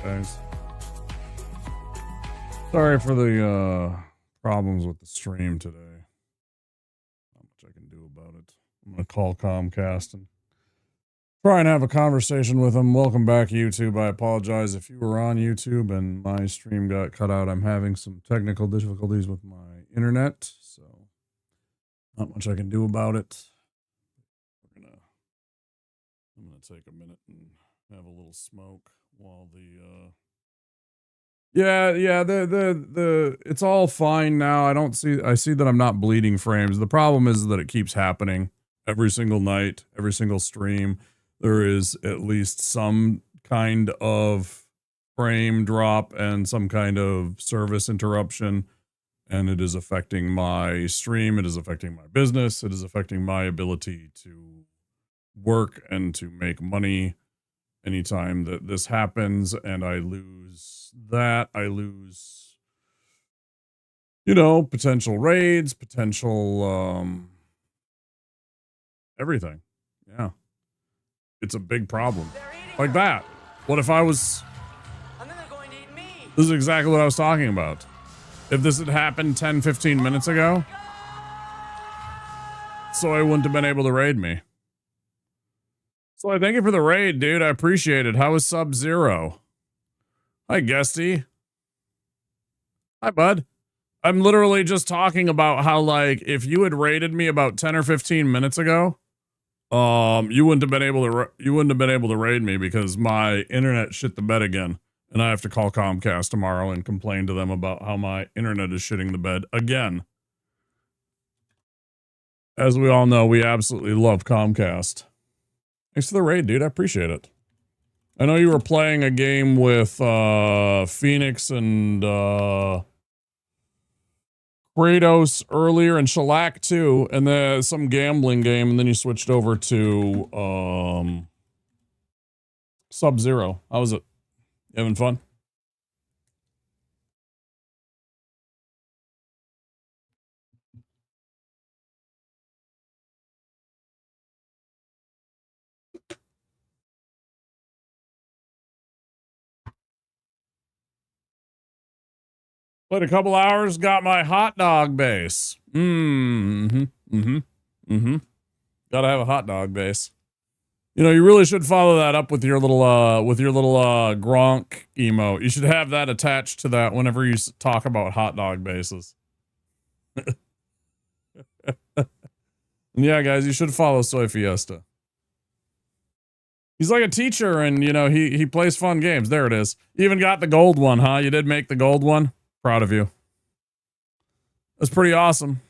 guys. Sorry for the problems with the stream today. Not much I can do about it. I'm going to call Comcast and try and have a conversation with them. Welcome back, YouTube. I apologize if you were on YouTube and my stream got cut out. I'm having some technical difficulties with my internet, so not much I can do about it. I'm gonna take a minute and have a little smoke while the it's all fine now. I see that I'm not bleeding frames. The problem is that it keeps happening every single night, every single stream. There is at least some kind of frame drop and some kind of service interruption, and it is affecting my stream. It is affecting my business. It is affecting my ability to work and to make money. Anytime that this happens and I lose that, I lose, potential raids, potential, everything. Yeah. It's a big problem. Like that. What if I was, and then they're going to eat me. This is exactly what I was talking about. If this had happened 10, 15 minutes ago, so I wouldn't have been able to raid me. So I thank you for the raid, dude. I appreciate it. How is Sub-Zero? Hi, Guesty. Hi, bud. I'm literally just talking about how, like, if you had raided me about 10 or 15 minutes ago, you wouldn't have been able to raid me because my internet shit the bed again, and I have to call Comcast tomorrow and complain to them about how my internet is shitting the bed again. As we all know, we absolutely love Comcast. Thanks for the raid, dude. I appreciate it. I know you were playing a game with Phoenix and Kratos earlier, and Shellac too, and then some gambling game, and then you switched over to Sub-Zero. How was it? You having fun? Played a couple hours, got my hot dog base. Gotta have a hot dog base. You really should follow that up with your little Gronk emote. You should have that attached to that whenever you talk about hot dog bases. Yeah, guys, you should follow Soy Fiesta. He's like a teacher, and he plays fun games. There it is. You even got the gold one, huh? You did make the gold one? Proud of you. That's pretty awesome.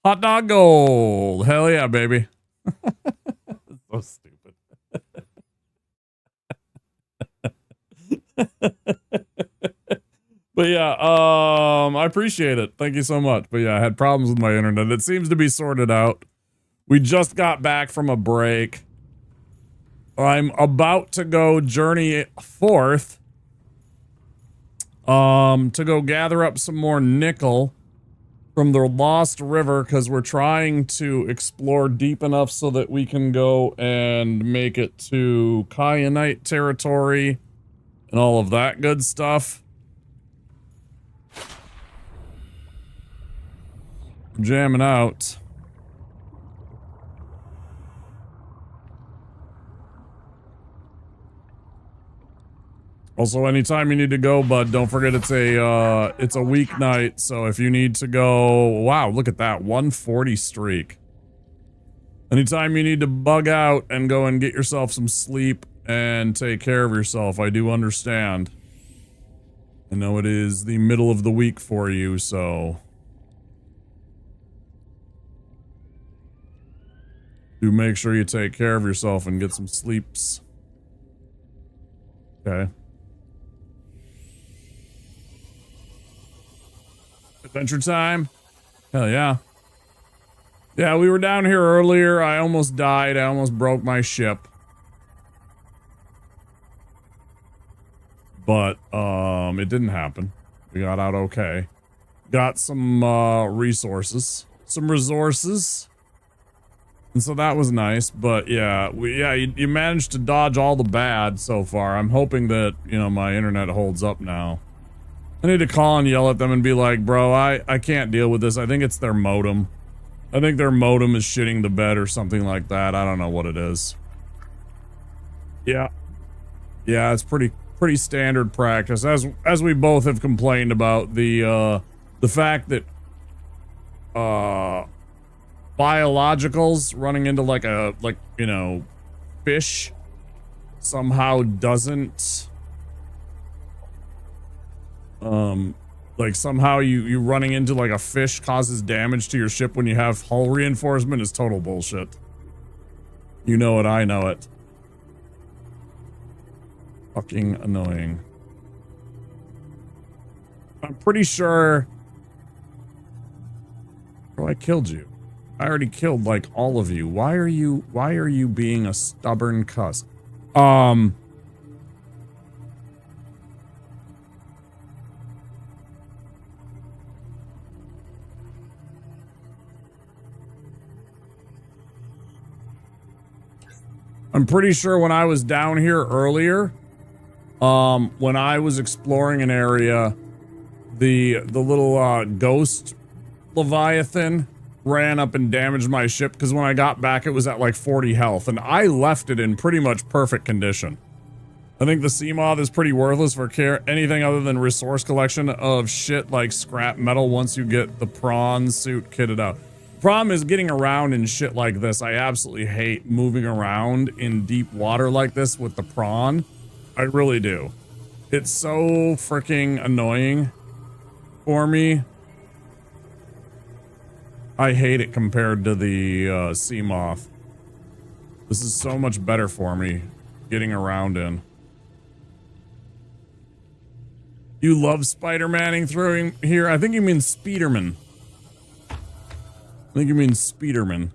Hot dog gold. Hell yeah, baby. So stupid. But yeah, I appreciate it. Thank you so much. But yeah, I had problems with my internet. It seems to be sorted out. We just got back from a break. I'm about to go journey forth to go gather up some more nickel from the Lost River, because we're trying to explore deep enough so that we can go and make it to Kyanite territory and all of that good stuff. Jamming out. Also, anytime you need to go, bud, don't forget it's a weeknight, so if you need to go... Wow, look at that, 140 streak. Anytime you need to bug out and go and get yourself some sleep and take care of yourself, I do understand. I know it is the middle of the week for you, so... do make sure you take care of yourself and get some sleeps. Okay. Adventure time? Hell yeah. Yeah, we were down here earlier. I almost died. I almost broke my ship. But, it didn't happen. We got out okay. Got some, resources. Some resources. And so that was nice, but yeah, you managed to dodge all the bad so far. I'm hoping that, you know, my internet holds up now. I need to call and yell at them and be like, bro, I can't deal with this. I think it's their modem. I think their modem is shitting the bed or something like that. I don't know what it is. Yeah. Yeah, it's pretty standard practice. As we both have complained about the fact that biologicals running into like you know, fish somehow doesn't like somehow you running into like a fish causes damage to your ship when you have hull reinforcement is total bullshit. You know it, I know it. Fucking annoying. I'm pretty sure. Oh, I killed you. I already killed like all of you. Why are you being a stubborn cuss? I'm pretty sure when I was down here earlier, when I was exploring an area, the little ghost Leviathan ran up and damaged my ship because when I got back it was at like 40 health and I left it in pretty much perfect condition. I think the sea moth is pretty worthless for anything other than resource collection of shit like scrap metal once you get the prawn suit kitted out. Problem is getting around in shit like this. I absolutely hate moving around in deep water like this with the prawn. I really do. It's so freaking annoying for me. I hate it compared to the sea moth. This is so much better for me getting around in. You love Spider-Manning through here? I think you mean Speederman. I think you mean Speederman.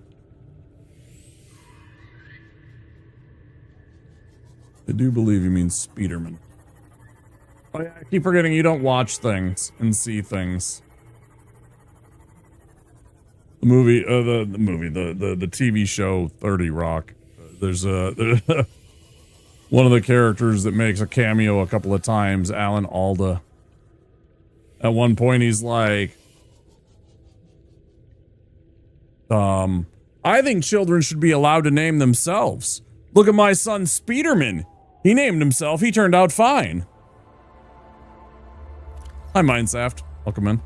I do believe you mean Speederman. Oh, yeah, I keep forgetting you don't watch things and see things. The movie, the TV show 30 Rock. There's one of the characters that makes a cameo a couple of times, Alan Alda. At one point, he's like, I think children should be allowed to name themselves. Look at my son, Speederman. He named himself. He turned out fine. Hi, Mindsaft. Welcome in.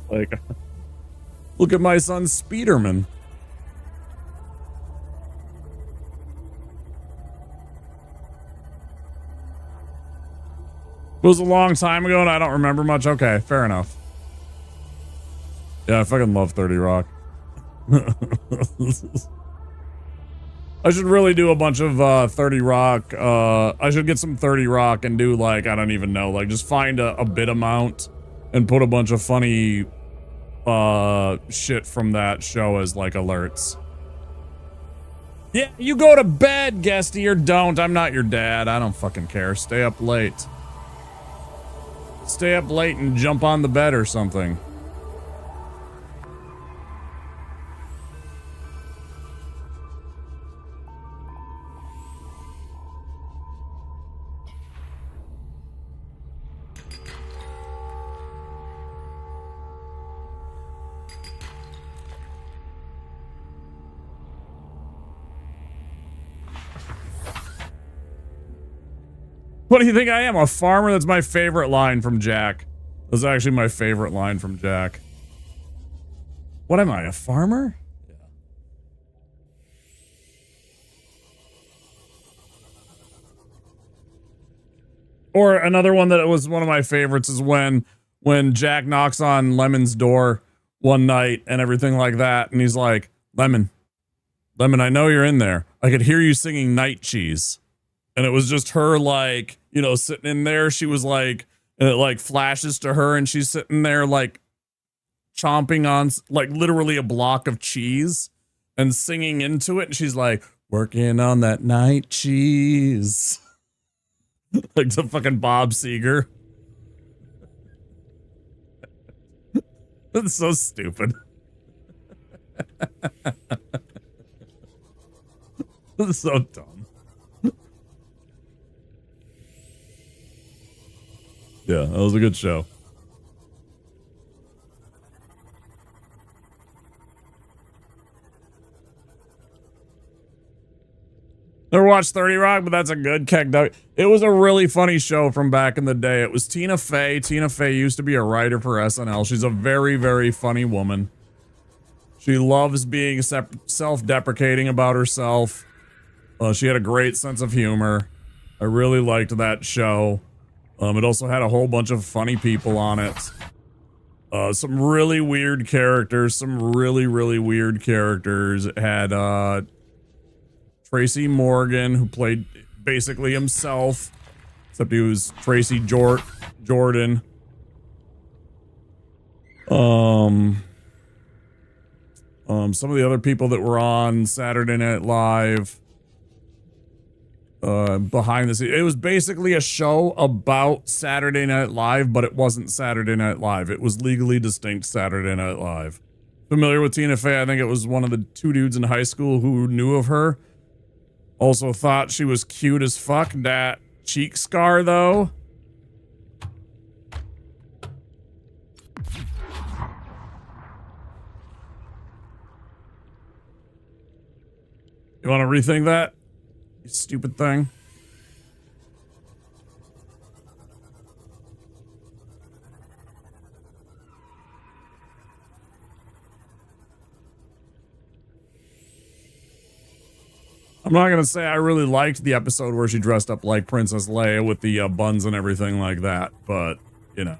Like, look at my son, Speederman. It was a long time ago and I don't remember much. Okay, fair enough. Yeah, I fucking love 30 Rock. I should really do a bunch of 30 Rock. I should get some 30 Rock and do like, I don't even know, like just find a bit amount and put a bunch of funny shit from that show as like alerts. Yeah, you go to bed, Guesty, or don't. I'm not your dad. I don't fucking care. Stay up late. Stay up late and jump on the bed or something. What do you think I am? A farmer? That's my favorite line from Jack. That's actually my favorite line from Jack. What am I, a farmer? Yeah. Or another one that was one of my favorites is when Jack knocks on Lemon's door one night and everything like that. And he's like, Lemon, I know you're in there. I could hear you singing Night Cheese. And it was just her, like, you know, sitting in there. She was like, and it like flashes to her and she's sitting there like chomping on like literally a block of cheese and singing into it. And she's like, working on that night cheese. Like the fucking Bob Seger. That's so stupid. That's so dumb. Yeah, that was a good show. Never watched 30 Rock, but that's a good KEKW. It was a really funny show from back in the day. It was Tina Fey. Tina Fey used to be a writer for SNL. She's a very, very funny woman. She loves being self-deprecating about herself. She had a great sense of humor. I really liked that show. It also had a whole bunch of funny people on it. Some really weird characters. Some really, really weird characters. It had Tracy Morgan, who played basically himself, except he was Tracy Jordan. Some of the other people that were on Saturday Night Live, behind the scenes. It was basically a show about Saturday Night Live, but it wasn't Saturday Night Live. It was legally distinct Saturday Night Live. Familiar with Tina Fey? I think it was one of the two dudes in high school who knew of her. Also thought she was cute as fuck. That cheek scar, though. You want to rethink that? You stupid thing. I'm not going to say I really liked the episode where she dressed up like Princess Leia with the buns and everything like that, but, you know.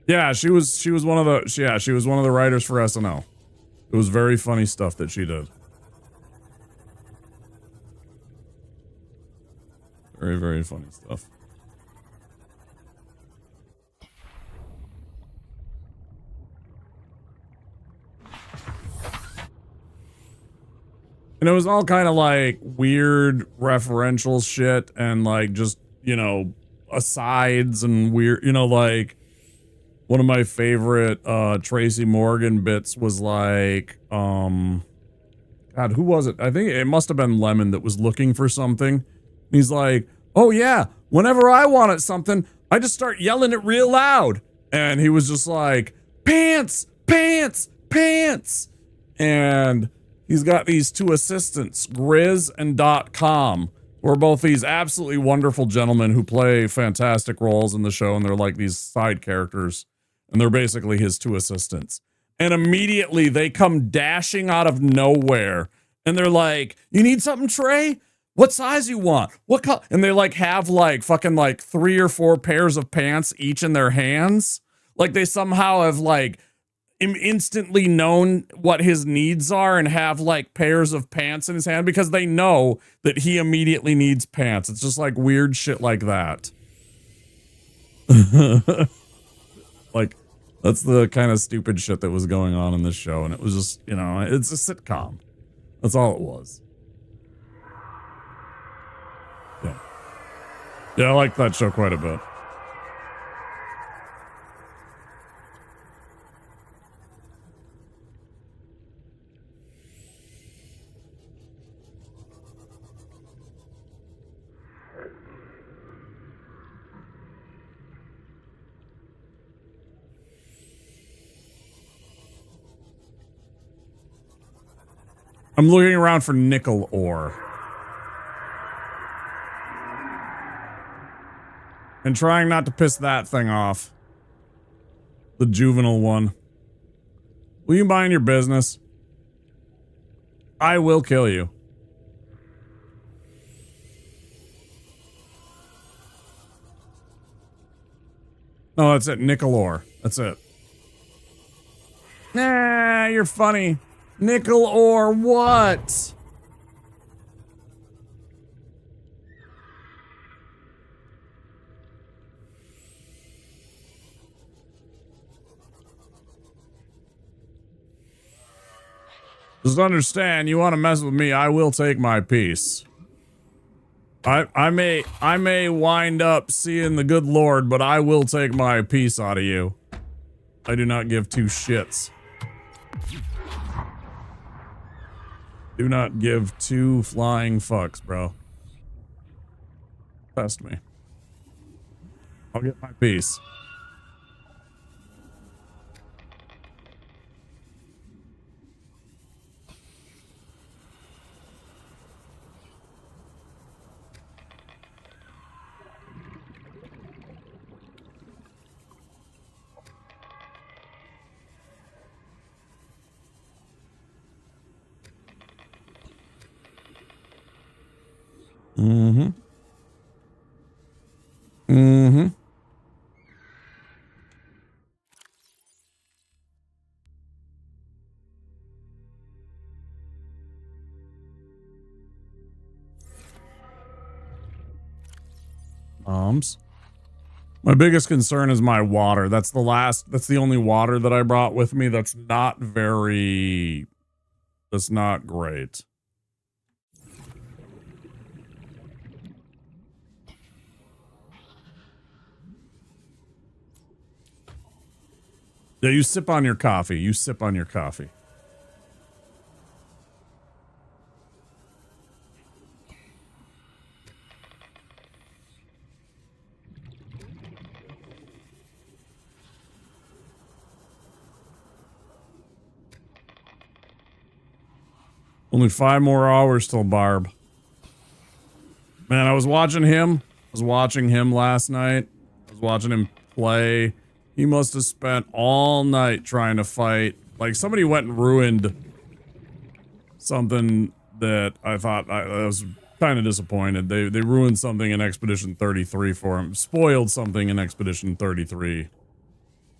Yeah, she was one of the writers for SNL. It was very funny stuff that she did. Very, very funny stuff. And it was all kind of like weird referential shit and like just, you know, asides and weird, you know, like one of my favorite Tracy Morgan bits was like, God, who was it? I think it must have been Lemon that was looking for something. He's like, oh yeah, whenever I wanted something, I just start yelling it real loud. And he was just like, pants, pants, pants. And he's got these two assistants, Grizz and .com, who are both these absolutely wonderful gentlemen who play fantastic roles in the show, and they're like these side characters, and they're basically his two assistants. And immediately they come dashing out of nowhere, and they're like, you need something, Trey? What size you want? What color? And they like have like fucking like 3 or 4 pairs of pants each in their hands. Like they somehow have like instantly known what his needs are and have like pairs of pants in his hand because they know that he immediately needs pants. It's just like weird shit like that. Like that's the kind of stupid shit that was going on in this show, and it was just, you know, it's a sitcom. That's all it was. Yeah. Yeah, I like that show quite a bit. I'm looking around for nickel ore. And trying not to piss that thing off. The juvenile one. Will you mind your business? I will kill you. No, that's it. Nickel ore. That's it. Nah, you're funny. Nickel ore what? Just understand, you want to mess with me, I will take my piece. I may wind up seeing the good Lord, but I will take my piece out of you. I do not give two shits. Do not give two flying fucks, bro. Test me. I'll get my piece. Mm-hmm. Mm-hmm. My biggest concern is my water. That's the only water that I brought with me that's not great. Yeah, you sip on your coffee. You sip on your coffee. Only 5 more hours till Barb. Man, I was watching him. Last night. I was watching him play. He must have spent all night trying to fight. Like, somebody went and ruined something that I thought I was kind of disappointed. They ruined something in Expedition 33 for him. Spoiled something in Expedition 33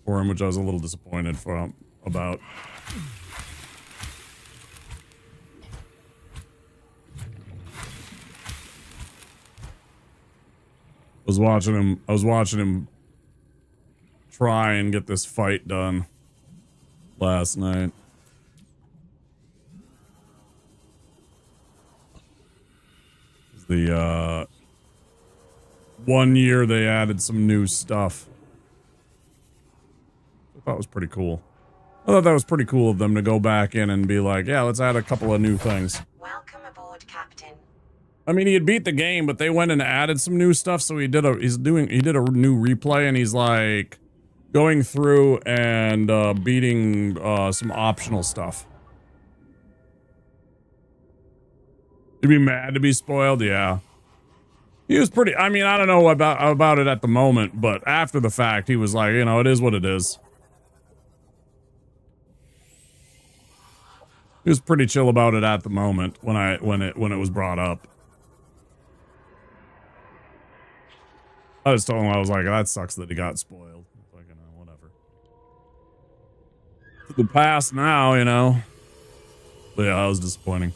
for him, which I was a little disappointed about. I was watching him try and get this fight done last night. The 1 year they added some new stuff. I thought it was pretty cool. I thought that was pretty cool of them to go back in and be like, yeah, let's add a couple of new things. Welcome aboard, Captain. I mean, he had beat the game, but they went and added some new stuff. So he did a new replay, and he's like going through and beating some optional stuff. You'd be mad to be spoiled, yeah. He was pretty. I mean, I don't know about it at the moment, but after the fact, he was like, you know, it is what it is. He was pretty chill about it at the moment when it was brought up. I just told him, I was like, that sucks that he got spoiled. Like, you know, whatever. The past now, you know. But yeah, that was disappointing.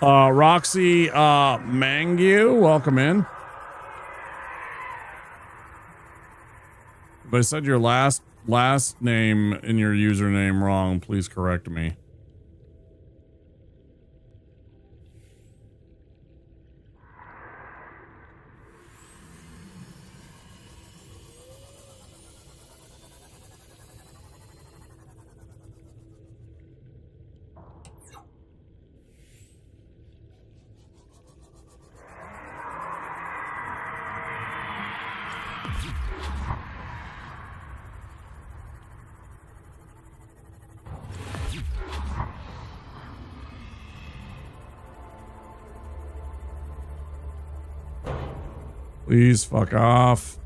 Roxy Mangu, welcome in. If I said your last name in your username wrong, please correct me. Please fuck off.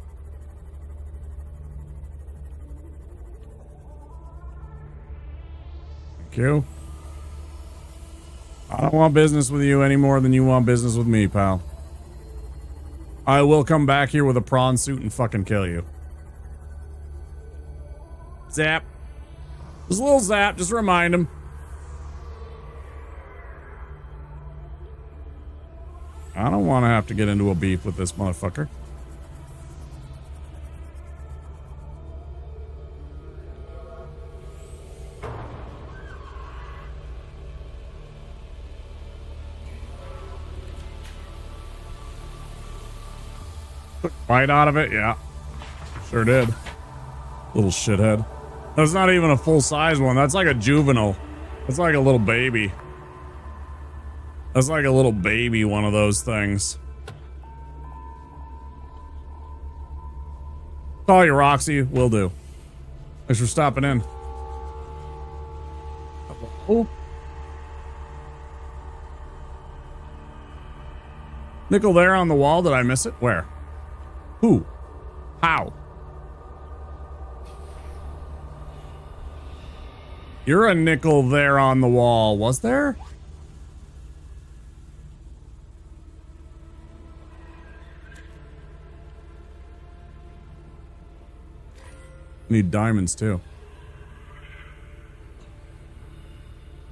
Thank you. I don't want business with you any more than you want business with me, pal. I will come back here with a prawn suit and fucking kill you. Zap. Just a little zap, just remind him. I don't want to have to get into a beef with this motherfucker. Bite out of it? Yeah. Sure did. Little shithead. That's not even a full-size one. That's like a juvenile. That's like a little baby. That's like a little baby one of those things. Call you, Roxy. Will do. Thanks for stopping in. Oh. Nickel there on the wall. Did I miss it? Where? Who? How? You're a nickel there on the wall. Was there? Need diamonds too.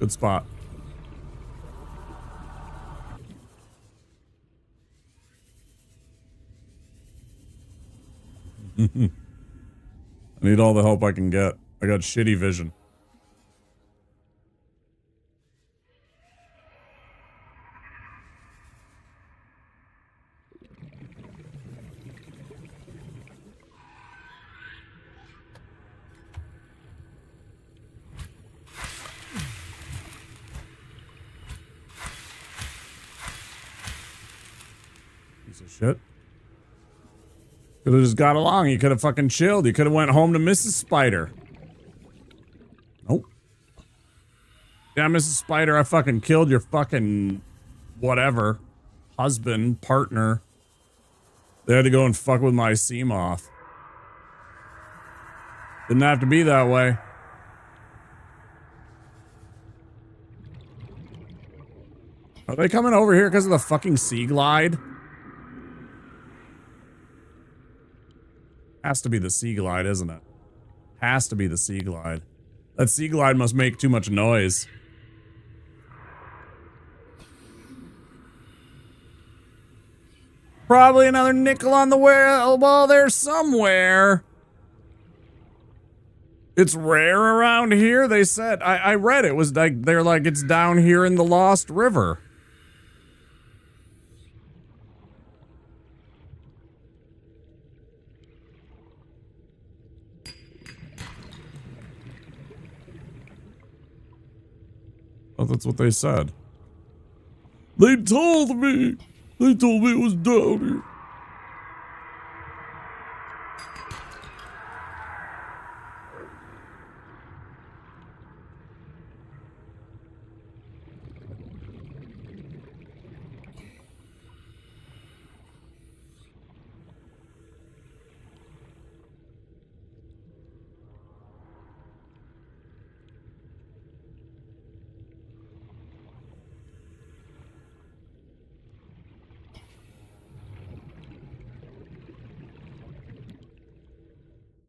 Good spot. I need all the help I can get. I got shitty vision. Piece of shit. Could have just got along. You could have fucking chilled. You could have went home to Mrs. Spider. Nope. Yeah, Mrs. Spider, I fucking killed your fucking whatever. Husband, partner. They had to go and fuck with my sea moth. Didn't have to be that way. Are they coming over here because of the fucking sea glide? Has to be the sea glide, isn't it? Has to be the sea glide. That sea glide must make too much noise. Probably another nickel on the wall there somewhere. It's rare around here, they said. I read it was like, they're like, it's down here in the Lost River. Oh, that's what they said. They told me. They told me it was down here.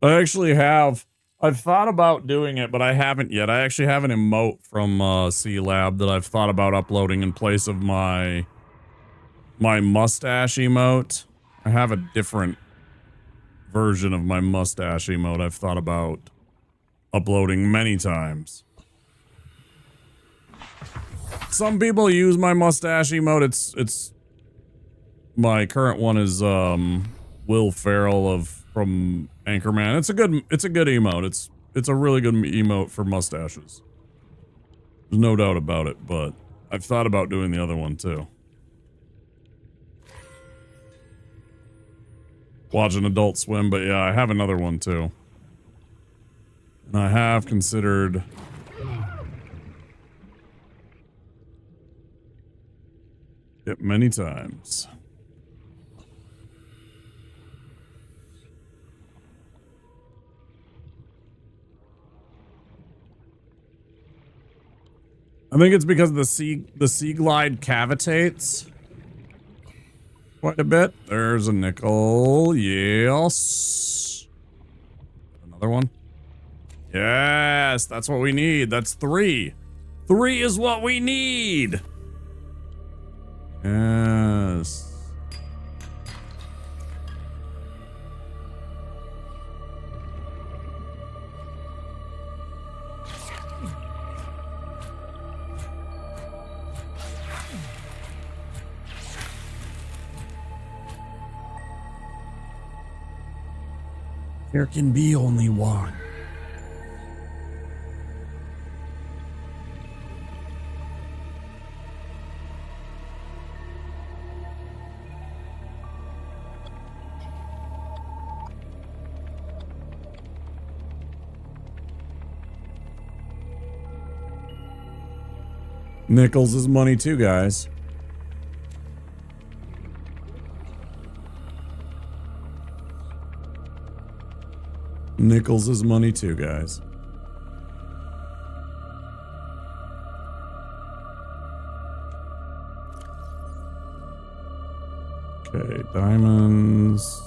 I actually have. I've thought about doing it, but I haven't yet. I actually have an emote from C Lab that I've thought about uploading in place of my mustache emote. I have a different version of my mustache emote I've thought about uploading many times. Some people use my mustache emote. It's my current one is Will Ferrell from Anchorman. It's a good emote. It's a really good emote for mustaches. There's no doubt about it, but I've thought about doing the other one too. Watching Adult Swim, but yeah, I have another one too. And I have considered it many times. I think it's because the sea glide cavitates quite a bit. There's a nickel. Yes. Another one. Yes, that's what we need. That's 3. 3 is what we need. Yes. There can be only one. Nickels is money too, guys. Nickels is money too, guys. Okay, diamonds.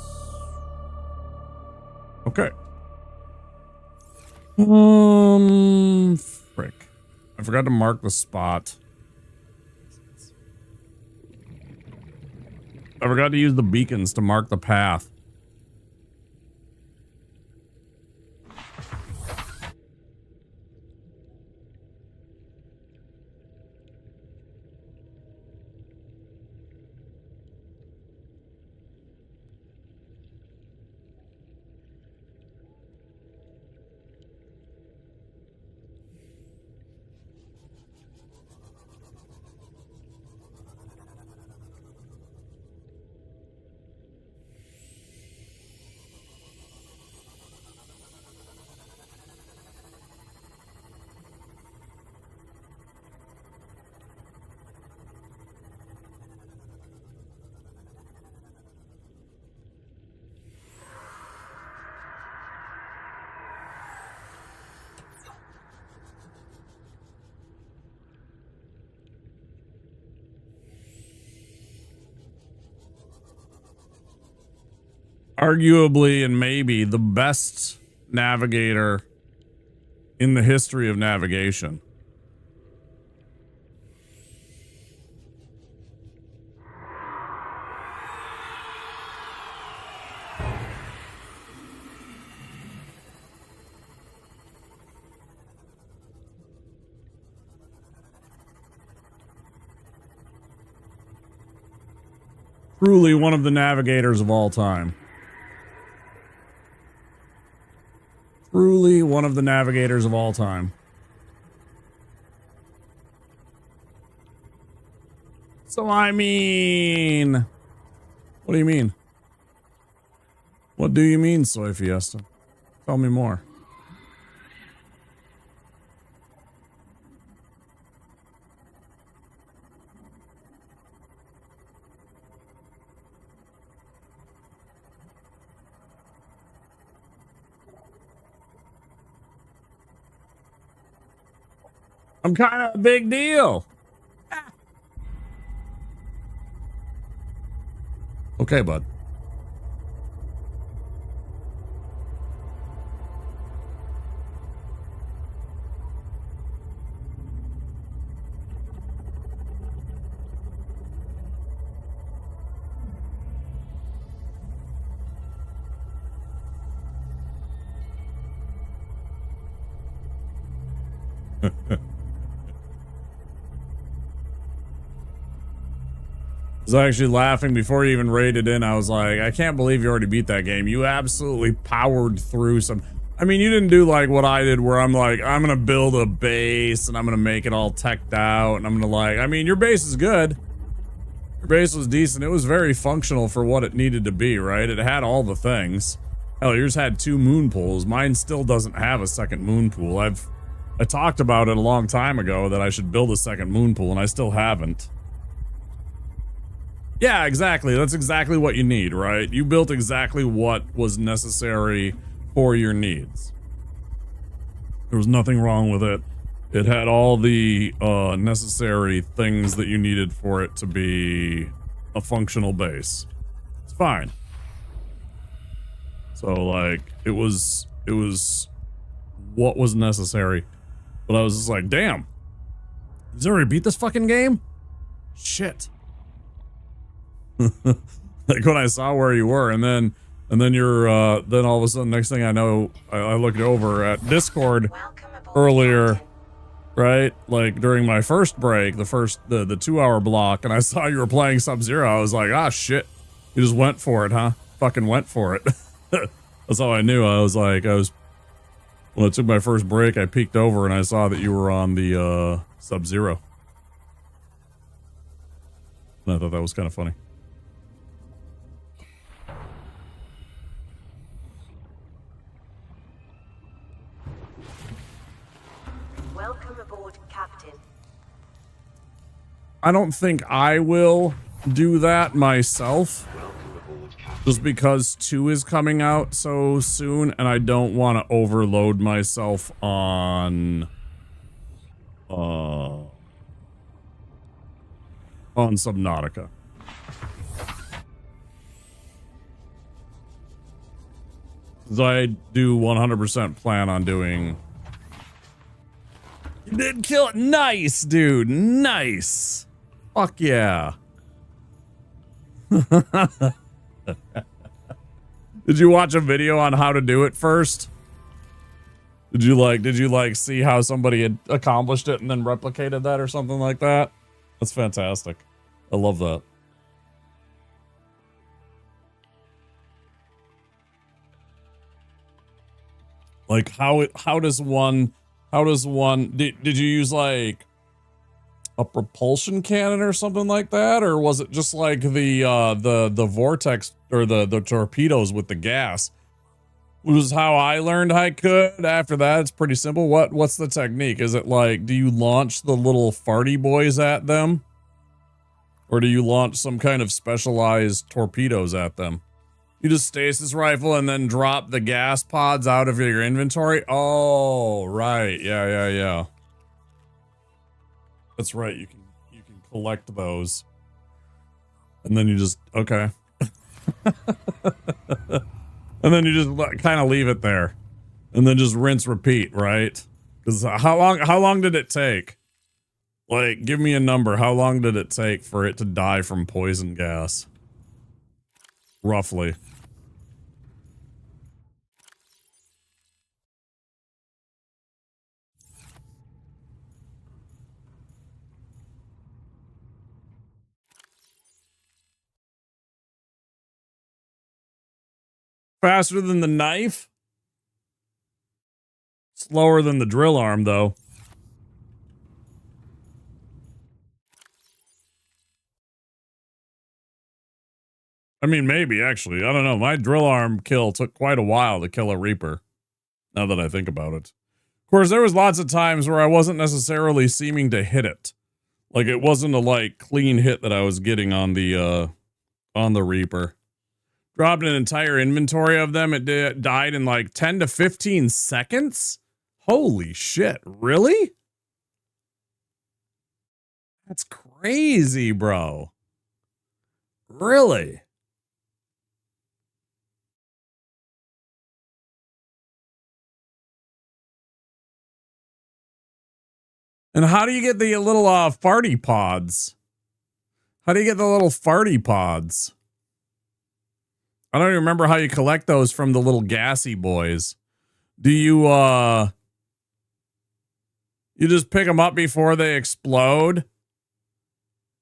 Okay. Frick. I forgot to mark the spot. I forgot to use the beacons to mark the path. Arguably and maybe the best navigator in the history of navigation. Truly one of the navigators of all time. Truly one of the navigators of all time. So I mean, what do you mean? What do you mean, Soy Fiesta? Tell me more. I'm kind of a big deal. Okay, bud. I was actually laughing before you even raided in. I was like, I can't believe you already beat that game. You absolutely powered through some. I mean, you didn't do like what I did where I'm like, I'm going to build a base and I'm going to make it all teched out. And I'm going to like, I mean, your base is good. Your base was decent. It was very functional for what it needed to be, right? It had all the things. Hell, yours had 2 moon pools. Mine still doesn't have a second moon pool. I talked about it a long time ago that I should build a second moon pool and I still haven't. Yeah, exactly. That's exactly what you need, right? You built exactly what was necessary for your needs. There was nothing wrong with it. It had all the necessary things that you needed for it to be a functional base. It's fine. So, like, it was what was necessary. But I was just like, damn. Did you already beat this fucking game? Shit. Like when I saw where you were, and then you're then all of a sudden, next thing I know, I looked over at Discord earlier, right? Like during my first break, the 2-hour block, and I saw you were playing Sub-Zero. I was like, ah, shit, you just went for it, huh? Fucking went for it. That's how I knew. When I took my first break, I peeked over and I saw that you were on the Sub-Zero. And I thought that was kind of funny. Welcome aboard, Captain. I don't think I will do that myself. Just because 2 is coming out so soon, and I don't want to overload myself on Subnautica. So I do 100% plan on doing. You did kill it. Nice, dude. Nice. Fuck yeah. Did you watch a video on how to do it first? Did you like see how somebody had accomplished it and then replicated that or something like that? That's fantastic. I love that. Like how does one did you use like a propulsion cannon or something like that, or was it just like the vortex or the torpedoes with the gas? Was how I learned I could. After that, it's pretty simple. What's the technique? Is it like, do you launch the little farty boys at them, or do you launch some kind of specialized torpedoes at them? You just stasis rifle and then drop the gas pods out of your inventory. Oh, right. Yeah. That's right. You can collect those. And then you just, okay. And then you just kind of leave it there. And then just rinse repeat, right? Because how long did it take? Like, give me a number. How long did it take for it to die from poison gas? Roughly. Faster than the knife? Slower than the drill arm, though. I mean, maybe, actually. I don't know. My drill arm kill took quite a while to kill a Reaper. Now that I think about it. Of course, there was lots of times where I wasn't necessarily seeming to hit it. Like, it wasn't a, like, clean hit that I was getting on the Reaper. Dropped an entire inventory of them. It died in, like, 10 to 15 seconds? Holy shit. Really? That's crazy, bro. Really? And how do you get the little farty pods? How do you get the little farty pods? I don't even remember how you collect those from the little gassy boys. Do you you just pick them up before they explode?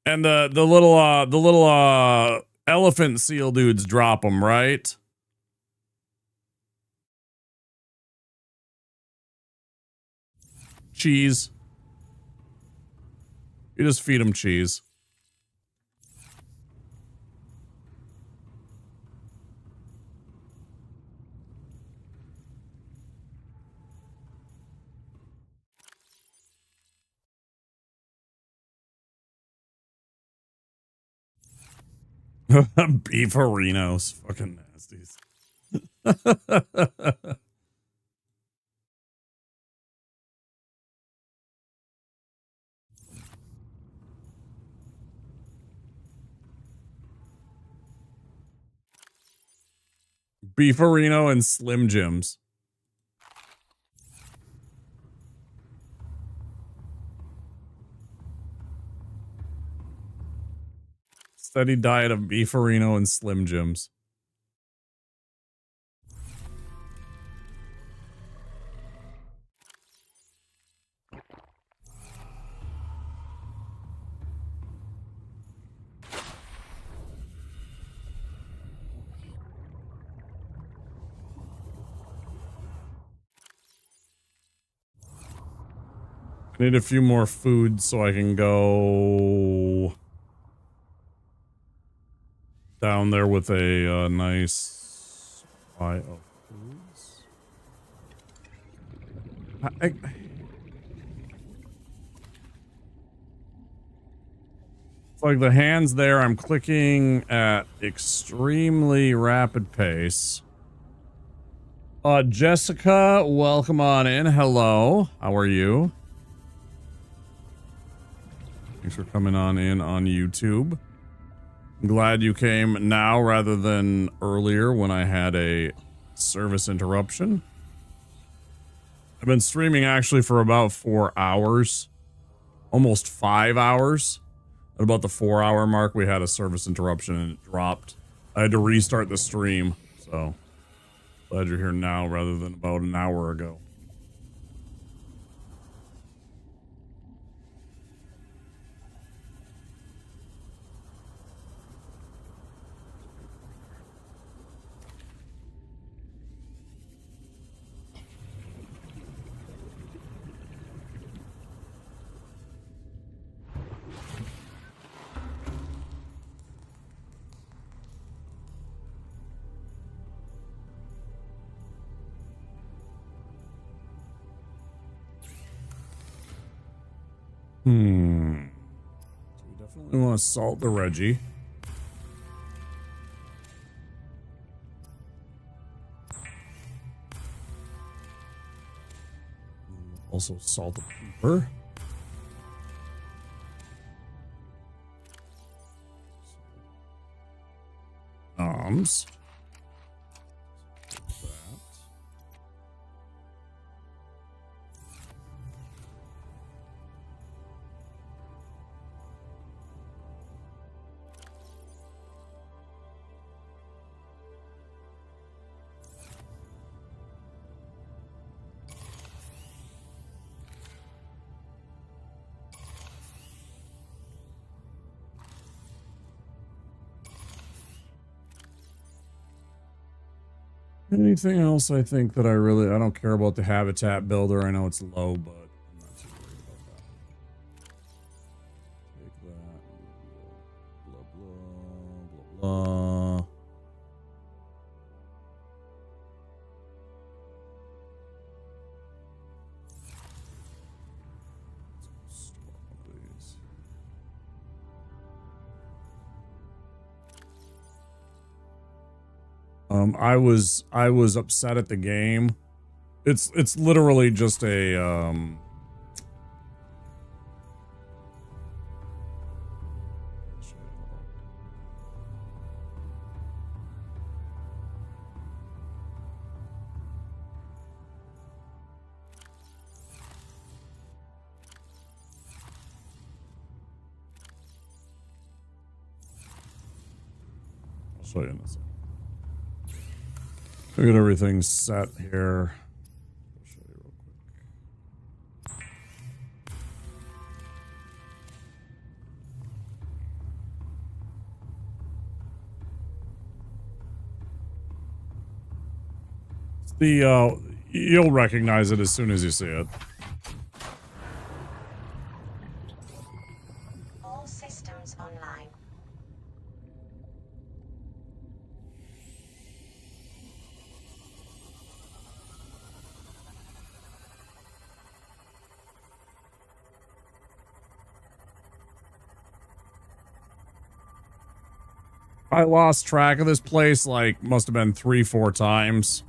And the little elephant seal dudes drop them, right? Cheese. You just feed them cheese. Beeferinos. Fucking nasties. Beefarino and Slim Jims. Steady diet of Beefarino and Slim Jims. I need a few more food so I can go down there with a nice supply of foods. It's like the hands there, I'm clicking at extremely rapid pace. Jessica, welcome on in. Hello. How are you? Thanks for coming on in on YouTube. I'm glad you came now rather than earlier when I had a service interruption. I've been streaming actually for about 4 hours. Almost 5 hours. At about the 4-hour mark, we had a service interruption and it dropped. I had to restart the stream, so glad you're here now rather than about an hour ago. So we definitely want to salt the Reggie. Also salt the pepper. Arms. Anything else I think that I don't care about the habitat builder. I know it's low, but I'm not too worried about that. Take that. Blah, blah, blah, blah. I was upset at the game. It's literally just a I'll show you in a second. I got everything set here. I'll show you real quick. It's the you'll recognize it as soon as you see it. All systems online. I lost track of this place like must have been 3-4 times.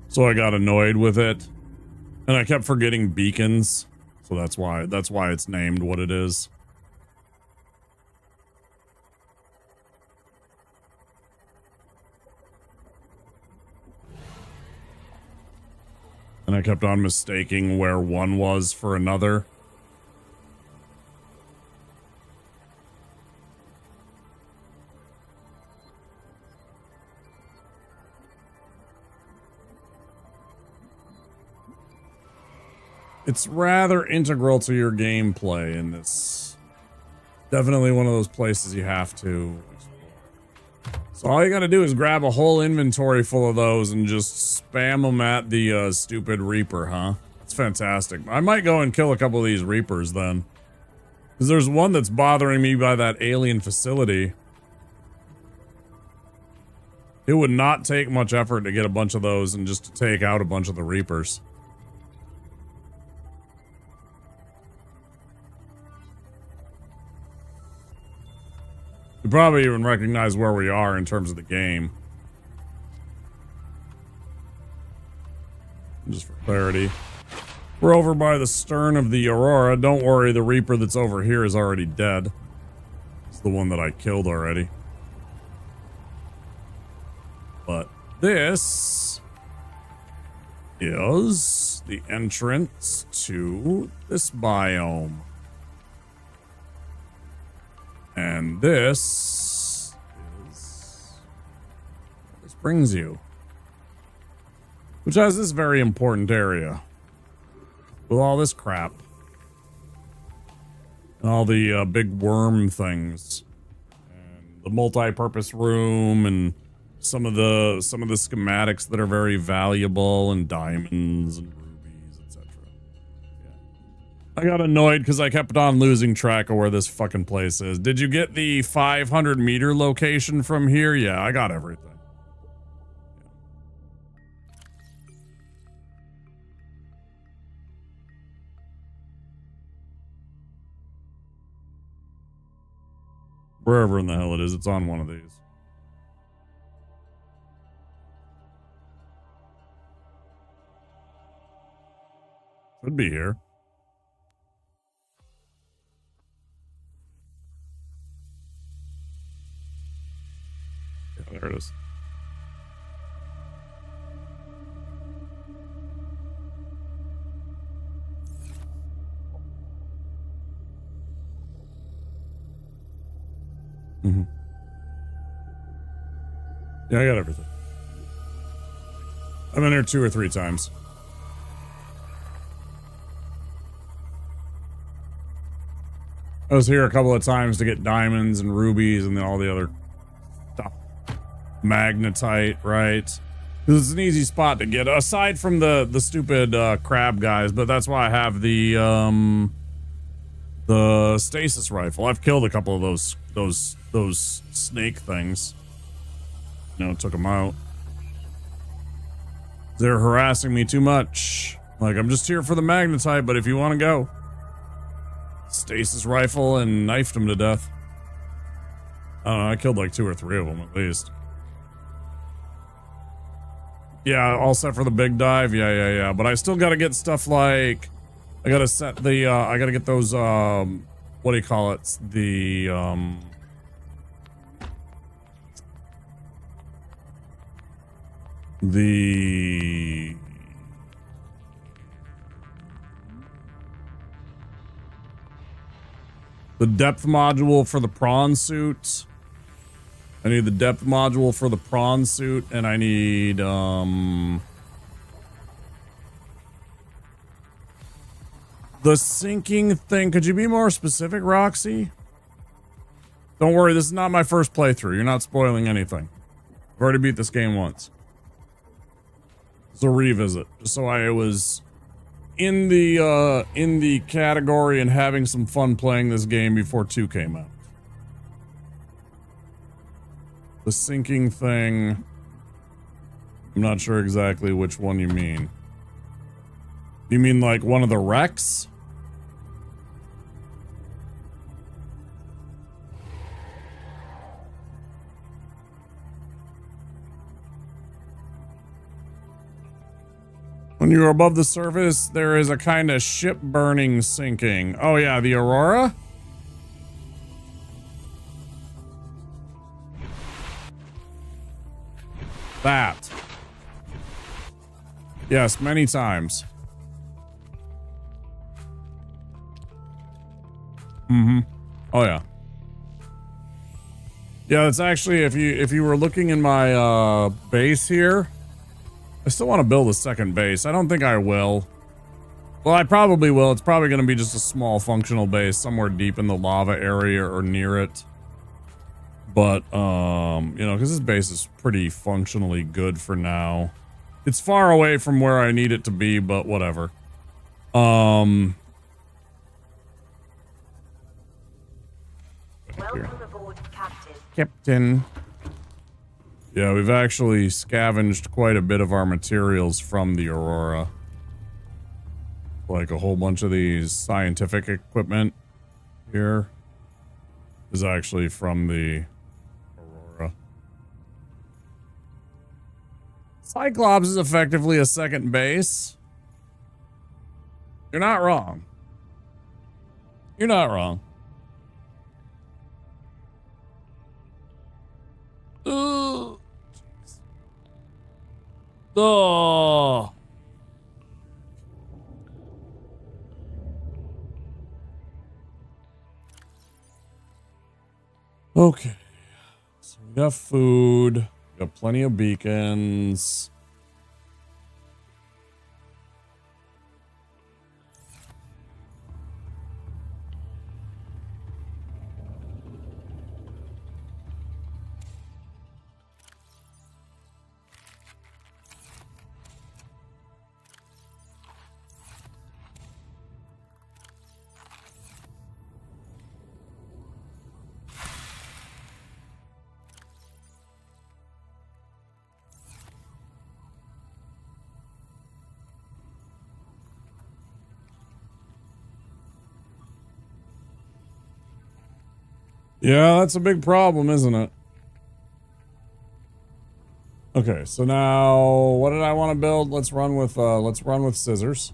So I got annoyed with it. And I kept forgetting beacons. So that's why it's named what it is. And I kept on mistaking where one was for another. It's rather integral to your gameplay in this. Definitely one of those places you have to explore. So all you gotta do is grab a whole inventory full of those and just spam them at the stupid Reaper, huh? It's fantastic. I might go and kill a couple of these Reapers then. Because there's one that's bothering me by that alien facility. It would not take much effort to get a bunch of those and just to take out a bunch of the Reapers. You probably even recognize where we are in terms of the game. Just for clarity. We're over by the stern of the Aurora. Don't worry, the Reaper that's over here is already dead. It's the one that I killed already. But this is the entrance to this biome. And this is where this brings you. Which has this very important area. With all this crap. And all the big worm things. And the multi-purpose room and some of the schematics that are very valuable and diamonds and rubies, etc. Yeah. I got annoyed because I kept on losing track of where this fucking place is. Did you get the 500 meter location from here? Yeah, I got everything. Wherever in the hell it is, it's on one of these. Could be here. Yeah, there it is. Mm-hmm. Yeah, I got everything. I've been here 2 or 3 times. I was here a couple of times to get diamonds and rubies and then all the other stuff. Magnetite, right? This is an easy spot to get, aside from the stupid crab guys, but that's why I have the stasis rifle. I've killed a couple of those snake things. You know, took them out. They're harassing me too much. Like, I'm just here for the magnetite, but if you want to go. Stasis rifle and knifed him to death. I don't know, I killed like 2 or 3 of them at least. Yeah, all set for the big dive. Yeah. But I still got to get stuff like, I got to set the, I got to get those, what do you call it? The depth module for the prawn suit. I need the depth module for the prawn suit, and I need the sinking thing. Could you be more specific, Roxy? Don't worry, this is not my first playthrough. You're not spoiling anything. I've already beat this game once. It's a revisit, just so I was in the category and having some fun playing this game before 2 came out. The sinking thing, I'm not sure exactly which one you mean. You mean like one of the wrecks? When you're above the surface, there is a kind of ship burning sinking. Oh yeah, the Aurora? That. Yes, many times. Mm-hmm. Oh yeah. Yeah, that's actually, if you were looking in my base here, I still want to build a second base. I don't think I will. Well, I probably will. It's probably going to be just a small functional base somewhere deep in the lava area or near it. But, you know, because this base is pretty functionally good for now. It's far away from where I need it to be, but whatever. Welcome aboard, Captain. Captain. Yeah, we've actually scavenged quite a bit of our materials from the Aurora. Like a whole bunch of these scientific equipment here is actually from the Aurora. Cyclops is effectively a second base. You're not wrong. You're not wrong. Oh. Oh. Okay. So we got food. We got plenty of beacons. Yeah, that's a big problem, isn't it? Okay, so now what did I want to build? Let's run with scissors.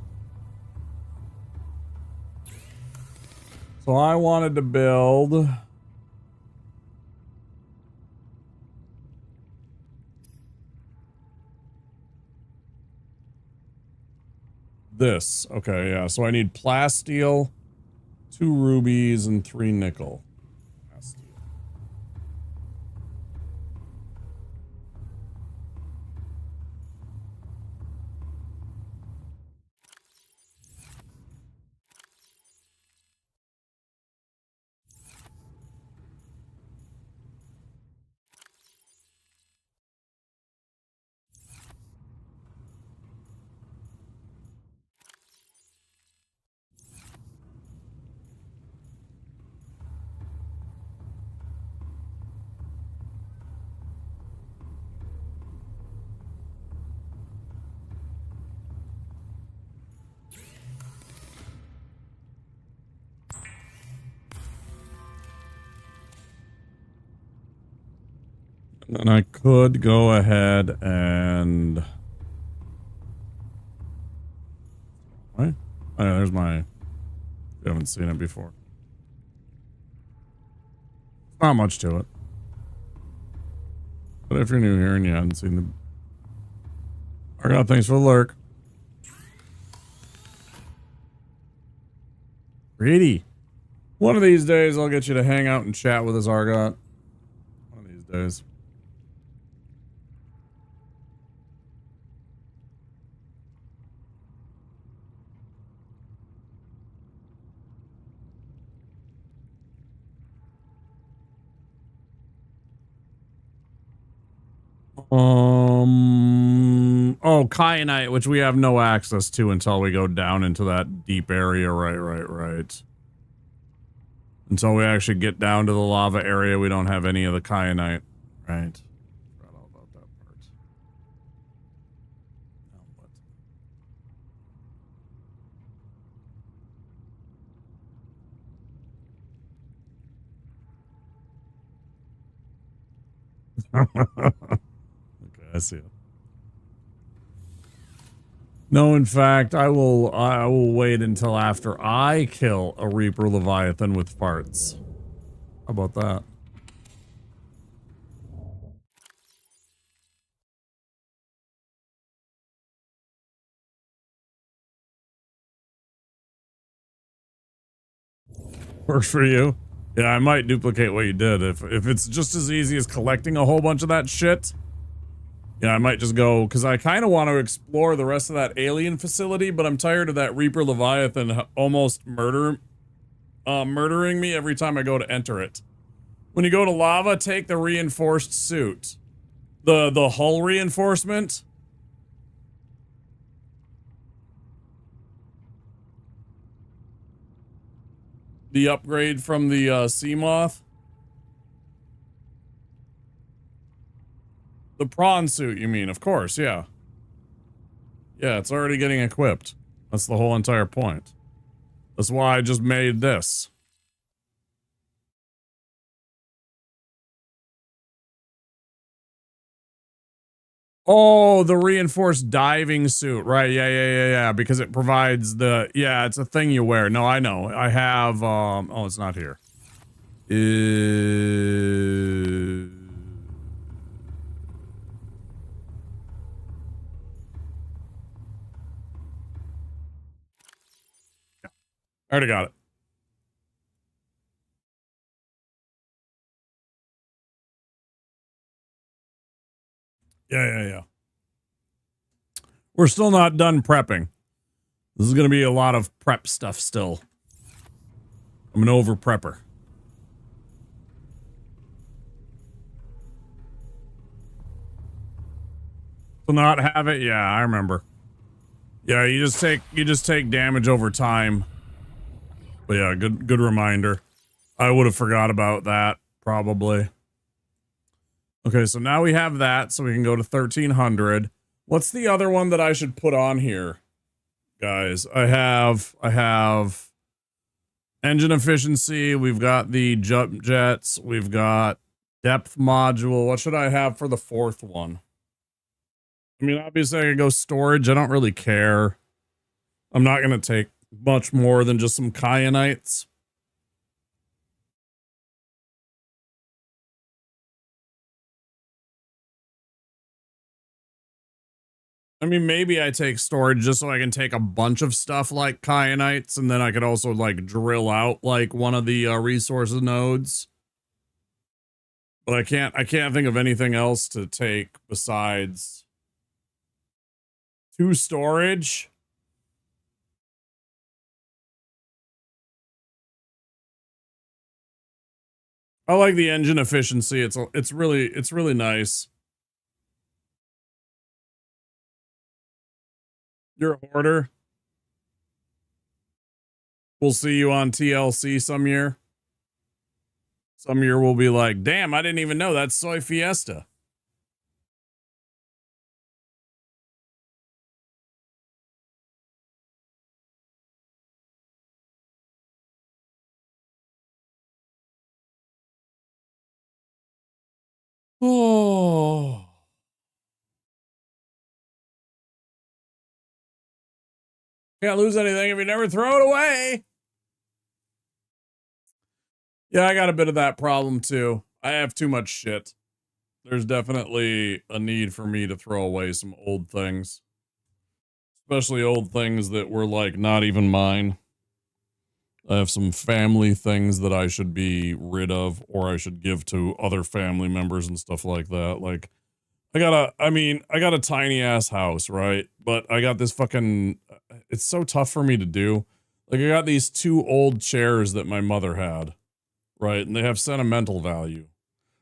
So I wanted to build this. Okay, yeah. So I need plasteel, 2 rubies, and 3 nickel. And I could go ahead and... What? Oh, yeah, there's my... You haven't seen it before. Not much to it. But if you're new here and you haven't seen the... Argot, thanks for the lurk. Greedy. One of these days I'll get you to hang out and chat with us, Argot. One of these days. Oh, kyanite, which we have no access to until we go down into that deep area. Right. Until we actually get down to the lava area, we don't have any of the kyanite. Right. Forgot all about that part. Okay, I see it. No, in fact, I will wait until after I kill a Reaper Leviathan with farts. How about that? Works for you? Yeah, I might duplicate what you did. If it's just as easy as collecting a whole bunch of that shit, yeah, I might just go, because I kind of want to explore the rest of that alien facility, but I'm tired of that Reaper Leviathan almost murdering me every time I go to enter it. When you go to lava, take the reinforced suit. The hull reinforcement. The upgrade from the sea moth? The prawn suit, you mean? Of course, yeah. Yeah, it's already getting equipped. That's the whole entire point. That's why I just made this. Oh, the reinforced diving suit. Right. Yeah. Because it provides the, yeah, it's a thing you wear. No, I know. I have, oh, it's not here. I already got it. Yeah. We're still not done prepping. This is going to be a lot of prep stuff still. I'm an over prepper. To not have it? Yeah, I remember. Yeah, you just take damage over time. But yeah, good reminder. I would have forgot about that, probably. Okay, so now we have that, so we can go to 1300. What's the other one that I should put on here? Guys, I have engine efficiency, we've got the jump jets, we've got depth module. What should I have for the fourth one? I mean, obviously I could go storage. I don't really care. I'm not going to take much more than just some kyanites. I mean, maybe I take storage just so I can take a bunch of stuff like kyanites, and then I could also like drill out like one of the resources nodes. But I can't think of anything else to take besides 2 storage. I like the engine efficiency. It's really nice. You're a hoarder. We'll see you on TLC some year. Some year we'll be like, damn, I didn't even know that's Soy Fiesta. Oh. Can't lose anything if you never throw it away. Yeah, I got a bit of that problem too. I have too much shit. There's definitely a need for me to throw away some old things. Especially old things that were like not even mine. I have some family things that I should be rid of, or I should give to other family members and stuff like that. Like, I got a tiny ass house, right? But I got this fucking, it's so tough for me to do. Like, I got these 2 old chairs that my mother had, right? And they have sentimental value.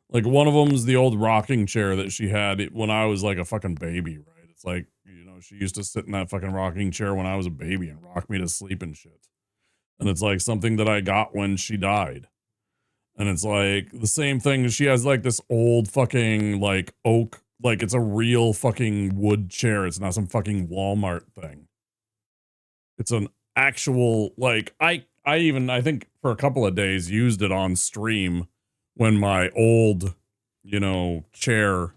Like, one of them is the old rocking chair that she had when I was like a fucking baby, right? It's like, you know, she used to sit in that fucking rocking chair when I was a baby and rock me to sleep and shit. And it's like something that I got when she died. And it's like the same thing. She has like this old fucking like oak, like it's a real fucking wood chair. It's not some fucking Walmart thing. It's an actual, like, I think for a couple of days used it on stream when my old, you know, chair,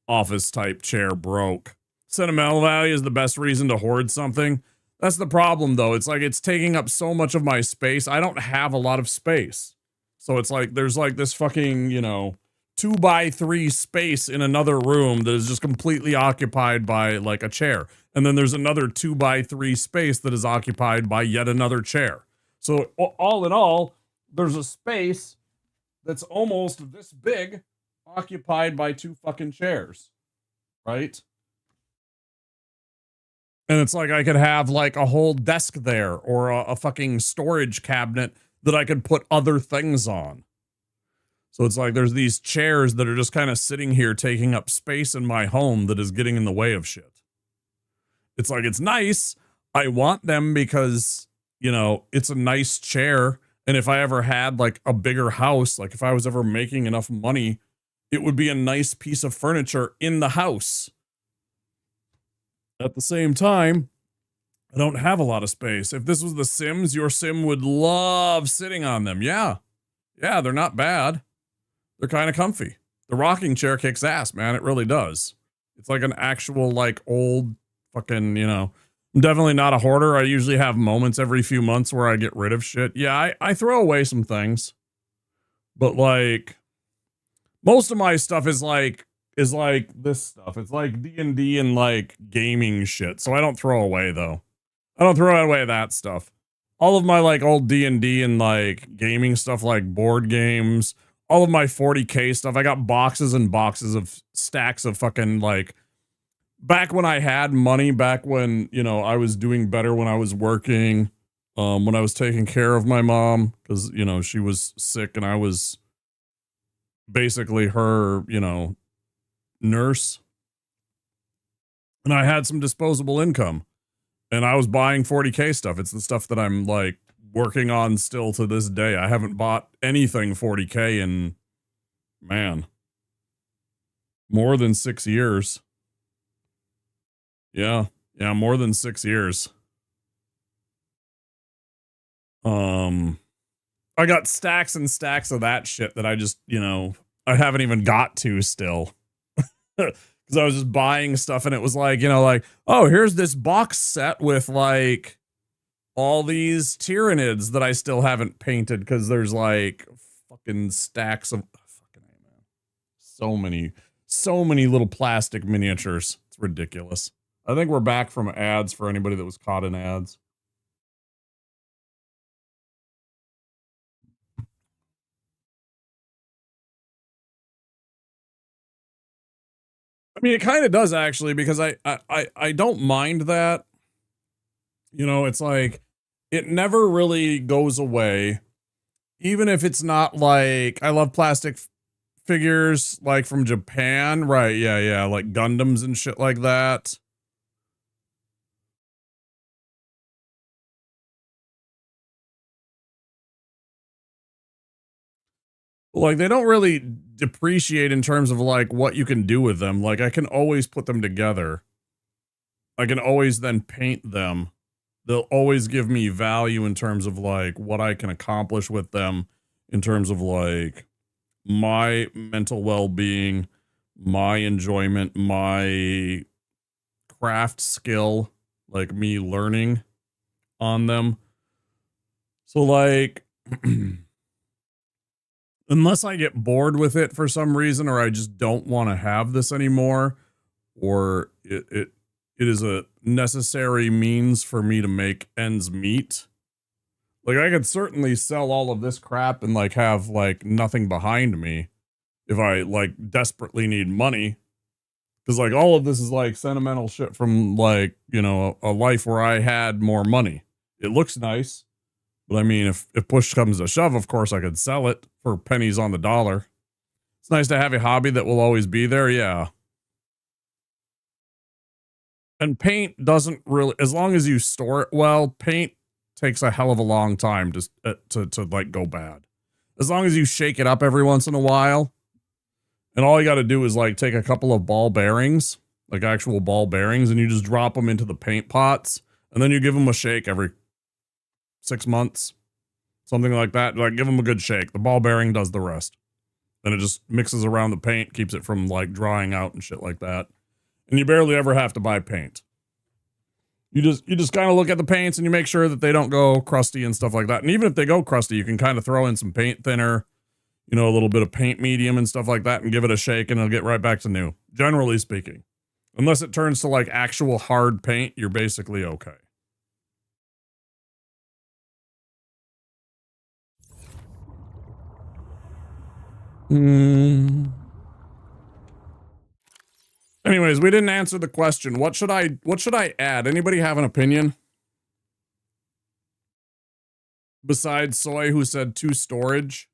office type chair broke. Sentimental value is the best reason to hoard something. That's the problem though. It's like it's taking up so much of my space. I don't have a lot of space. So it's like there's like this fucking, you know, 2x3 space in another room that is just completely occupied by like a chair. And then there's another 2x3 space that is occupied by yet another chair. So all in all, there's a space that's almost this big occupied by 2 fucking chairs. Right? And it's like I could have like a whole desk there or a fucking storage cabinet that I could put other things on. So it's like there's these chairs that are just kind of sitting here taking up space in my home that is getting in the way of shit. It's like, it's nice. I want them because, you know, it's a nice chair And if I ever had like a bigger house, like if I was ever making enough money, it would be a nice piece of furniture in the house. At the same time, I don't have a lot of space. If this was The Sims, your sim would love sitting on them. Yeah. Yeah, they're not bad. They're kind of comfy. The rocking chair kicks ass, man. It really does. It's like an actual, like, old fucking, you know. I'm definitely not a hoarder. I usually have moments every few months where I get rid of shit. Yeah, I throw away some things. But, like, most of my stuff is like this stuff. It's like D&D and like gaming shit. So I don't throw away though. I don't throw away that stuff. All of my like old D&D and like gaming stuff, like board games, all of my 40K stuff. I got boxes and boxes of stacks of fucking like back when I had money, back when, you know, I was doing better when I was working, when I was taking care of my mom because, you know, she was sick and I was basically her, you know, nurse. And I had some disposable income and I was buying 40K stuff. It's the stuff that I'm like working on still to this day. I haven't bought anything 40K in, man, more than 6 years. Yeah. Yeah. More than 6 years. I got stacks and stacks of that shit that I just, you know, I haven't even got to still. Because I was just buying stuff and it was like, you know, like, oh, here's this box set with like all these Tyranids that I still haven't painted because there's like fucking stacks of fucking man. So many little plastic miniatures. It's ridiculous. I think we're back from ads for anybody that was caught in ads. I mean, it kind of does actually, because I don't mind that. You know, it's like it never really goes away, even if it's not like I love plastic figures like from Japan, right? Yeah, yeah, like Gundams and shit like that. Like they don't really depreciate in terms of like what you can do with them. Like I can always put them together. I can always then paint them. They'll always give me value in terms of like what I can accomplish with them in terms of like my mental well-being, my enjoyment, my craft skill, like me learning on them. So like unless I get bored with it for some reason or I just don't want to have this anymore or it is a necessary means for me to make ends meet. Like I could certainly sell all of this crap and like have like nothing behind me if I like desperately need money. Cause like all of this is like sentimental shit from like, you know, a life where I had more money. It looks nice. But I mean, if push comes to shove, of course I could sell it for pennies on the dollar. It's nice to have a hobby that will always be there. Yeah. And paint doesn't really, as long as you store it well, paint takes a hell of a long time to like go bad. As long as you shake it up every once in a while, and all you got to do is like take a couple of ball bearings, like actual ball bearings, and you just drop them into the paint pots, and then you give them a shake every 6 months, something like that. Like give them a good shake. The ball bearing does the rest, and it just mixes around the paint, keeps it from like drying out and shit like that. And you barely ever have to buy paint. You just kind of look at the paints and you make sure that they don't go crusty and stuff like that. And even if they go crusty, you can kind of throw in some paint thinner, you know, a little bit of paint medium and stuff like that and give it a shake and it'll get right back to new, generally speaking. Unless it turns to like actual hard paint, you're basically okay. Anyways, we didn't answer the question. What should I add? Anybody have an opinion? Besides Soy, who said 2 storage.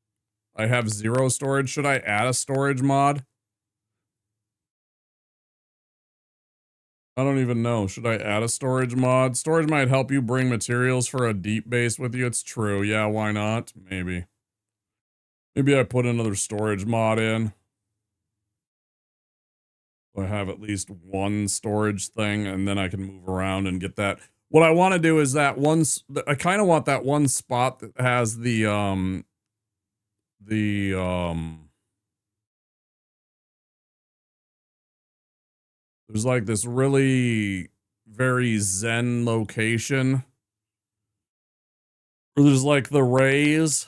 I have 0 storage. Should I add a storage mod? I don't even know. Should I add a storage mod? Storage might help you bring materials for a deep base with you. It's true. Yeah, why not? Maybe. Maybe I put another storage mod in. I have at least one storage thing, and then I can move around and get that. What I want to do is that I kind of want that one spot that has there's like this really very zen location where there's like the rays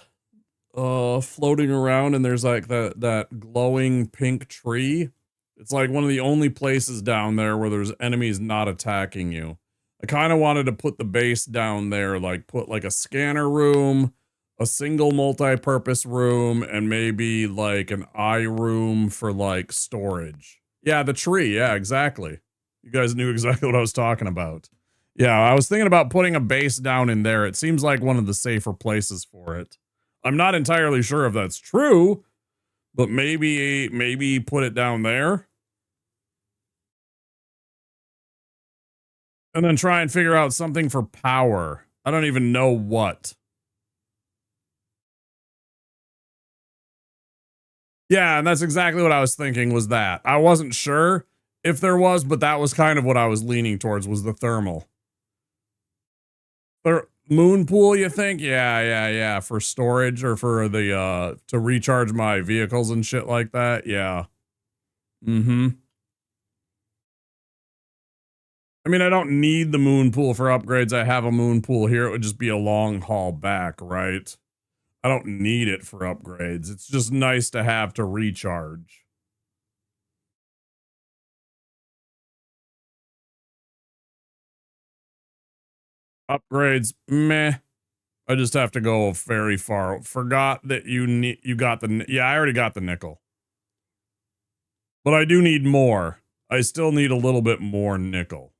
floating around, and there's like that glowing pink tree. It's like one of the only places down there where there's enemies not attacking you. I kind of wanted to put the base down there, like put like a scanner room, a single multi-purpose room, and maybe like an eye room for like storage. Yeah, the tree. Yeah, exactly. You guys knew exactly what I was talking about. Yeah, I was thinking about putting a base down in there. It seems like one of the safer places for it. I'm not entirely sure if that's true, but maybe put it down there. And then try and figure out something for power. I don't even know what. Yeah, and that's exactly what I was thinking was that. I wasn't sure if there was, but that was kind of what I was leaning towards was the thermal. Moon pool, you think? Yeah. For storage or for the to recharge my vehicles and shit like that. Yeah. Mm-hmm. I mean, I don't need the moon pool for upgrades. I have a moon pool here. It would just be a long haul back, right? I don't need it for upgrades. It's just nice to have to recharge. Upgrades, meh. I just have to go very far. Forgot that you got the, yeah, I already got the nickel. But I do need more. I still need a little bit more nickel.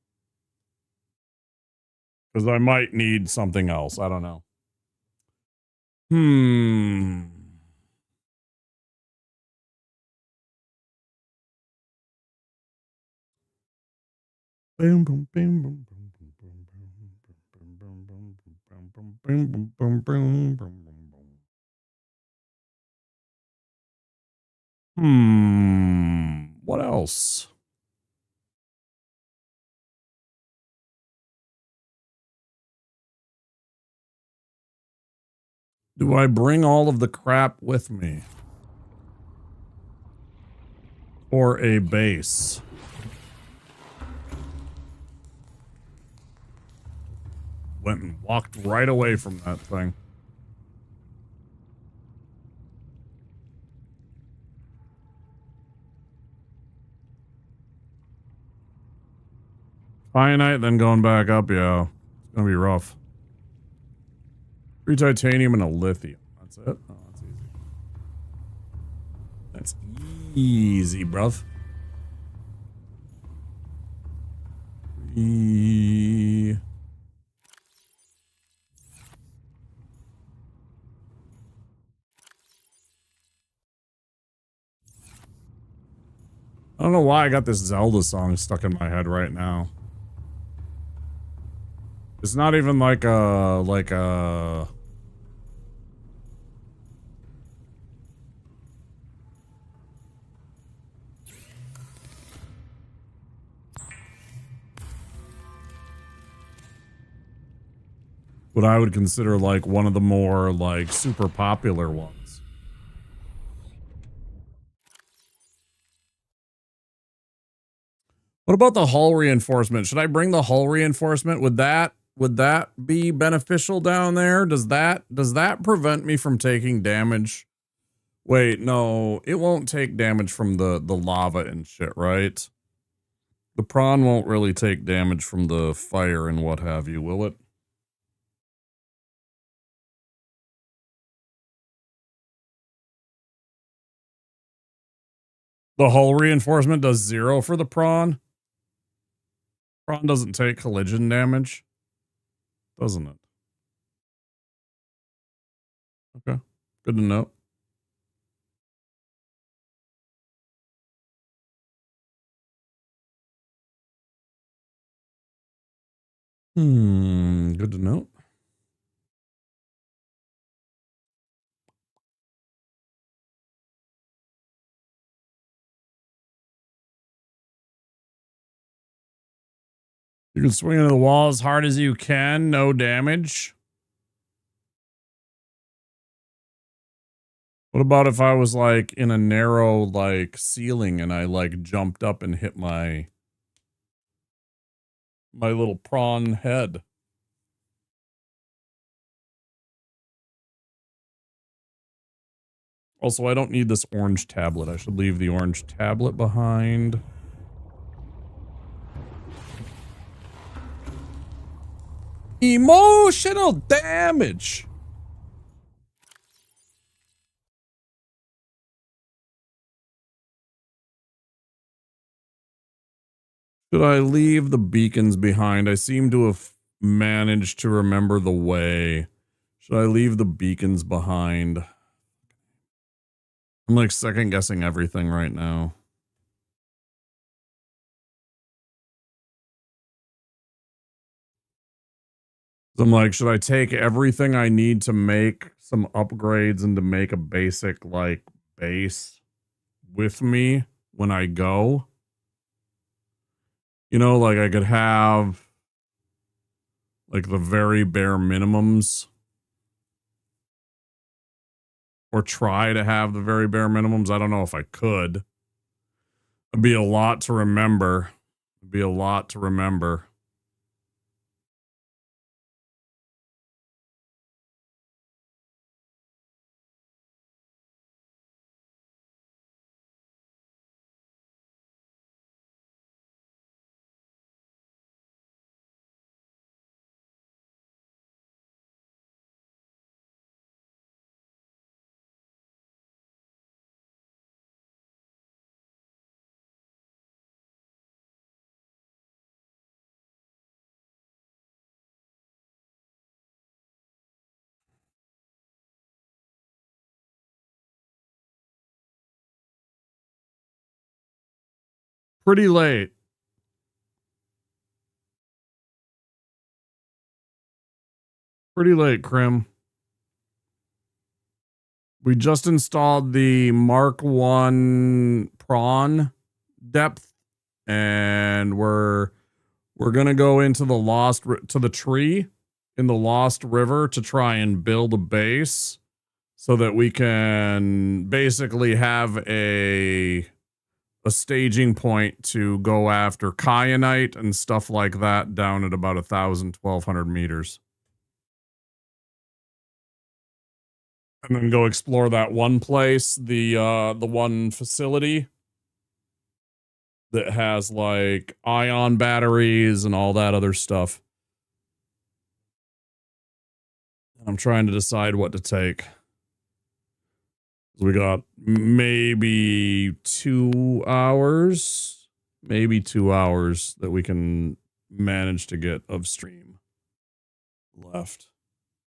Because I might need something else. I don't know. What else? Do I bring all of the crap with me? Or a base? Went and walked right away from that thing. Kyanite, then going back up, yeah. It's gonna be rough. 3 titanium and a lithium. That's it? Oh, that's easy. That's easy, bruv. I don't know why I got this Zelda song stuck in my head right now. It's not even like a what I would consider like one of the more like super popular ones. What about the hull reinforcement? Should I bring the hull reinforcement? Would that be beneficial down there? Does that prevent me from taking damage? Wait, no, it won't take damage from the lava and shit, right? The prawn won't really take damage from the fire and what have you, will it? The hull reinforcement does 0 for the prawn. Prawn doesn't take collision damage, doesn't it? Okay, good to know. Good to know. You can swing into the wall as hard as you can, no damage. What about if I was like in a narrow like ceiling and I like jumped up and hit my little prawn head? Also, I don't need this orange tablet. I should leave the orange tablet behind. Emotional damage. Should I leave the beacons behind? I seem to have managed to remember the way. Should I leave the beacons behind? I'm like second guessing everything right now. So I'm like, should I take everything I need to make some upgrades and to make a basic like base with me when I go? You know, like I could have like the very bare minimums or try to have the very bare minimums. I don't know if I could. It'd be a lot to remember. It'd be a lot to remember. Pretty late. Pretty late, Krim. We just installed the Mark 1 prawn depth and we're going to go into to the tree in the Lost River to try and build a base so that we can basically have a staging point to go after kyanite and stuff like that down at about 1,200 meters. And then go explore that one place, the one facility that has like ion batteries and all that other stuff. I'm trying to decide what to take. We got maybe 2 hours, that we can manage to get of stream left.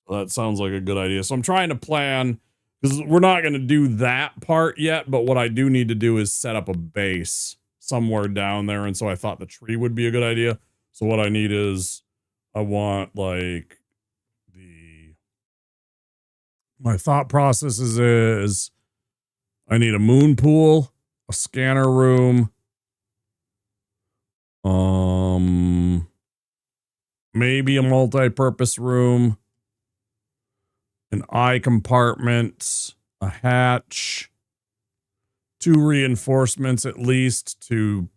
Well, that sounds like a good idea. So I'm trying to plan because we're not going to do that part yet. But what I do need to do is set up a base somewhere down there. And so I thought the tree would be a good idea. So what I need is I want like my thought process is I need a moon pool, a scanner room, maybe a multi-purpose room, an eye compartment, a hatch, 2 reinforcements at least to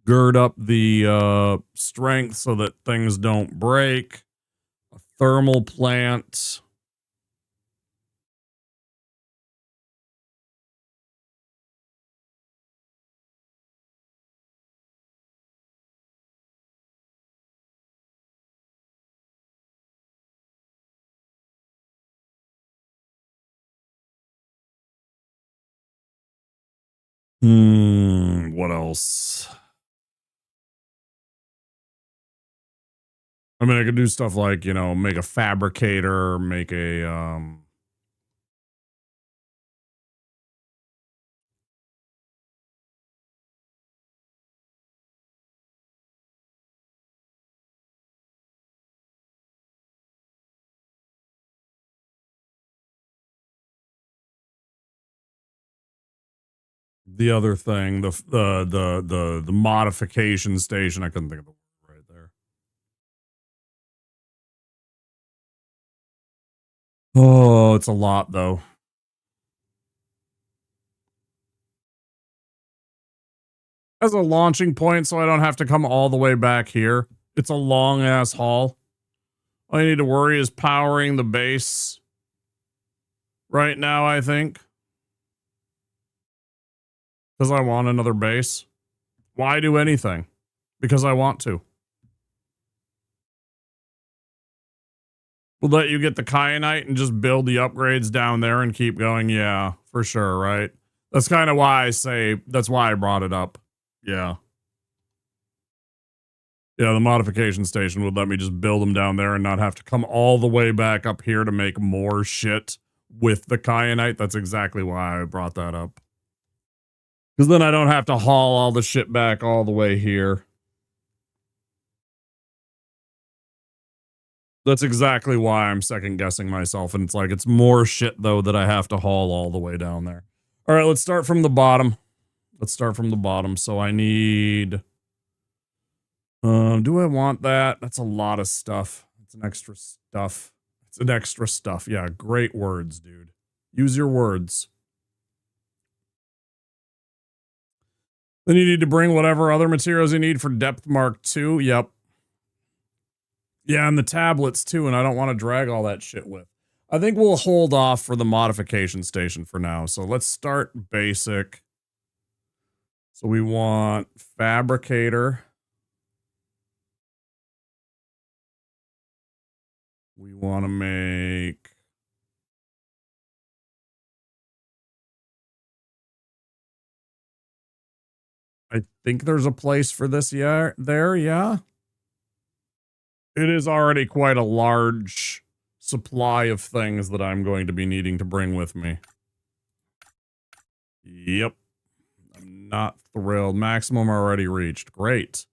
gird up the strength so that things don't break, a thermal plant. What else? I mean, I could do stuff like, you know, make a fabricator, make a the other thing, the modification station. I couldn't think of the word right there. Oh, it's a lot though. As a launching point, so I don't have to come all the way back here. It's a long ass haul. All I need to worry is powering the base right now, I think. Because I want another base. Why do anything? Because I want to. We'll let you get the kyanite and just build the upgrades down there and keep going. Yeah, for sure, right? That's kind of why that's why I brought it up. Yeah. Yeah, the modification station would let me just build them down there and not have to come all the way back up here to make more shit with the kyanite. That's exactly why I brought that up. Because then I don't have to haul all the shit back all the way here. That's exactly why I'm second guessing myself. And it's like, it's more shit though that I have to haul all the way down there. All right, let's start from the bottom. So I need, do I want that? That's a lot of stuff. It's an extra stuff. Yeah, great words, dude. Use your words. Then you need to bring whatever other materials you need for depth mark 2. Yep. Yeah, and the tablets too, and I don't want to drag all that shit with. I think we'll hold off for the modification station for now. So let's start basic. So we want fabricator. We want to make... I think there's a place for this yeah, yeah. It is already quite a large supply of things that I'm going to be needing to bring with me. Yep. I'm not thrilled. Maximum already reached. Great.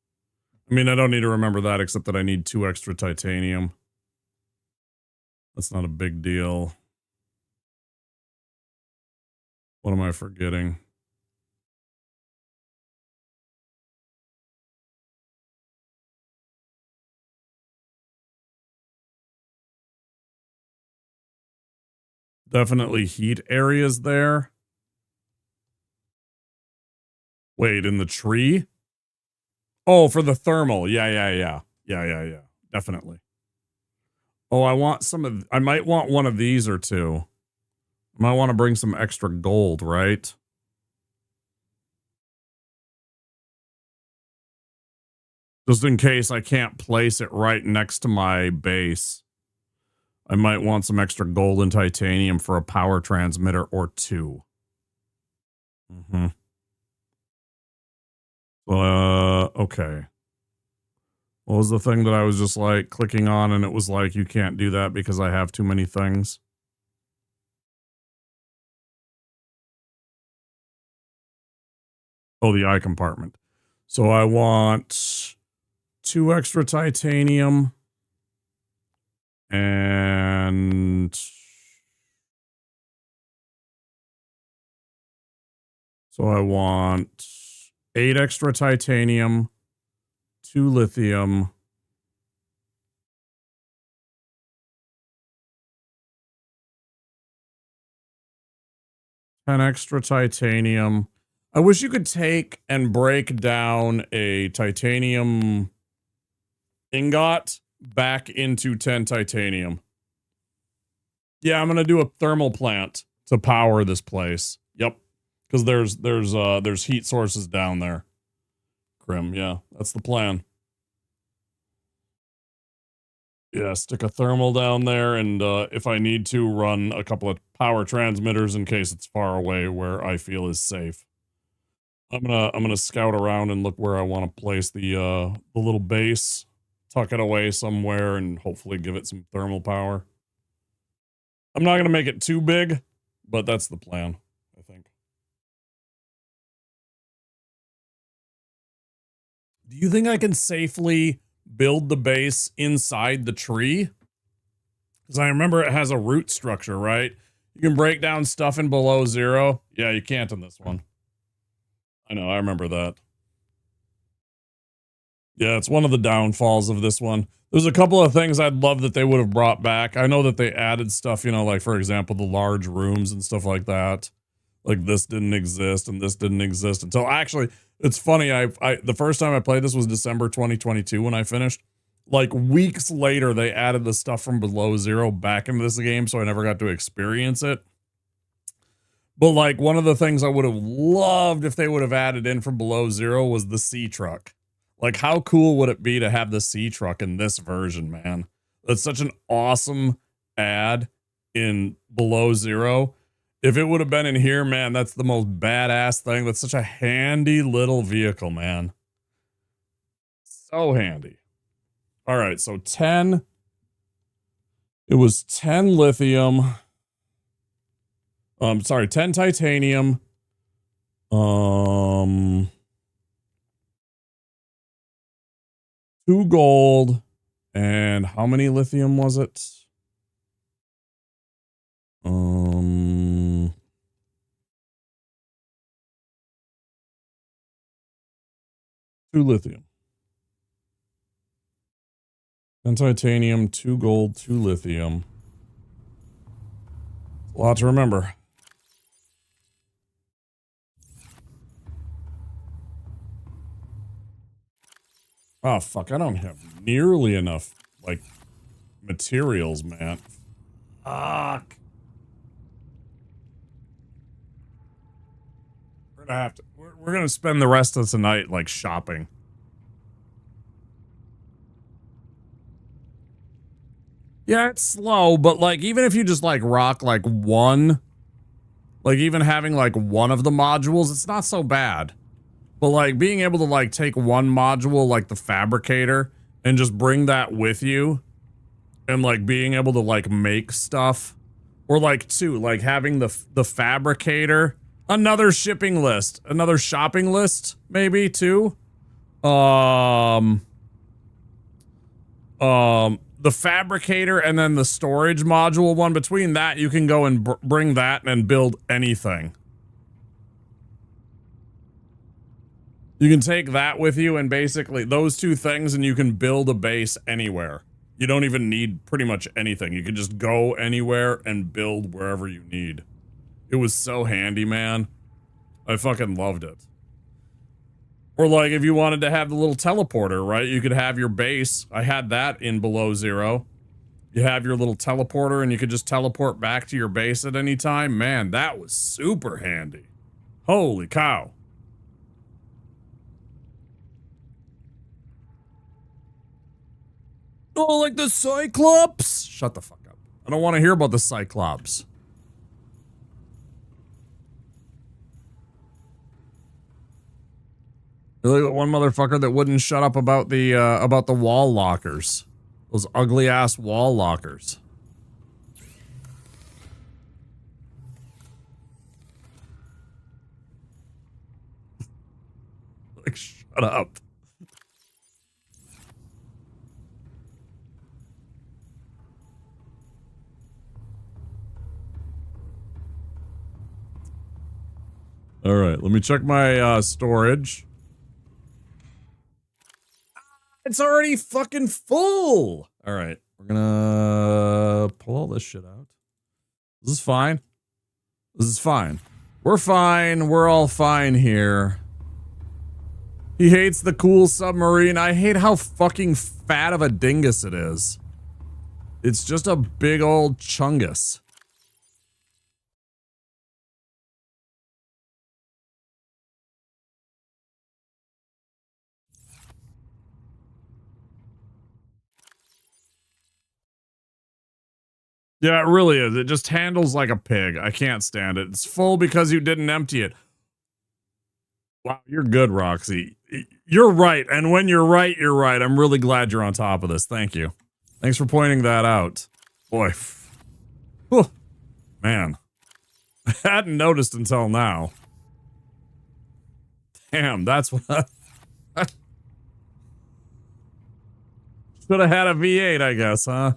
I mean, I don't need to remember that except that I need 2 extra titanium. That's not a big deal. What am I forgetting? Definitely heat areas there. Wait, in the tree? Oh, for the thermal. Yeah. Definitely. Oh, I want I might want one of these or two. I might want to bring some extra gold, right? Just in case I can't place it right next to my base. I might want some extra gold and titanium for a power transmitter or 2. Okay. What was the thing that I was just like clicking on and it was like, you can't do that because I have too many things? Oh, the eye compartment. So I want 2 extra titanium and so I want 8 extra titanium, 2 lithium, 10 extra titanium. I wish you could take and break down a titanium ingot back into 10 titanium. Yeah, I'm gonna do a thermal plant to power this place. Yep, because there's heat sources down there. Grim, yeah, that's the plan. Yeah, stick a thermal down there, and if I need to, run a couple of power transmitters in case it's far away where I feel is safe. I'm gonna scout around and look where I want to place the little base, tuck it away somewhere, and hopefully give it some thermal power. I'm not gonna make it too big, but that's the plan, I think. Do you think I can safely build the base inside the tree? Because I remember it has a root structure, right? You can break down stuff in below 0. Yeah, you can't in this one. I know, I remember that. Yeah, it's one of the downfalls of this one. There's a couple of things I'd love that they would have brought back. I know that they added stuff, you know, like for example, the large rooms and stuff like that. Like this didn't exist and this didn't exist until actually it's funny. I the first time I played this was December 2022 when I finished. Like weeks later, they added the stuff from Below Zero back into this game, so I never got to experience it. But like one of the things I would have loved if they would have added in from Below Zero was the sea truck. Like how cool would it be to have the sea truck in this version, man? That's such an awesome add in Below Zero. If it would have been in here, man, that's the most badass thing. That's such a handy little vehicle, man. So handy. All right, so 10. It was 10 lithium. Sorry, 10 titanium. 2 gold. And how many lithium was it? 2 lithium. 10 titanium, 2 gold, 2 lithium. A lot to remember. Oh, fuck. I don't have nearly enough, like, materials, man. Fuck. We're gonna have to, we're gonna spend the rest of tonight, like, shopping. Yeah, it's slow, but, like, even if you just, like, rock, like, one, like, even having, like, one of the modules, it's not so bad. But, like, being able to, like, take one module, like the fabricator, and just bring that with you, and, like, being able to, like, make stuff, or, like, two, like, having the fabricator, another shipping list, another shopping list, maybe, too. The fabricator and then the storage module one, between that, you can go and bring that and build anything. You can take that with you and basically those two things and you can build a base anywhere. You don't even need pretty much anything. You can just go anywhere and build wherever you need. It was so handy, man. I fucking loved it. Or like if you wanted to have the little teleporter, right? You could have your base. I had that in Below Zero. You have your little teleporter and you could just teleport back to your base at any time. Man, that was super handy. Holy cow. Oh, like the Cyclops? Shut the fuck up. I don't want to hear about the Cyclops. You're like one motherfucker that wouldn't shut up about the wall lockers. Those ugly ass wall lockers. Like, shut up. All right, let me check my storage. It's already fucking full. All right, we're gonna pull all this shit out. This is fine. This is fine. We're fine. We're all fine here. He hates the cool submarine. I hate how fucking fat of a dingus it is. It's just a big old chungus. Yeah, it really is. It just handles like a pig. I can't stand it. It's full because you didn't empty it. Wow, you're good, Roxy. You're right. And when you're right, you're right. I'm really glad you're on top of this. Thank you. Thanks for pointing that out. Boy. Whew. Man. I hadn't noticed until now. Damn, that's what I should have had a V8, I guess, huh?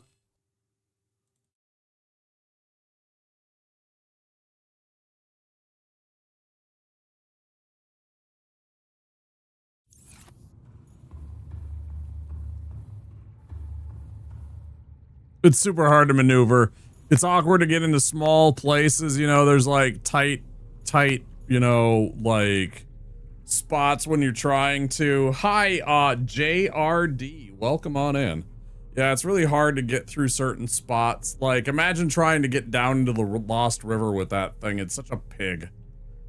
It's super hard to maneuver. It's awkward to get into small places, you know, there's like tight, you know, like spots when you're trying to. Hi, JRD. Welcome on in. Yeah, it's really hard to get through certain spots. Like, imagine trying to get down into the Lost River with that thing. It's such a pig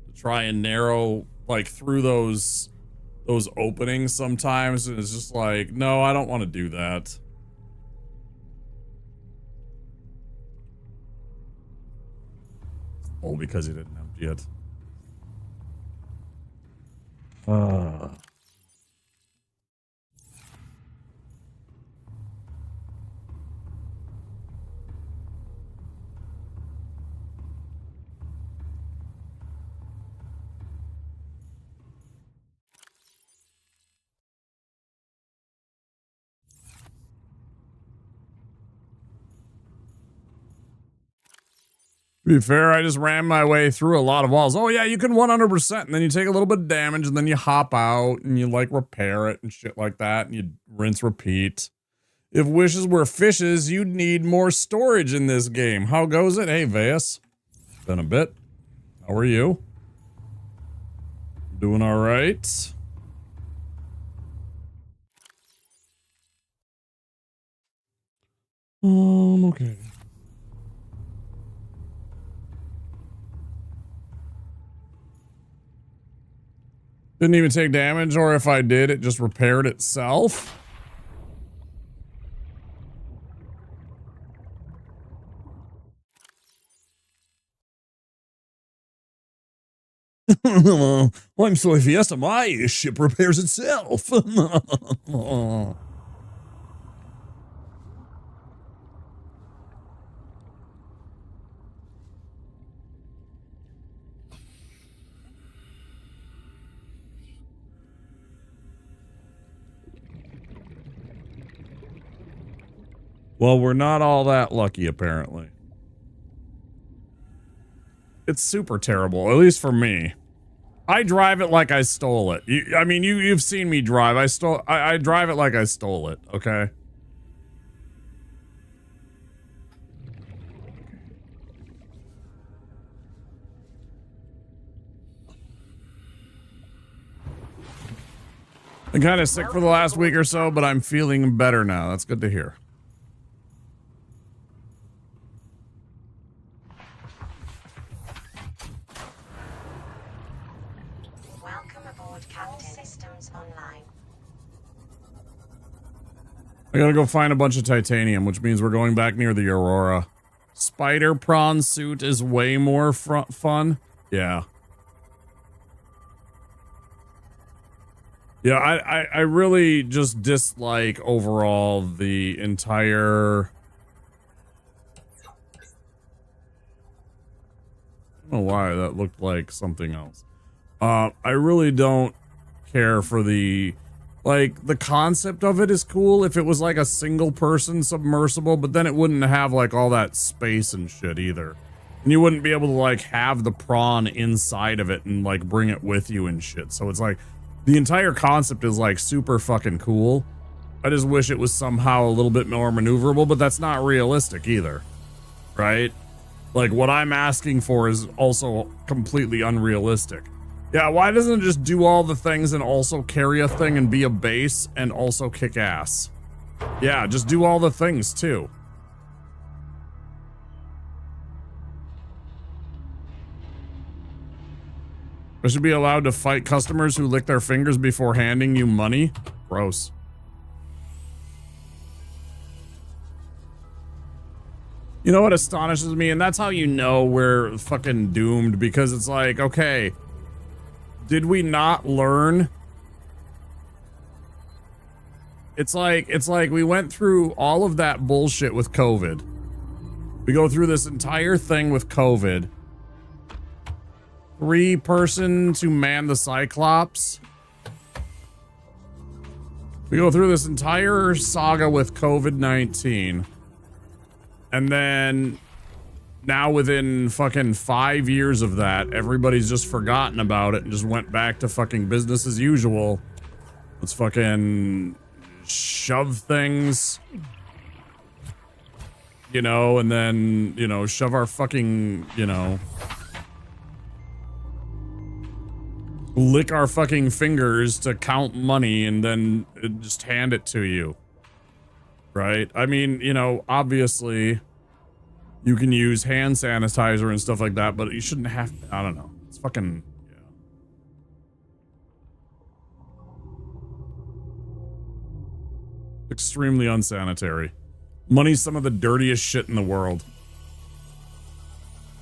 to try and narrow, like, through those openings sometimes. And it's just like, no, I don't want to do that. Oh, because he didn't have it. To be fair, I just ran my way through a lot of walls. Oh yeah, you can 100%, and then you take a little bit of damage, and then you hop out, and you like repair it and shit like that, and you rinse, repeat. If wishes were fishes, you'd need more storage in this game. How goes it? Hey, Veus. Been a bit. How are you? Doing all right. Okay. Didn't even take damage, or if I did, it just repaired itself. Well, I'm sorry, Fiesta, my ship repairs itself. Well, we're not all that lucky, apparently. It's super terrible, at least for me. I drive it like I stole it. You've seen me drive. I drive it like I stole it, okay? I'm kind of sick for the last week or so, but I'm feeling better now. That's good to hear. I gotta go find a bunch of titanium, which means we're going back near the Aurora. Spider prawn suit is way more fun. Yeah. Yeah, I really just dislike overall the entire... I don't know why that looked like something else. I really don't care for the... Like, the concept of it is cool if it was like a single person submersible, but then it wouldn't have like all that space and shit either. And you wouldn't be able to like have the prawn inside of it and like bring it with you and shit. So it's like, the entire concept is like super fucking cool. I just wish it was somehow a little bit more maneuverable, but that's not realistic either. Right? Like, what I'm asking for is also completely unrealistic. Yeah, why doesn't it just do all the things and also carry a thing and be a base and also kick ass? Yeah, just do all the things too. I should be allowed to fight customers who lick their fingers before handing you money? Gross. You know what astonishes me? And that's how you know we're fucking doomed, because it's like, okay, did we not learn? It's like we went through all of that bullshit with COVID. We go through this entire thing with COVID. 3-person to man the Cyclops. We go through this entire saga with COVID-19. And then now within fucking 5 years of that, everybody's just forgotten about it and just went back to fucking business as usual. Let's fucking shove things. you know, and then, you know, shove our fucking, you know, lick our fucking fingers to count money and then just hand it to you. Right? I mean, you know, obviously you can use hand sanitizer and stuff like that, but you shouldn't have to, I don't know. It's fucking, yeah. Extremely unsanitary. Money's some of the dirtiest shit in the world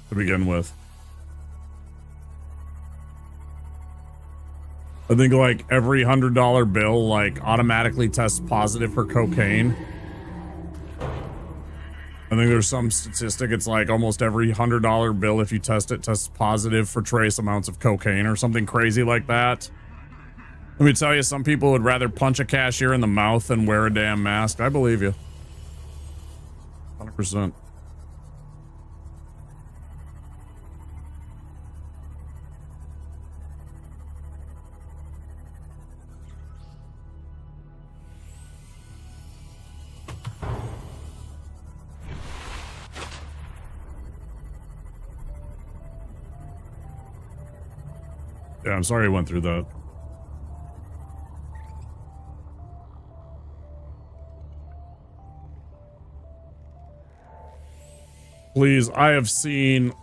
to begin with. I think like every $100 bill like automatically tests positive for cocaine. I think there's some statistic, it's like almost every $100 bill, if you test it, tests positive for trace amounts of cocaine or something crazy like that. Let me tell you, some people would rather punch a cashier in the mouth than wear a damn mask. I believe you. 100%. Yeah, I'm sorry I went through that. Please, I have seen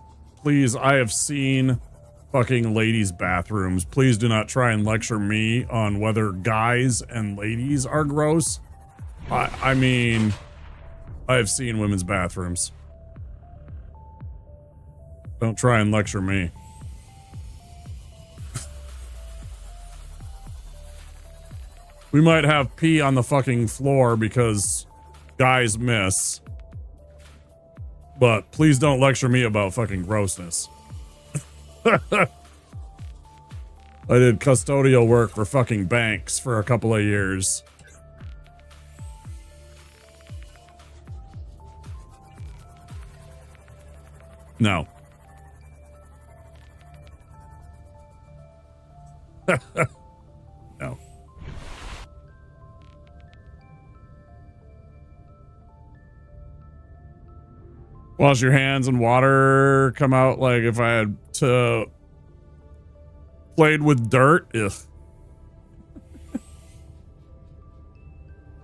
fucking ladies' bathrooms. Please do not try and lecture me on whether guys and ladies are gross. I mean, I have seen women's bathrooms. Don't try and lecture me. We might have pee on the fucking floor because guys miss. But please don't lecture me about fucking grossness. I did custodial work for fucking banks for a couple of years. No. No. Wash your hands in water, come out like if I had to played with dirt. Ugh.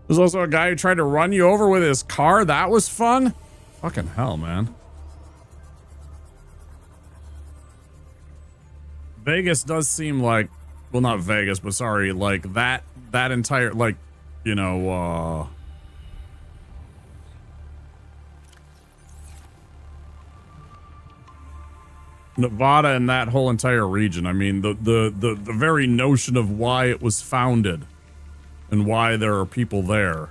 There's also a guy who tried to run you over with his car. That was fun. Fucking hell, man. Vegas does seem like, well, not Vegas, but sorry, like that entire, like, you know, Nevada and that whole entire region. I mean, the very notion of why it was founded and why there are people there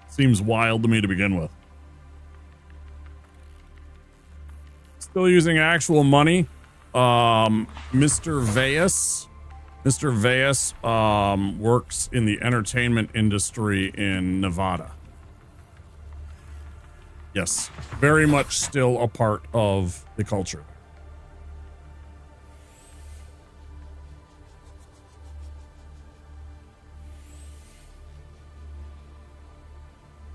seems wild to me to begin with. Still using actual money. Mr. Veas works in the entertainment industry in Nevada. Yes, very much still a part of the culture.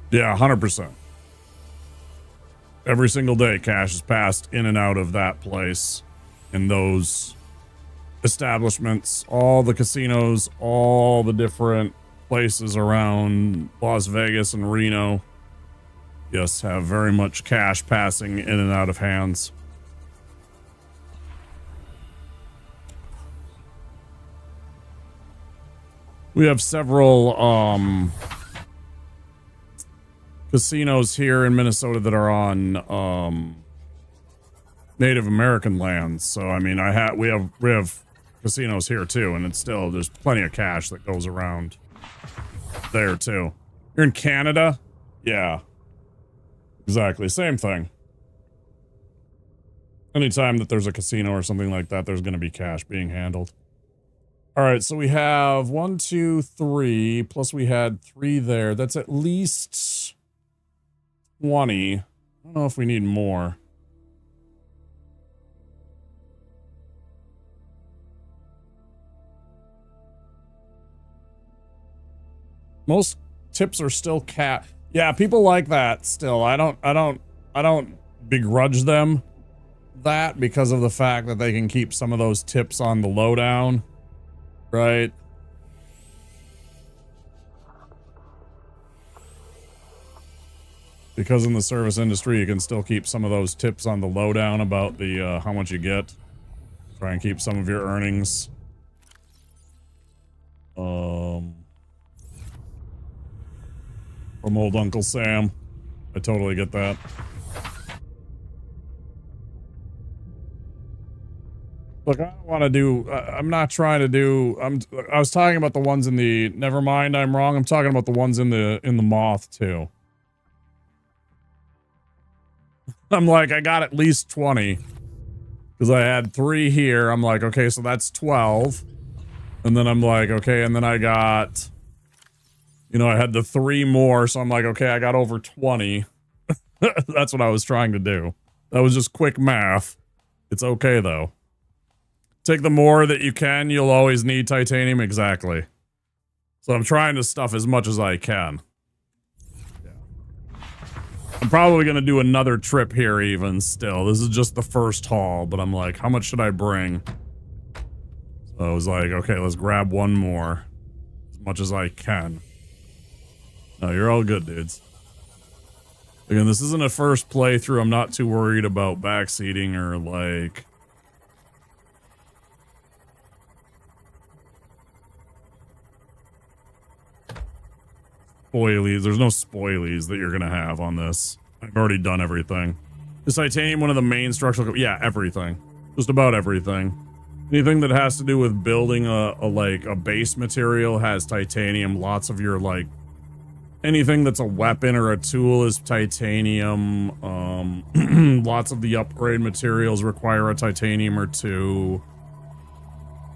Yeah, 100%. Every single day, cash is passed in and out of that place, in those establishments, all the casinos, all the different places around Las Vegas and Reno. Yes, have very much cash passing in and out of hands. We have several casinos here in Minnesota that are on Native American lands. So I mean, we have casinos here too, and it's still, there's plenty of cash that goes around there too. You're in Canada? Yeah. Exactly, same thing. Anytime that there's a casino or something like that, there's going to be cash being handled. All right, so we have 1, 2, 3, plus we had 3 there. That's at least 20. I don't know if we need more. Most tips are still capped. Yeah, people like that still. I don't begrudge them that because of the fact that they can keep some of those tips on the lowdown, right? Because in the service industry, you can still keep some of those tips on the lowdown about the how much you get. Try and keep some of your earnings. From old Uncle Sam. I totally get that. Look, I don't want to do, I'm not trying to do, I was talking about the ones in the, never mind, I'm wrong. I'm talking about the ones in the Moth too. I'm like, I got at least 20 because I had 3 here. I'm like, okay, so that's 12. And then I'm like, okay, and then I got, you know, I had the 3 more. So I'm like, okay, I got over 20. That's what I was trying to do. That was just quick math. It's okay though. Take the more that you can. You'll always need titanium. Exactly. So I'm trying to stuff as much as I can. I'm probably going to do another trip here even still. This is just the first haul, but I'm like, how much should I bring? So I was like, okay, let's grab one more. As much as I can. No, you're all good, dudes. Again, this isn't a first playthrough. I'm not too worried about backseating or like... spoilies. There's no spoilies that you're gonna have on this. I've already done everything. Is titanium one of the main structural? Yeah, everything. Just about everything. Anything that has to do with building a base material has titanium. Lots of your like anything that's a weapon or a tool is titanium. Lots of the upgrade materials require a titanium or 2.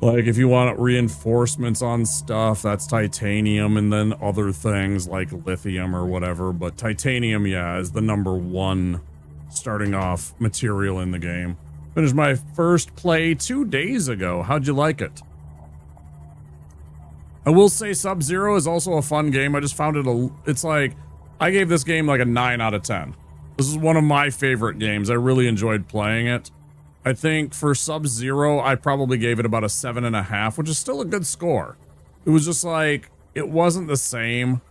Like, if you want reinforcements on stuff, that's titanium, and then other things like lithium or whatever. But titanium, yeah, is the #1 starting off material in the game. Finished my first play 2 days ago. How'd you like it? I will say Sub-Zero is also a fun game. I just found it it's like, I gave this game like a 9 out of 10. This is one of my favorite games. I really enjoyed playing it. I think for Sub-Zero, I probably gave it about a 7.5, which is still a good score. It was just like, it wasn't the same.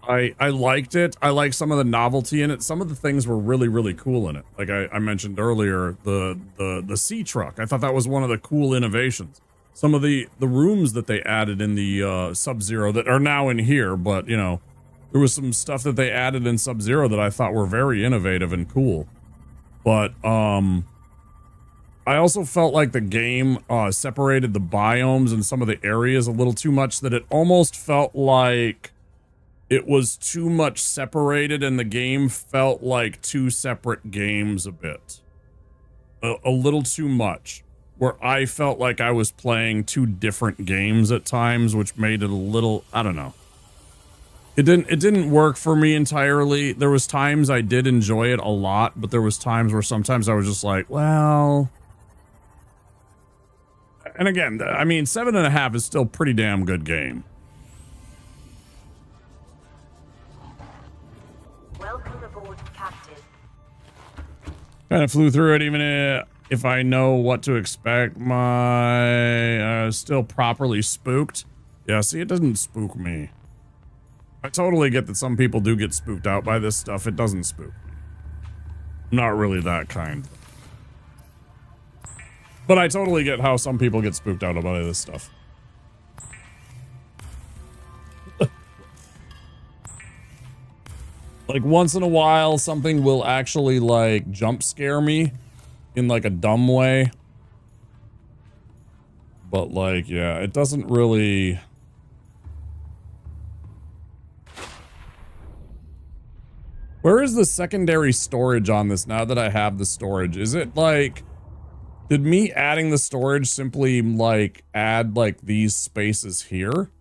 I liked it. I liked some of the novelty in it. Some of the things were really, really cool in it. Like I mentioned earlier, the sea truck. I thought that was one of the cool innovations. Some of the rooms that they added in the Sub-Zero that are now in here, but you know, there was some stuff that they added in Sub-Zero that I thought were very innovative and cool. But, I also felt like the game, separated the biomes and some of the areas a little too much, that it almost felt like it was too much separated and the game felt like 2 separate games a bit. A little too much. Where I felt like I was playing 2 different games at times, which made it a little, I don't know. It didn't work for me entirely. There was times I did enjoy it a lot, but there was times where sometimes I was just like, well... And again, I mean, 7.5 is still a pretty damn good game. Welcome aboard, Captain. Kind of flew through it, even if I know what to expect. My still properly spooked. Yeah, see, it doesn't spook me. I totally get that some people do get spooked out by this stuff. It doesn't spook me. I'm not really that kind. But I totally get how some people get spooked out by this stuff. Like, once in a while, something will actually, like, jump scare me in, like, a dumb way. But, like, yeah, it doesn't really... Where is the secondary storage on this now that I have the storage? Is it, like... Did me adding the storage simply, like, add, like, these spaces here?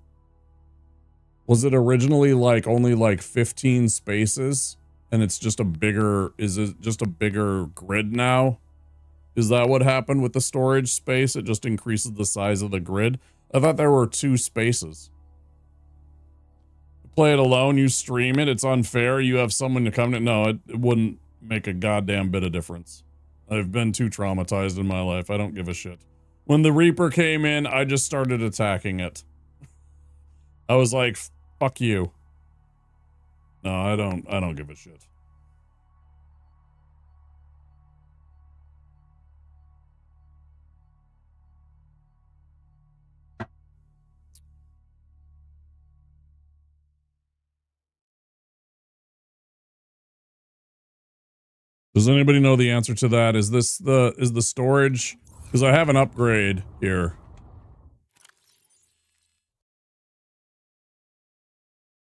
Was it originally, like, only, like, 15 spaces? And it's just a bigger... Is it just a bigger grid now? Is that what happened with the storage space? It just increases the size of the grid? I thought there were 2 spaces. play it alone, you stream it, it's unfair, you have someone to come to. No, it wouldn't make a goddamn bit of difference. I've been too traumatized in my life. I don't give a shit. When the Reaper came in, I just started attacking it. I was like, fuck you. No, I don't give a shit. Does anybody know the answer to that? Is the storage? Because I have an upgrade here.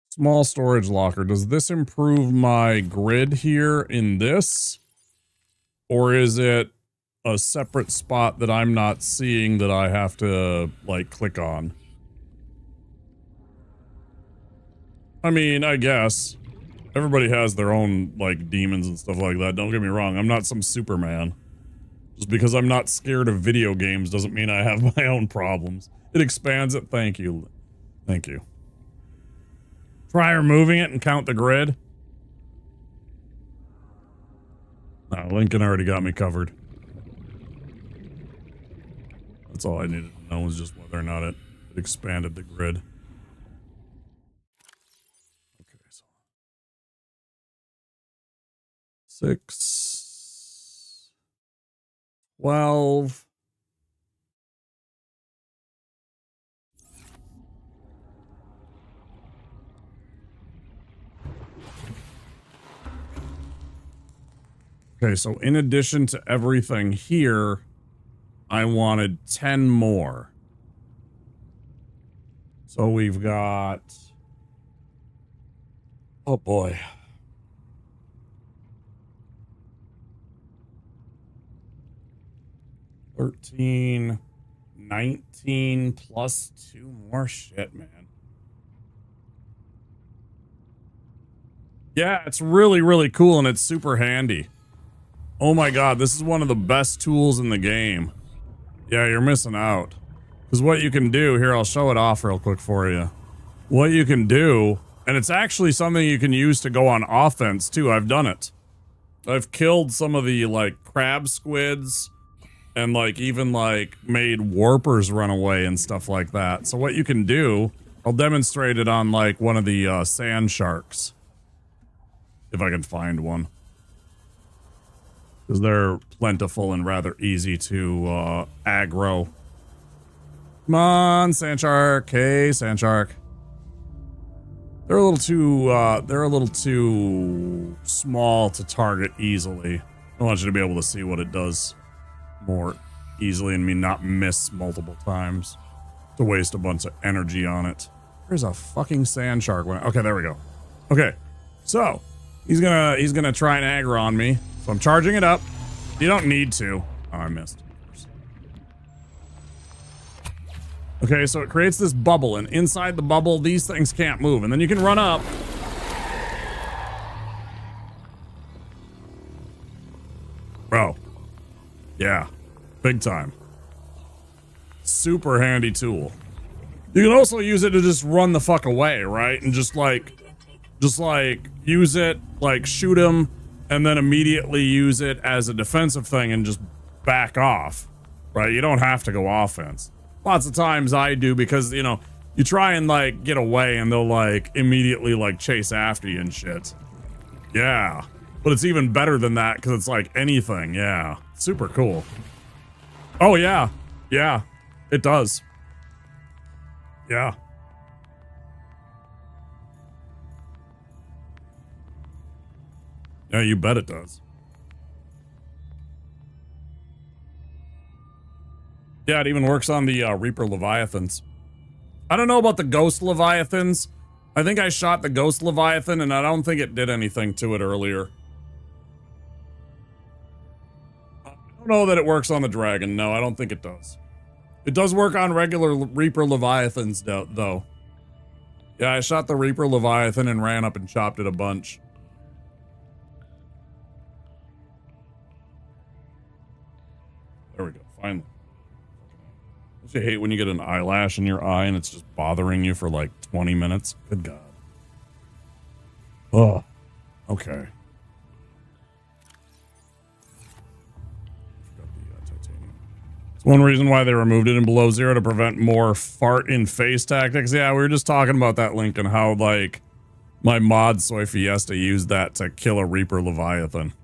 Small storage locker. Does this improve my grid here in this? Or is it a separate spot that I'm not seeing that I have to, like, click on? I mean, I guess. Everybody has their own, like, demons and stuff like that. Don't get me wrong. I'm not some Superman. Just because I'm not scared of video games doesn't mean I have my own problems. It expands it. Thank you. Thank you. Try removing it and count the grid. No, Lincoln already got me covered. That's all I needed to know was just whether or not it expanded the grid. Okay, so 6, 12. Okay, so in addition to everything here, I wanted 10 more. So we've got... Oh boy. 13, 19 plus 2 more. Shit, man. Yeah, it's really, really cool and it's super handy. Oh my god, this is one of the best tools in the game. Yeah, you're missing out. Because what you can do, here, I'll show it off real quick for you. What you can do, and it's actually something you can use to go on offense too. I've done it. I've killed some of the, like, crab squids and, like, even, like, made warpers run away and stuff like that. So what you can do, I'll demonstrate it on, like, one of the sand sharks. If I can find one. Because they're plentiful and rather easy to aggro. Come on, sand shark. Hey, sand shark. They're a little too small to target easily. I want you to be able to see what it does more easily and me not miss multiple times. To waste a bunch of energy on it. There's a fucking sand shark. Okay, there we go. Okay, so he's gonna try and aggro on me. So I'm charging it up. You don't need to. Oh, I missed. Okay, so it creates this bubble, and inside the bubble, these things can't move. And then you can run up. Bro. Yeah. Big time. Super handy tool. You can also use it to just run the fuck away, right? And just like use it, like shoot him, and then immediately use it as a defensive thing and just back off, right? You don't have to go offense. Lots of times I do because, you know, you try and like get away and they'll like immediately like chase after you and shit. Yeah. But it's even better than that because it's like anything. Yeah. Super cool. Oh yeah. Yeah. It does. Yeah. Yeah, you bet it does. Yeah, it even works on the Reaper Leviathans. I don't know about the Ghost Leviathans. I think I shot the Ghost Leviathan and I don't think it did anything to it earlier. I don't know that it works on the Dragon. No, I don't think it does. It does work on regular Reaper Leviathans, though. Yeah, I shot the Reaper Leviathan and ran up and chopped it a bunch. There we go, finally. Don't you hate when you get an eyelash in your eye and it's just bothering you for like 20 minutes? Good God. Oh, okay. It's one reason why they removed it in below zero, to prevent more fart in face tactics. Yeah, we were just talking about that, Link, and how, like, my mod Soy Fiesta used that to kill a Reaper Leviathan.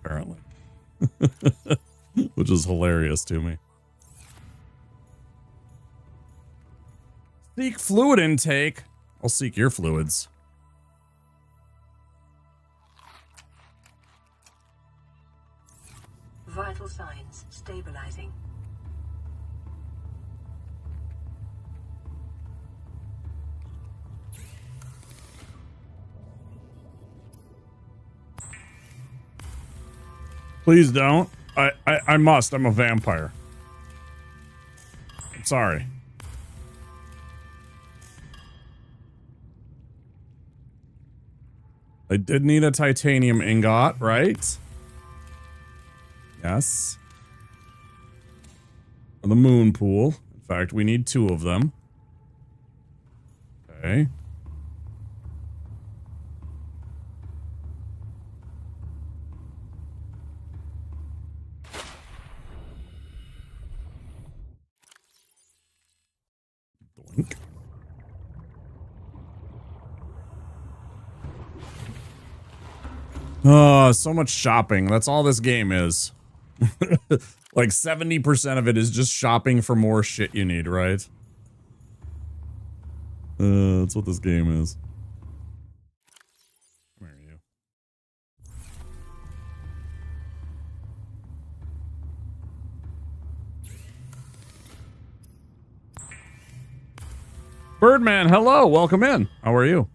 Apparently. Which is hilarious to me. Seek fluid intake. I'll seek your fluids. Vital signs stabilizing. Please don't. I must. I'm a vampire. I'm sorry. I did need a titanium ingot, right? Yes. For the moon pool. In fact, we need 2 of them. Okay. Doink. Oh, so much shopping. That's all this game is. Like 70% of it is just shopping for more shit you need, right? That's what this game is. Come here, you. Birdman, hello, welcome in. How are you?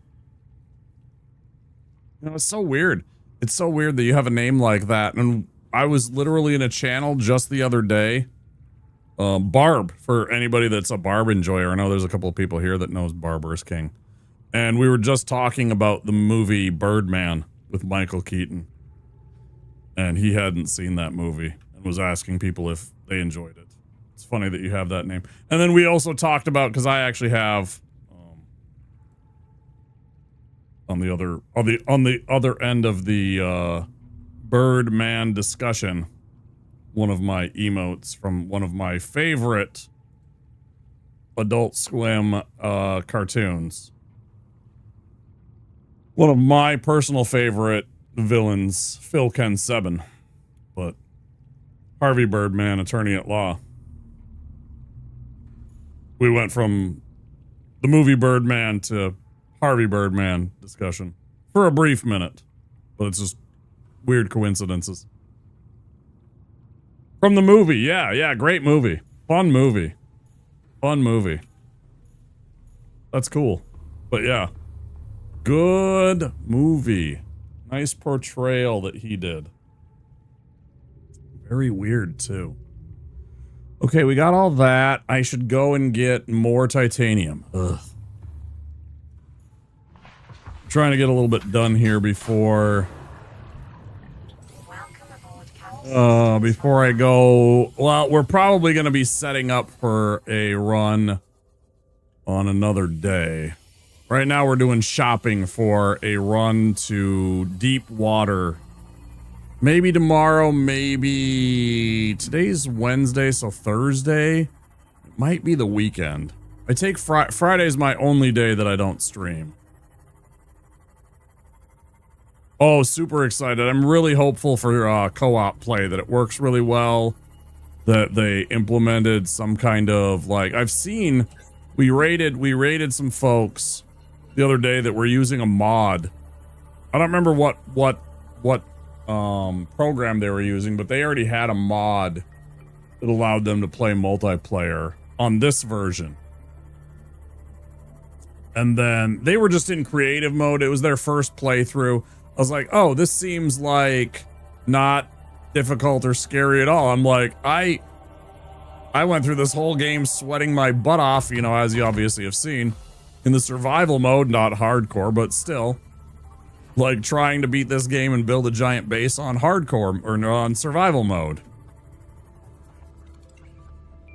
You know, it's so weird. It's so weird that you have a name like that. And I was literally in a channel just the other day. Barb, for anybody that's a Barb enjoyer. I know there's a couple of people here that knows Barbarous King. And we were just talking about the movie Birdman with Michael Keaton. And he hadn't seen that movie and was asking people if they enjoyed it. It's funny that you have that name. And then we also talked about, because I actually have on the other end of the Birdman discussion, one of my emotes from one of my favorite Adult Swim cartoons. One of my personal favorite villains, Phil Ken Seven, but Harvey Birdman, attorney at law. We went from the movie Birdman to Harvey Birdman discussion for a brief minute, but it's just weird coincidences. From the movie, yeah, great movie. Fun movie. That's cool. But yeah, good movie. Nice portrayal that he did. Very weird, too. Okay, we got all that. I should go and get more titanium. Ugh. Trying to get a little bit done here before before I go. Well, we're probably going to be setting up for a run on another day. Right now we're doing shopping for a run to deep water. Maybe tomorrow, maybe today's Wednesday, so Thursday might be the weekend. I take Friday's my only day that I don't stream. Oh, super excited. I'm really hopeful for co-op play, that it works really well, that they implemented some kind of, like, I've seen, we raided some folks the other day that were using a mod. I don't remember what program they were using, but they already had a mod that allowed them to play multiplayer on this version. And then they were just in creative mode. It was their first playthrough. I was like, oh, this seems like not difficult or scary at all. I'm like, I went through this whole game sweating my butt off, you know, as you obviously have seen, in the survival mode, not hardcore, but still, like trying to beat this game and build a giant base on hardcore or on survival mode.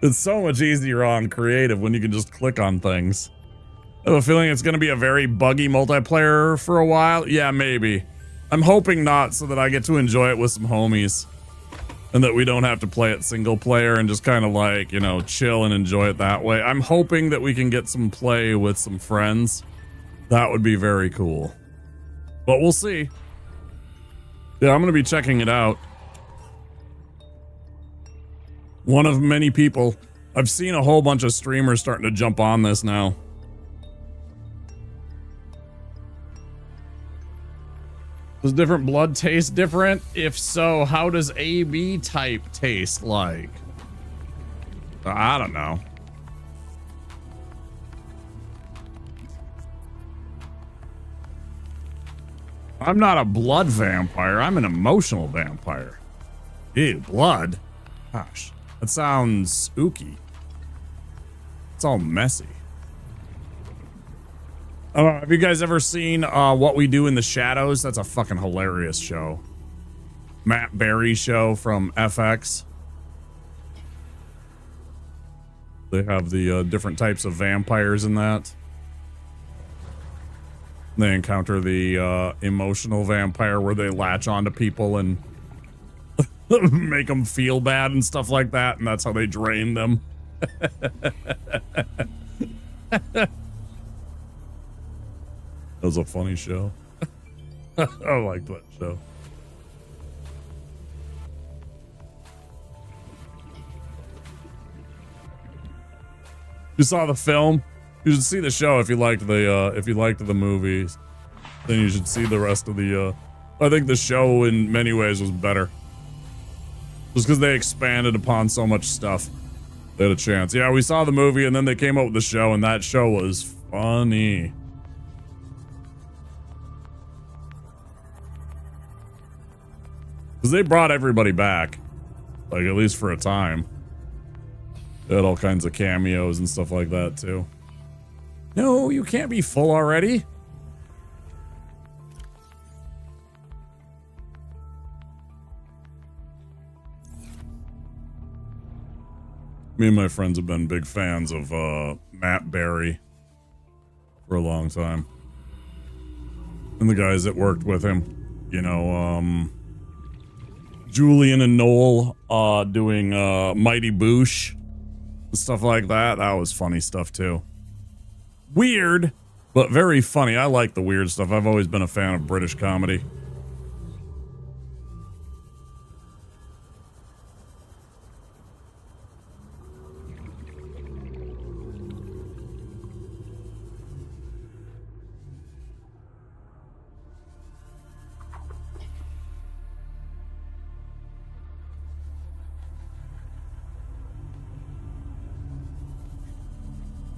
It's so much easier on creative when you can just click on things. I have a feeling it's going to be a very buggy multiplayer for a while. Yeah, maybe. I'm hoping not, so that I get to enjoy it with some homies. And that we don't have to play it single player and just kind of like, you know, chill and enjoy it that way. I'm hoping that we can get some play with some friends. That would be very cool. But we'll see. Yeah, I'm going to be checking it out. One of many people. I've seen a whole bunch of streamers starting to jump on this now. Does different blood taste different? If so, how does AB type taste like? I don't know. I'm not a blood vampire. I'm an emotional vampire. Ew, blood? Gosh, that sounds spooky. It's all messy. Have you guys ever seen What We Do in the Shadows? That's a fucking hilarious show. Matt Berry show from FX. They have the different types of vampires in that. They encounter the emotional vampire where they latch onto people and make them feel bad and stuff like that, and that's how they drain them. That was a funny show. I liked that show. You saw the film? You should see the show if you liked the movies. Then you should see the rest of the I think the show in many ways was better. Just because they expanded upon so much stuff. They had a chance. Yeah, we saw the movie and then they came up with the show, and that show was funny. Because they brought everybody back. Like, at least for a time. They had all kinds of cameos and stuff like that, too. No, you can't be full already. Me and my friends have been big fans of Matt Berry for a long time. And the guys that worked with him. You know, Julian and Noel doing Mighty Boosh and stuff like that. That was funny stuff too. Weird, but very funny. I like the weird stuff. I've always been a fan of British comedy.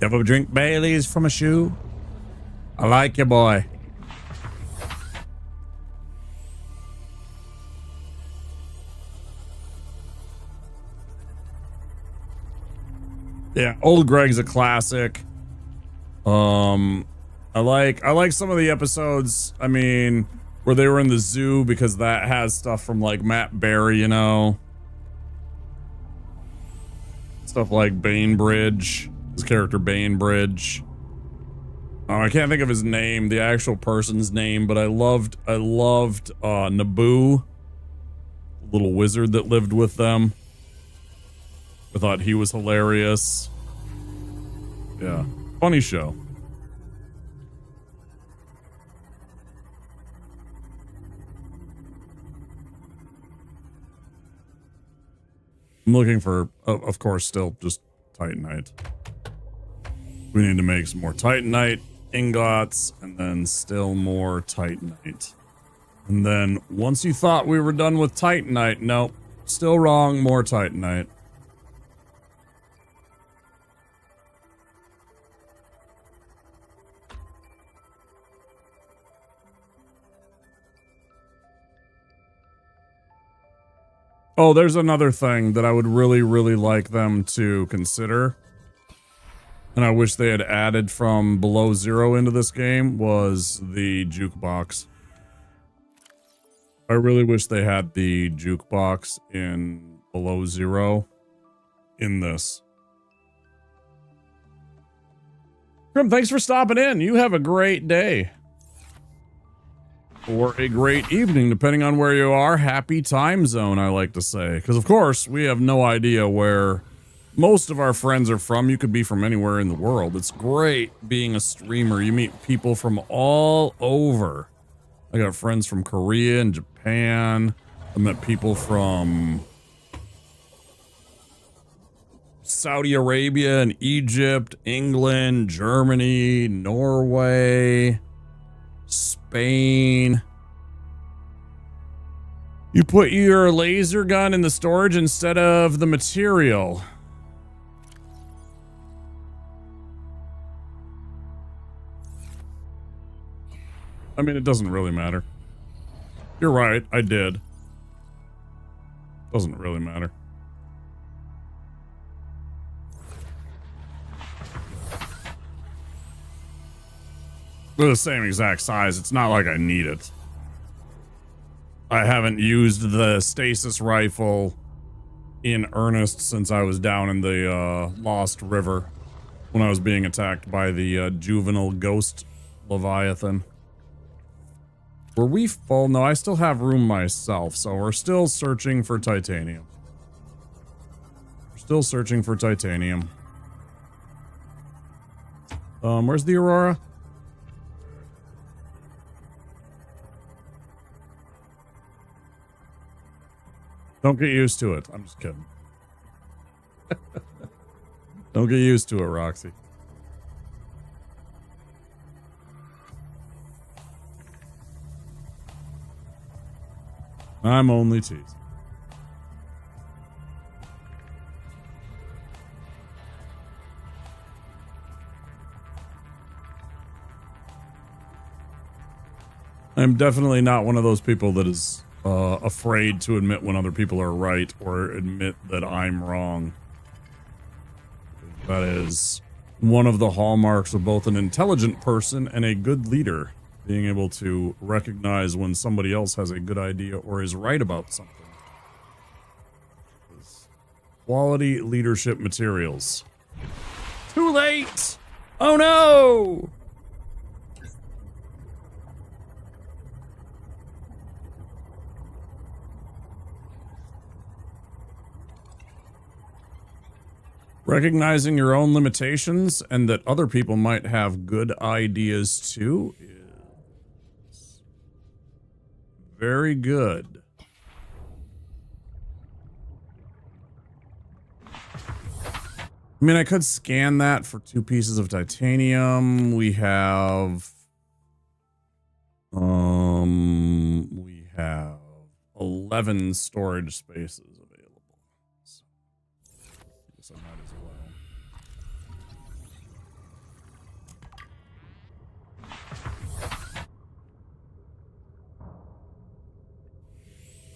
You ever drink Bailey's from a shoe? I like you, boy. Yeah, Old Greg's a classic. I like some of the episodes, I mean, where they were in the zoo, because that has stuff from like Matt Berry, you know. Stuff like Bainbridge. His character Bainbridge. I can't think of his name, the actual person's name, but I loved Naboo, the little wizard that lived with them. I thought he was hilarious. Yeah, funny show. I'm looking for, of course, still just Titanite. We need to make some more Titanite ingots, and then still more Titanite. And then once you thought we were done with Titanite, nope, still wrong, more Titanite. Oh, there's another thing that I would really, really like them to consider. And I wish they had added from Below Zero into this game, was the jukebox. I really wish they had the jukebox in Below Zero in this. Grim, thanks for stopping in. You have a great day. Or a great evening, depending on where you are. Happy time zone, I like to say. Because, of course, we have no idea where most of our friends are from. You could be from anywhere in the world. It's great being a streamer. You meet people from all over. I got friends from Korea and Japan. I met people from Saudi Arabia and Egypt, England, Germany, Norway, Spain. You put your laser gun in the storage instead of the material. I mean, it doesn't really matter. You're right, I did. Doesn't really matter. They're the same exact size. It's not like I need it. I haven't used the stasis rifle in earnest since I was down in the Lost River when I was being attacked by the juvenile ghost Leviathan. Were we full? No, I still have room myself, so we're still searching for titanium. We're still searching for titanium. Where's the Aurora? Don't get used to it. I'm just kidding. Don't get used to it, Roxy. I'm only teasing. I'm definitely not one of those people that is afraid to admit when other people are right or admit that I'm wrong. That is one of the hallmarks of both an intelligent person and a good leader, being able to recognize when somebody else has a good idea or is right about something. Quality leadership materials. Too late! Oh no! Recognizing your own limitations and that other people might have good ideas too is very good. I mean, I could scan that for 2 pieces of titanium. We have 11 storage spaces available. So I guess I might as well.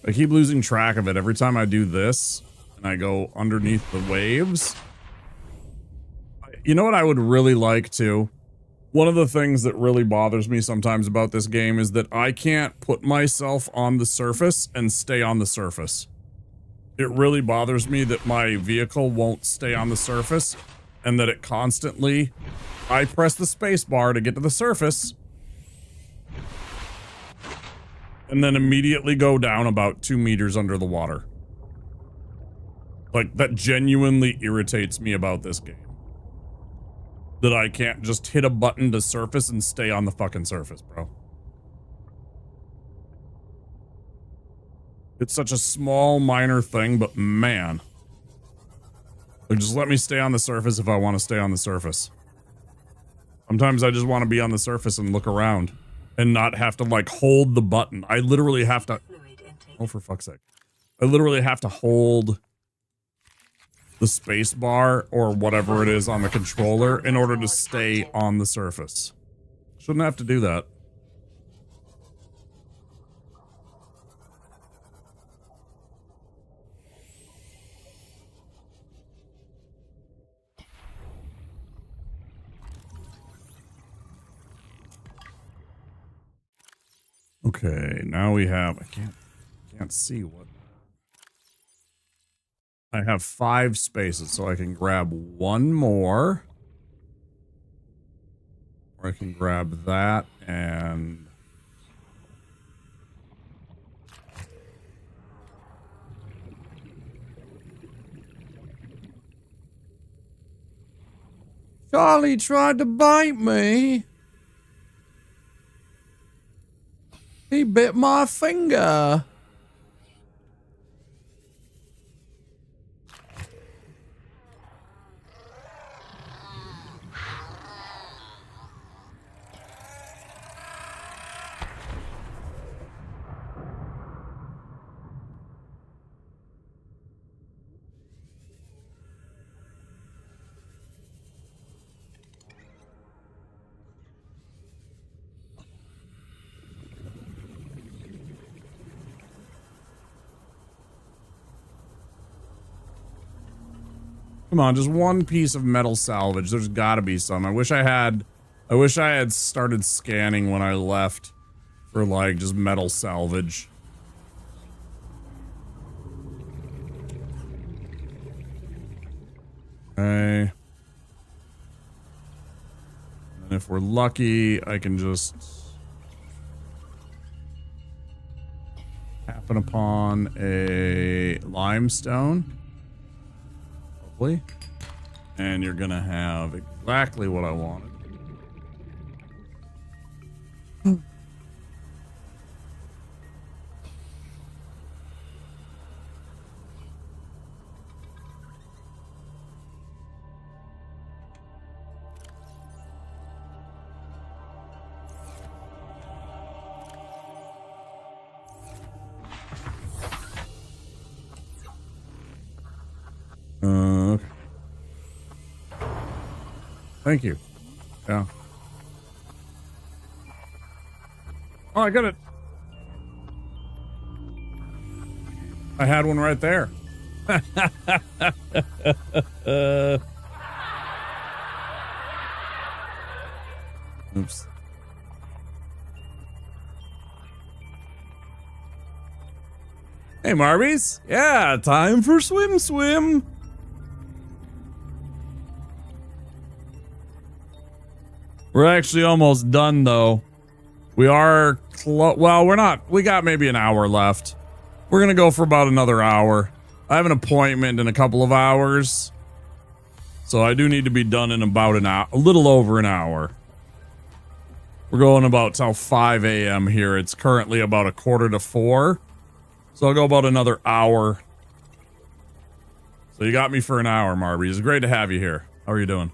I keep losing track of it every time I do this and I go underneath the waves. You know what I would really like to? One of the things that really bothers me sometimes about this game is that I can't put myself on the surface and stay on the surface. It really bothers me that my vehicle won't stay on the surface and that it constantly, I press the space bar to get to the surface and then immediately go down about 2 meters under the water. Like, that genuinely irritates me about this game. That I can't just hit a button to surface and stay on the fucking surface, bro. It's such a small, minor thing, but man. Like, just let me stay on the surface if I want to stay on the surface. Sometimes I just want to be on the surface and look around. And not have to, like, hold the button. I literally have to... Oh, for fuck's sake. I literally have to hold the space bar or whatever it is on the controller in order to stay on the surface. Shouldn't have to do that. Okay, now we have... I can't see what... I have 5 spaces, so I can grab 1 more. Or I can grab that and... Charlie tried to bite me. He bit my finger. Come on, just one piece of metal salvage. There's got to be some. I wish I had started scanning when I left for like just metal salvage. Okay. And if we're lucky, I can just happen upon a limestone. Hopefully. And you're gonna have exactly what I wanted. Okay. Thank you. Yeah. Oh, I got it. I had one right there. Oops. Hey, Marbies. Yeah, time for swim. We're actually almost done, though. We are well, we're not. We got maybe an hour left. We're going to go for about another hour. I have an appointment in a couple of hours. So I do need to be done in about an hour, a little over an hour. We're going about till 5 a.m. here. It's currently about 3:45. So I'll go about another hour. So you got me for an hour, Marby. It's great to have you here. How are you doing?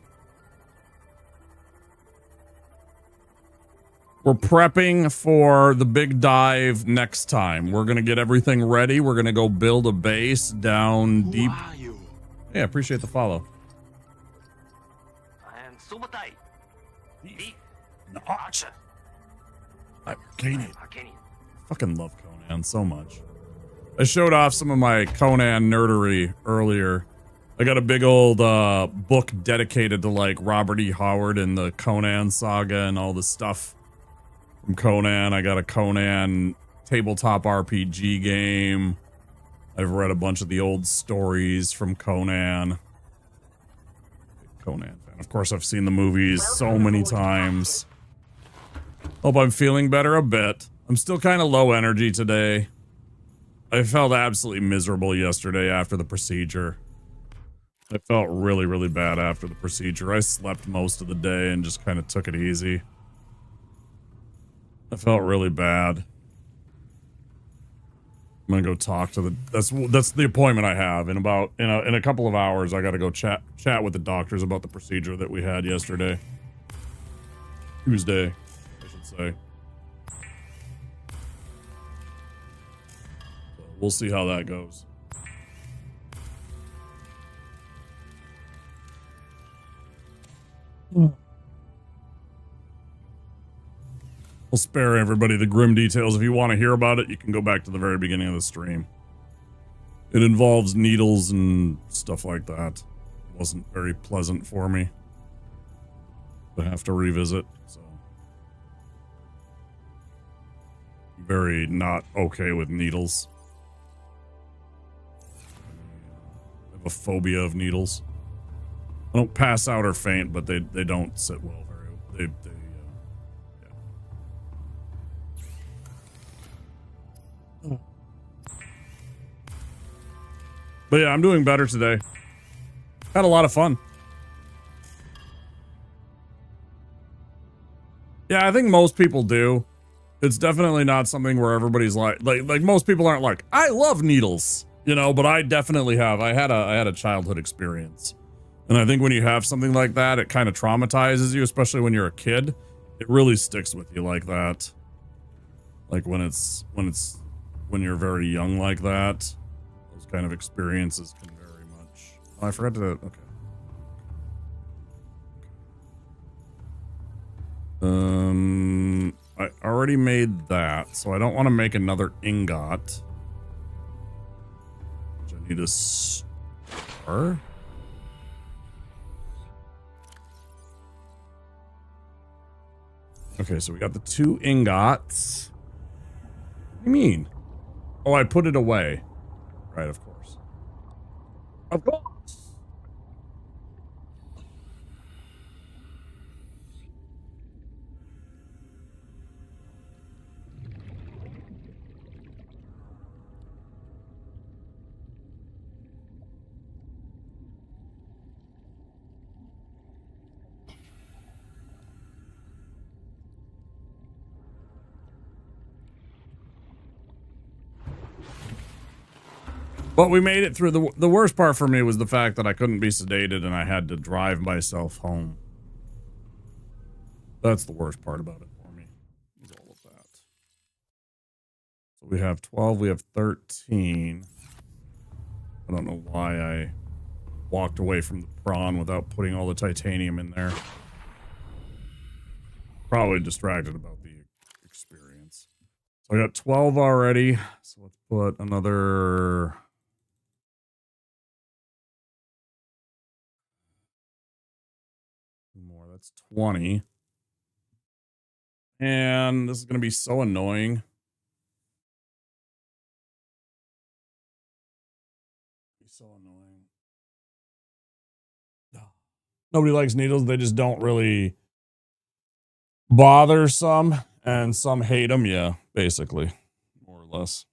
We're prepping for the big dive next time. We're going to get everything ready. We're going to go build a base down deep. Who are you? Yeah, appreciate the follow. I am Subnautica. The Archer. I'm Arcanian. Fucking love Conan so much. I showed off some of my Conan nerdery earlier. I got a big old book dedicated to like Robert E. Howard and the Conan saga and all the stuff from Conan. I got a Conan tabletop RPG game. I've read a bunch of the old stories from Conan. Conan fan. Of course, I've seen the movies so many times. Hope I'm feeling better a bit. I'm still kind of low energy today. I felt absolutely miserable yesterday after the procedure. I felt really, really bad after the procedure. I slept most of the day and just kind of took it easy. I felt really bad. I'm gonna go talk to the. That's the appointment I have in about in a couple of hours. I got to go chat with the doctors about the procedure that we had yesterday. Tuesday, I should say. So we'll see how that goes. I'll spare everybody the grim details. If you want to hear about it, you can go back to the very beginning of the stream. It involves needles and stuff like that. It wasn't very pleasant for me to have to revisit, so. Very not okay with needles. I have a phobia of needles. I don't pass out or faint, but they don't sit well very. But yeah, I'm doing better today. Had a lot of fun. Yeah, I think most people do. It's definitely not something where everybody's like most people aren't like, I love needles, you know, but I definitely have. I had a childhood experience. And I think when you have something like that, it kind of traumatizes you, especially when you're a kid. It really sticks with you like that. Like when you're very young like that, those kind of experiences can very much. Oh, I forgot to, okay. I already made that, so I don't want to make another ingot. Which I need a star. Okay, so we got the 2 ingots. What do you mean? Oh, I put it away. Right, of course. Of course. But we made it through. The worst part for me was the fact that I couldn't be sedated and I had to drive myself home. That's the worst part about it for me. Is all of that. So we have 12, we have 13. I don't know why I walked away from the prawn without putting all the titanium in there. Probably distracted about the experience. So I got 12 already. So let's put another... more. That's 20. And this is going to be so annoying. So annoying. Nobody likes needles. They just don't really bother some, and some hate them. Yeah, basically, more or less.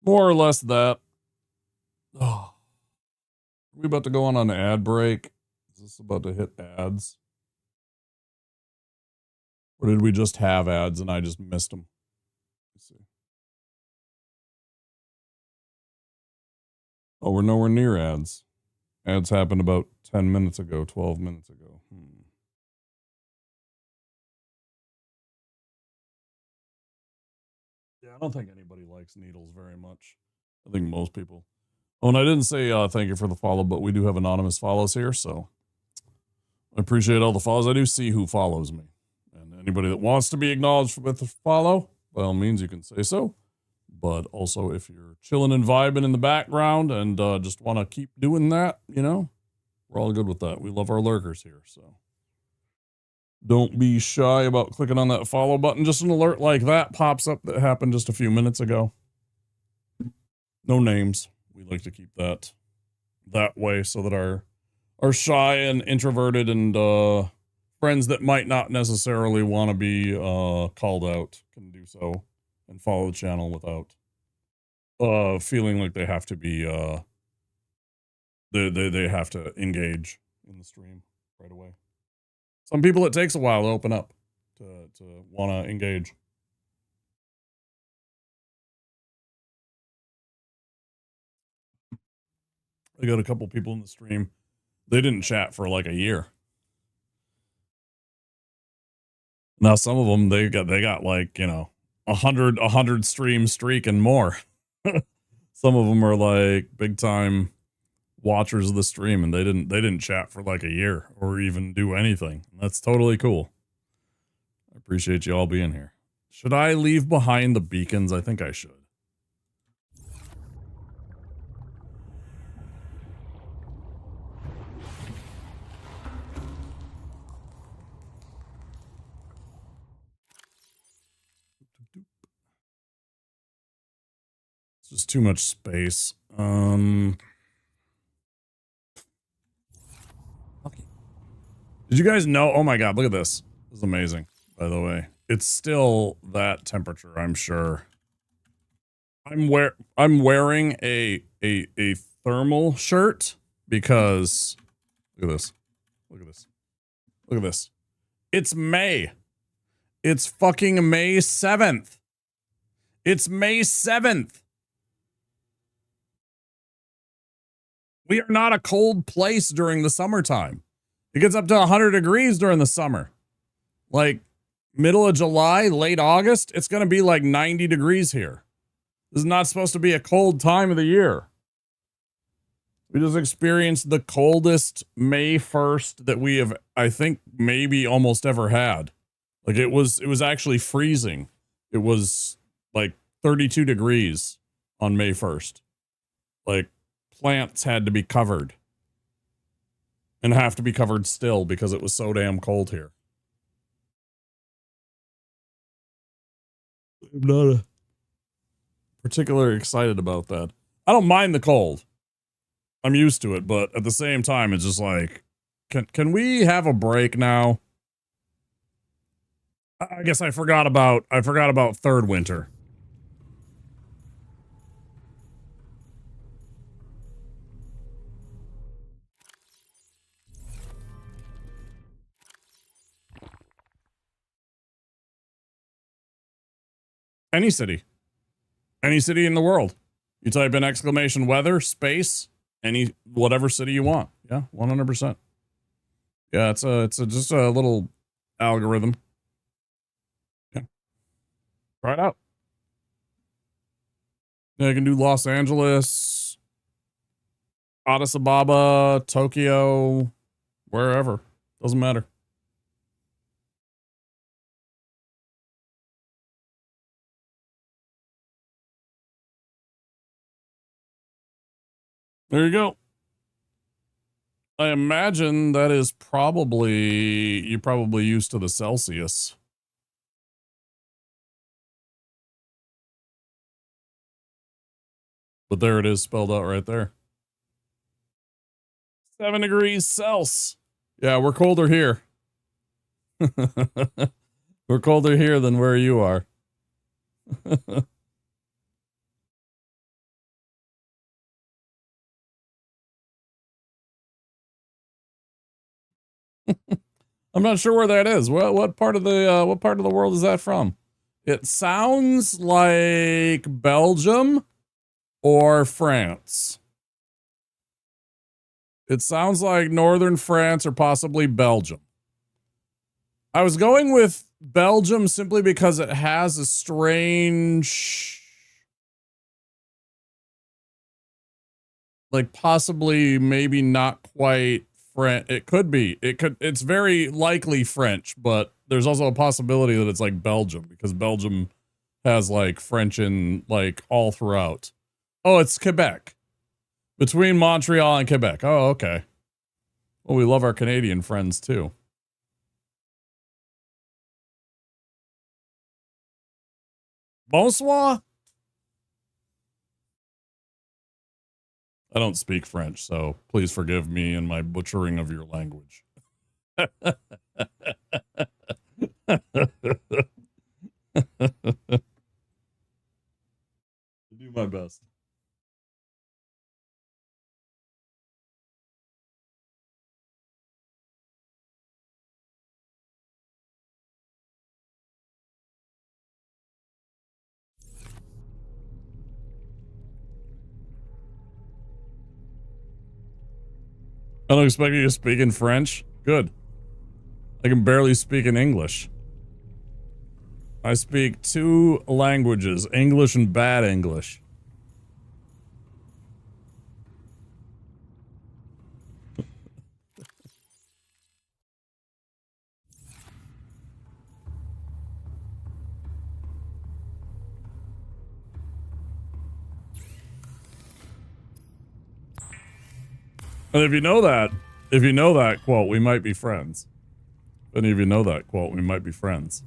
More or less that. Oh, are we about to go on an ad break? Is this about to hit ads? Or did we just have ads and I just missed them? Let's see. Oh, we're nowhere near ads. Ads happened about 10 minutes ago, 12 minutes ago. Yeah, I don't think anybody likes needles very much. I think most people. Oh, and I didn't say thank you for the follow, but we do have anonymous follows here, so I appreciate all the follows. I do see who follows me. And anybody that wants to be acknowledged with a follow, by all means, you can say so. But also, if you're chilling and vibing in the background and just want to keep doing that, you know, we're all good with that. We love our lurkers here, so don't be shy about clicking on that follow button. Just an alert like that pops up that happened just a few minutes ago. No names. We like to keep that way so that our shy and introverted and friends that might not necessarily want to be called out can do so and follow the channel without feeling like they have to be they have to engage in the stream right away. Some people, it takes a while to open up to want to engage. I got a couple people in the stream. They didn't chat for like a year. Now some of them they got like, you know, 100 stream streak and more. Some of them are like big time watchers of the stream, and they didn't chat for like a year or even do anything. That's totally cool. I appreciate you all being here. Should I leave behind the beacons? I think I should. It's just too much space. Did you guys know? Oh my god, look at this. This is amazing, by the way. It's still that temperature, I'm sure. I'm wearing a a thermal shirt because look at this. Look at this. Look at this. It's May. It's fucking May 7th. It's May 7th. We are not a cold place during the summertime. It gets up to 100 degrees during the summer. Like middle of July, late August, it's going to be like 90 degrees here. This is not supposed to be a cold time of the year. We just experienced the coldest May 1st that we have, I think, maybe almost ever had. Like it was actually freezing. It was like 32 degrees on May 1st. Like plants had to be covered. And have to be covered still because it was so damn cold here. I'm not particularly excited about that. I don't mind the cold. I'm used to it, but at the same time, it's just like, can we have a break now? I guess I forgot about third winter. Any city in the world. You type in exclamation weather, space, any, whatever city you want. Yeah, 100%. Yeah, it's just a little algorithm. Yeah. Try it out. Yeah, you can do Los Angeles, Addis Ababa, Tokyo, wherever. Doesn't matter. There you go. I imagine that is probably, you're probably used to the Celsius. But there it is spelled out right there. 7 degrees Celsius. Yeah, we're colder here. We're colder here than where you are. I'm not sure where that is. What part of the world is that from? It sounds like Belgium or France. It sounds like northern France or possibly Belgium. I was going with Belgium simply because it has a strange, like possibly maybe not quite French. It could be. It's very likely French, but there's also a possibility that it's like Belgium because Belgium has like French in like all throughout. Oh, it's Quebec. Between Montreal and Quebec. Oh, okay. Well, we love our Canadian friends too. Bonsoir. I don't speak French, so please forgive me and my butchering of your language. Do my best. I don't expect you to speak in French. Good. I can barely speak in English. I speak 2 languages, English and bad English. And if you know that quote, we might be friends. If any of you know that quote, we might be friends.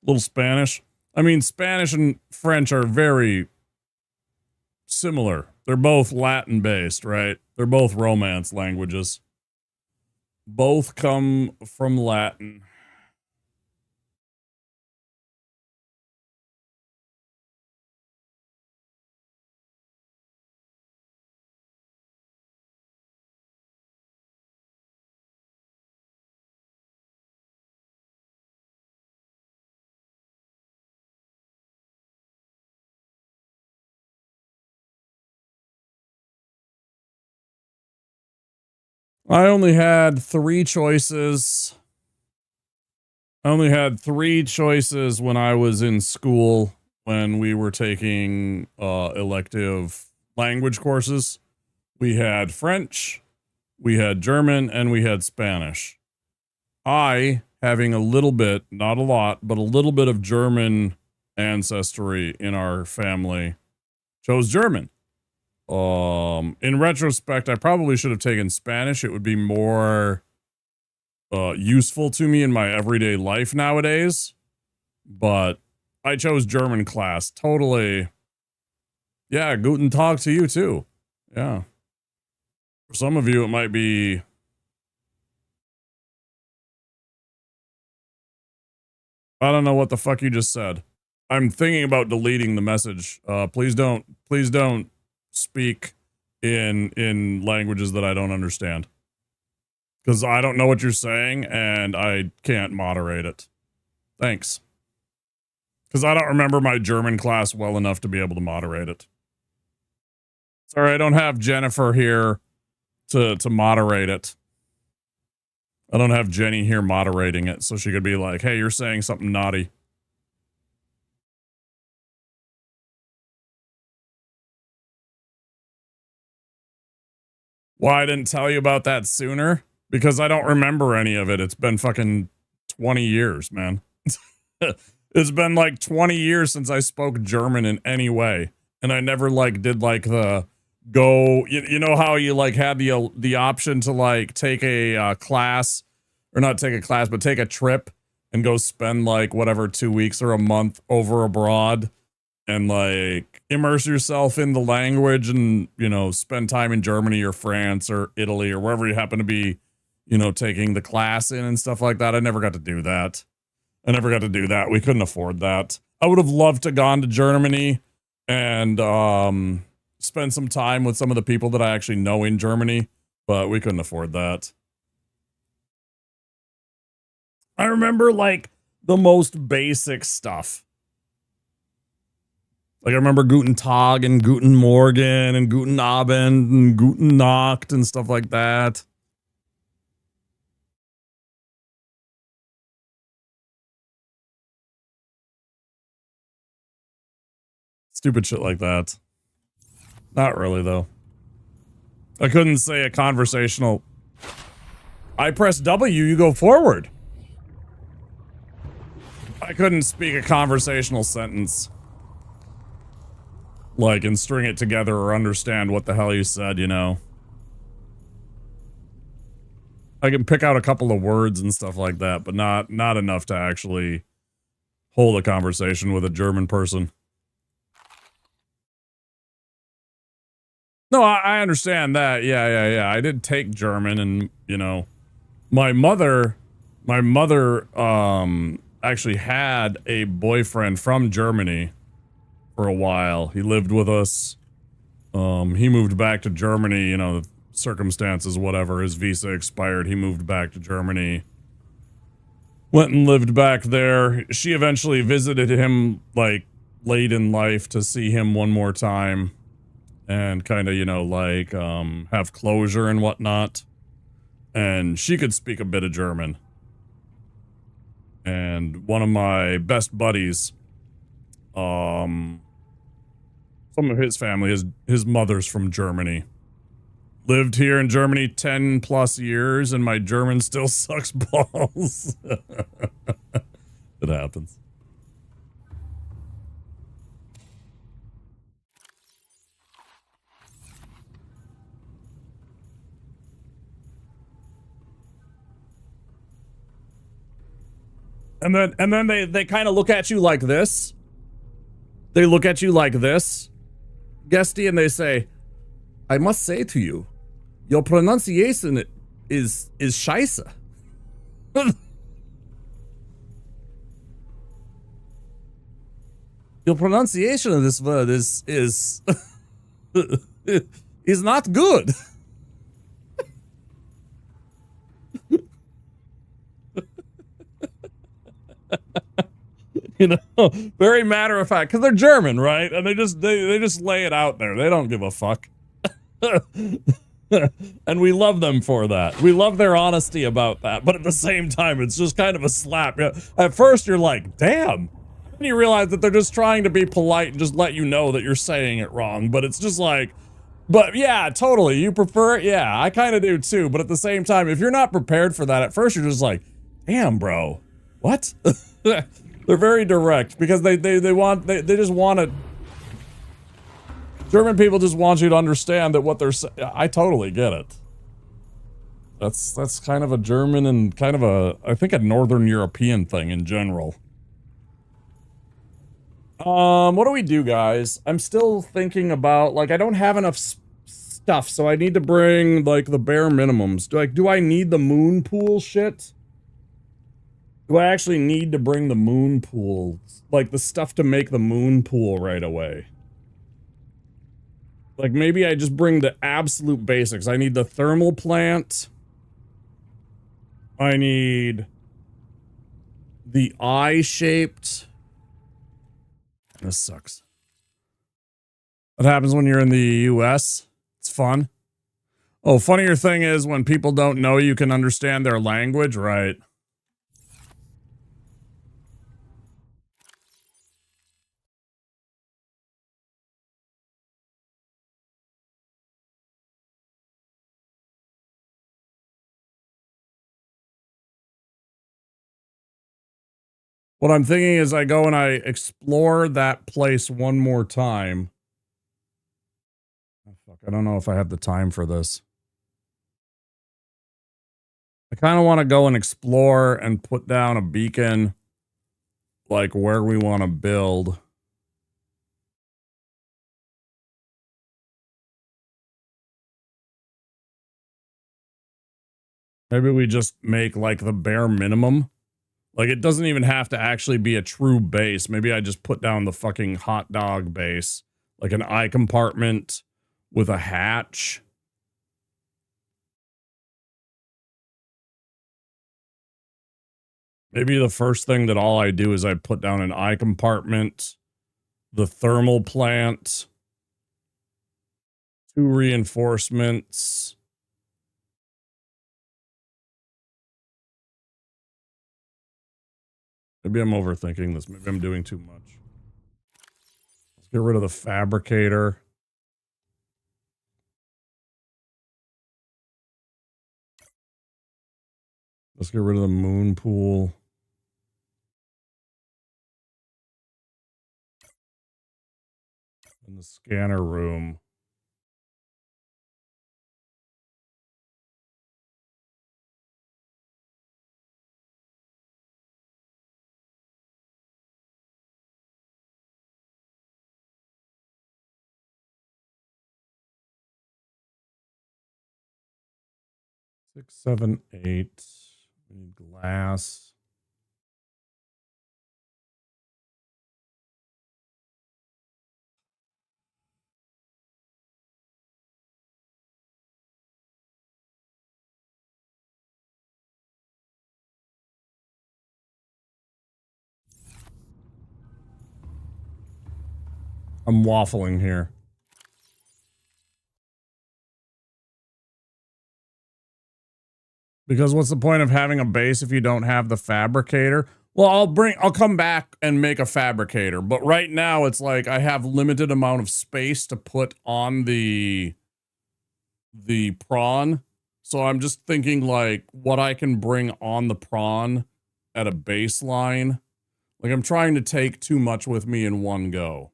Little Spanish. I mean, Spanish and French are very similar. They're both Latin based, right? They're both Romance languages. Both come from Latin. I only had three choices. I only had three choices when I was in school when we were taking elective language courses. We had French, we had German, and we had Spanish. I, having a little bit, not a lot, but a little bit of German ancestry in our family, chose German. In retrospect, I probably should have taken Spanish. It would be more useful to me in my everyday life nowadays. But I chose German class. Totally. Yeah, guten Tag to you too. Yeah. For some of you, it might be. I don't know what the fuck you just said. I'm thinking about deleting the message. Please don't speak in languages that I don't understand. Because I don't know what you're saying and I can't moderate it. Thanks. Because I don't remember my German class well enough to be able to moderate it. Sorry, I don't have Jennifer here to moderate it. I don't have Jenny here moderating it, so she could be like, hey, you're saying something naughty. Why I didn't tell you about that sooner? Because I don't remember any of it. It's been fucking 20 years, man. It's been like 20 years since I spoke German in any way. And I never like did like the go, you know how you like had the option to like take a class, or not take a class, but take a trip and go spend like whatever 2 weeks or a month over abroad and like immerse yourself in the language and, you know, spend time in Germany or France or Italy or wherever you happen to be, you know, taking the class in and stuff like that. I never got to do that. We couldn't afford that. I would have loved to gone to Germany and spend some time with some of the people that I actually know in Germany, but we couldn't afford that. I remember like the most basic stuff. Like I remember Guten Tag and Guten Morgen and Guten Abend and Guten Nacht and stuff like that. Stupid shit like that. Not really, though. I couldn't say a conversational... I press W, you go forward. I couldn't speak a conversational sentence. Like, and string it together or understand what the hell you said, you know? I can pick out a couple of words and stuff like that, but not enough to actually hold a conversation with a German person. No, I understand that. Yeah. I did take German and, you know, my mother actually had a boyfriend from Germany for a while. He lived with us. He moved back to Germany, you know, circumstances, whatever. His visa expired. He moved back to Germany. Went and lived back there. She eventually visited him, like, late in life to see him one more time. And kind of, you know, like, have closure and whatnot. And she could speak a bit of German. And one of my best buddies, some of his family, his mother's from Germany. Lived here in Germany 10 plus years, and my German still sucks balls. It happens. And then they kind of look at you like this. They look at you like this, Guesty, and they say, I must say to you, your pronunciation is scheisse. Your pronunciation of this word is is not good. You know, very matter of fact, because they're German, right? And they just lay it out there. They don't give a fuck. And we love them for that. We love their honesty about that. But at the same time, it's just kind of a slap. At first, you're like, damn. And you realize that they're just trying to be polite and just let you know that you're saying it wrong. But it's just like, but yeah, totally. You prefer it? Yeah, I kind of do too. But at the same time, if you're not prepared for that, at first you're just like, damn, bro. What? They're very direct because they just want to. German people just want you to understand that what they're saying. I totally get it. That's kind of a German and kind of I think a Northern European thing in general. What do we do, guys? I'm still thinking about, like, I don't have enough stuff, so I need to bring, like, the bare minimums. Do I need the moon pool shit? Do I actually need to bring the moon pool? Like, the stuff to make the moon pool right away? Like, maybe I just bring the absolute basics. I need the thermal plant. I need the eye-shaped. This sucks. What happens when you're in the US? It's fun. Oh, funnier thing is when people don't know you can understand their language, right? What I'm thinking is I go and I explore that place one more time. Oh, fuck, I don't know if I have the time for this. I kind of want to go and explore and put down a beacon, like where we want to build. Maybe we just make like the bare minimum. Like, it doesn't even have to actually be a true base. Maybe I just put down the fucking hot dog base. Like an eye compartment with a hatch. Maybe the first thing that all I do is I put down an eye compartment, the thermal plant, 2 reinforcements. Maybe I'm overthinking this. Maybe I'm doing too much. Let's get rid of the fabricator. Let's get rid of the moon pool. And the scanner room. Six, 7, 8. We need glass. I'm waffling here. Because what's the point of having a base if you don't have the fabricator? Well, I'll come back and make a fabricator. But right now it's like I have limited amount of space to put on the prawn. So I'm just thinking like what I can bring on the prawn at a baseline. Like I'm trying to take too much with me in one go.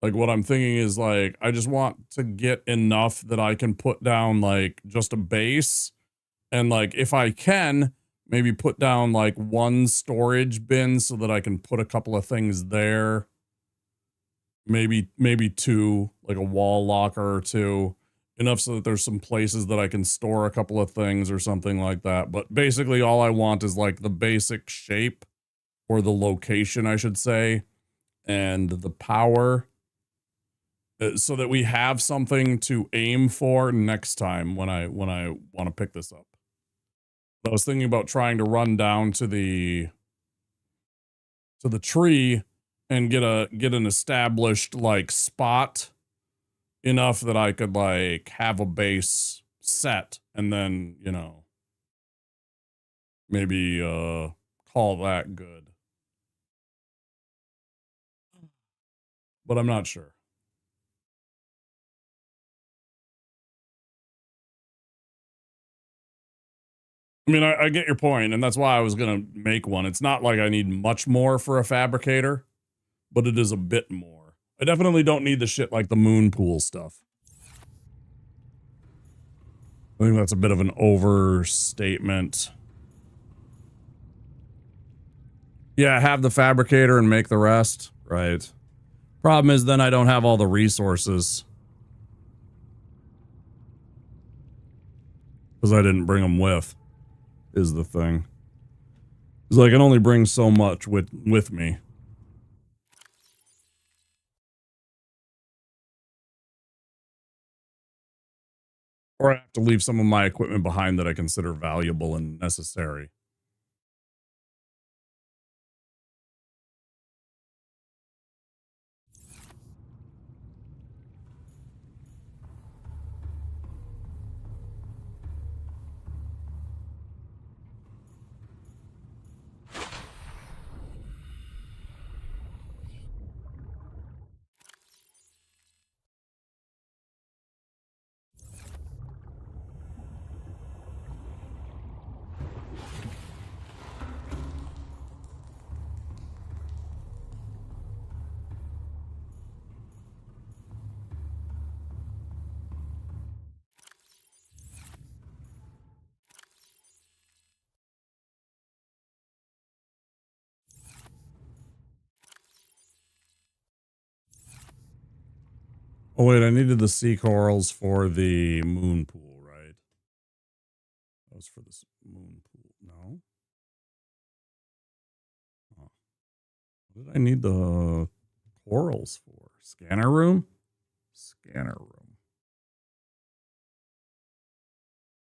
Like what I'm thinking is like, I just want to get enough that I can put down like just a base. And like, if I can, maybe put down like 1 storage bin so that I can put a couple of things there. Maybe 2, like a wall locker or 2. enough so that there's some places that I can store a couple of things or something like that. But basically, all I want is like the basic shape, or the location, I should say, and the power, so that we have something to aim for next time when I want to pick this up. I was thinking about trying to run down to the tree and get an established like spot enough that I could like have a base set, and then, you know, maybe call that good. But I'm not sure. I mean, I get your point, and that's why I was gonna make one. It's not like I need much more for a fabricator, but it is a bit more. I definitely don't need the shit like the moon pool stuff. I think that's a bit of an overstatement. Yeah, have the fabricator and make the rest. Right. Problem is, then I don't have all the resources. Because I didn't bring them with, is the thing. Because I can only bring so much with me. Or I have to leave some of my equipment behind that I consider valuable and necessary. Oh wait, I needed the sea corals for the moon pool, right? That was for this moon pool. No? Oh. What did I need the corals for? Scanner room? Scanner room.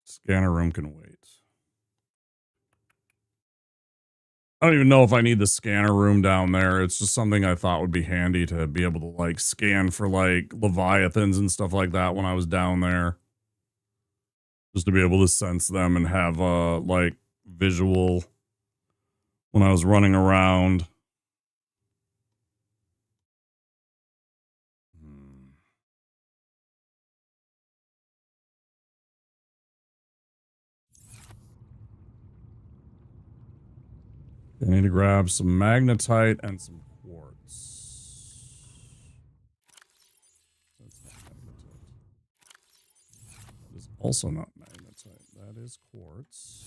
Scanner room can wait. I don't even know if I need the scanner room down there. It's just something I thought would be handy to be able to like scan for like leviathans and stuff like that when I was down there. Just to be able to sense them and have like visual when I was running around. I need to grab some magnetite and some quartz. That's not magnetite. That is also not magnetite. That is quartz.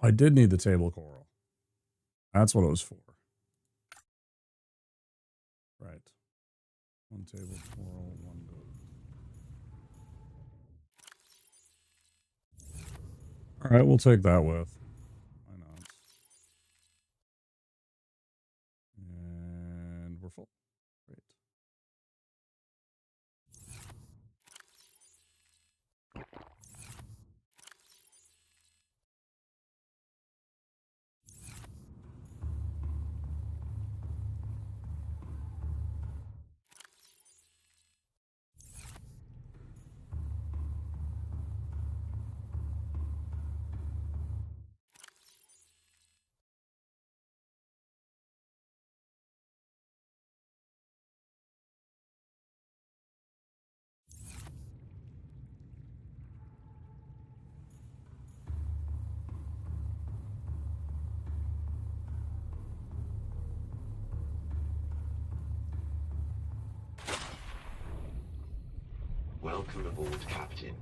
I did need the table coral. That's what it was for. Right. One table coral, one gold. All right, we'll take that with. Why not? And we're full. Great. Welcome aboard, Captain.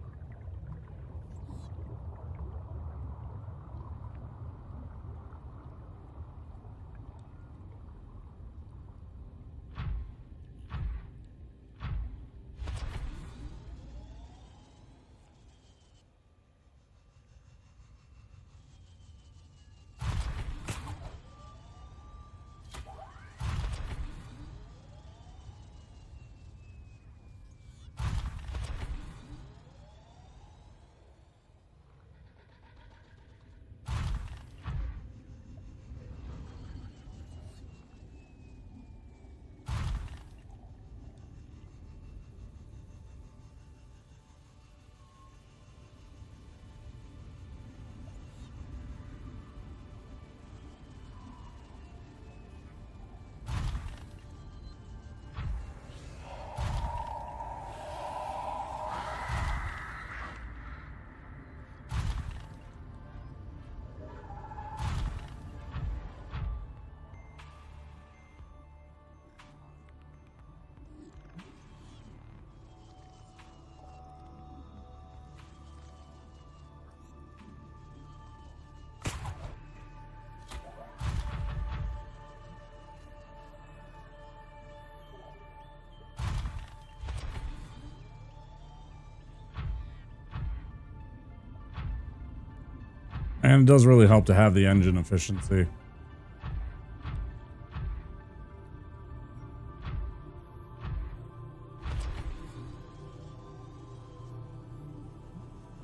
And it does really help to have the engine efficiency.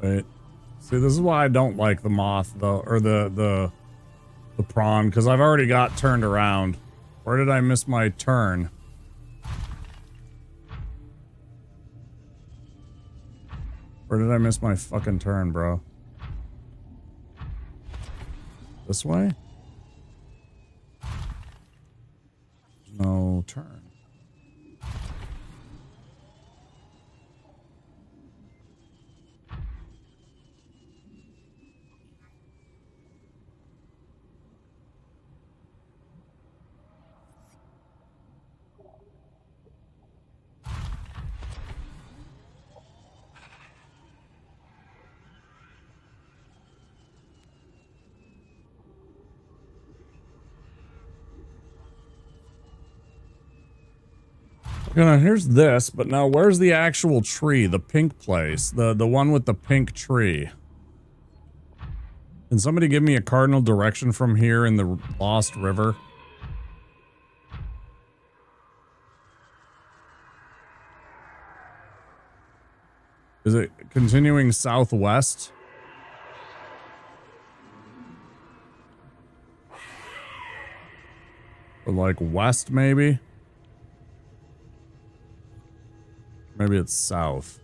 Wait. See, this is why I don't like the moth, though, or the prawn, because I've already got turned around. Where did I miss my turn? Where did I miss my fucking turn, bro? This way? No turn. Okay, now here's this, but now where's the actual tree? The pink place. The one with the pink tree. Can somebody give me a cardinal direction from here in the Lost River? Is it continuing southwest? Or like west, maybe? Maybe it's south.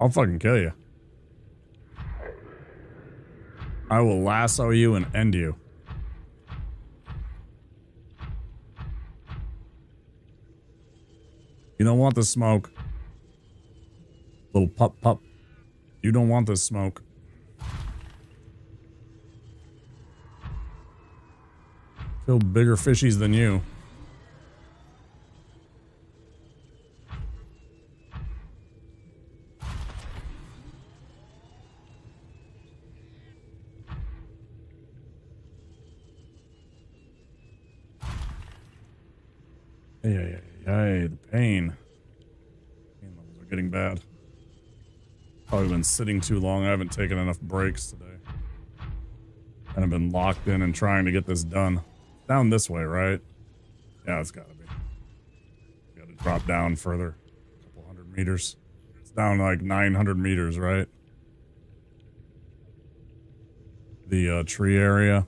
I'll fucking kill you. I will lasso you and end you. You don't want the smoke. Little pup. You don't want this smoke. Kill bigger fishies than you. Hey, the pain. Pain levels are getting bad. Probably been sitting too long. I haven't taken enough breaks today. And I've been locked in and trying to get this done. Down this way, right? Yeah, it's gotta be. Gotta drop down further. A couple hundred meters. It's down like 900 meters, right? The tree area.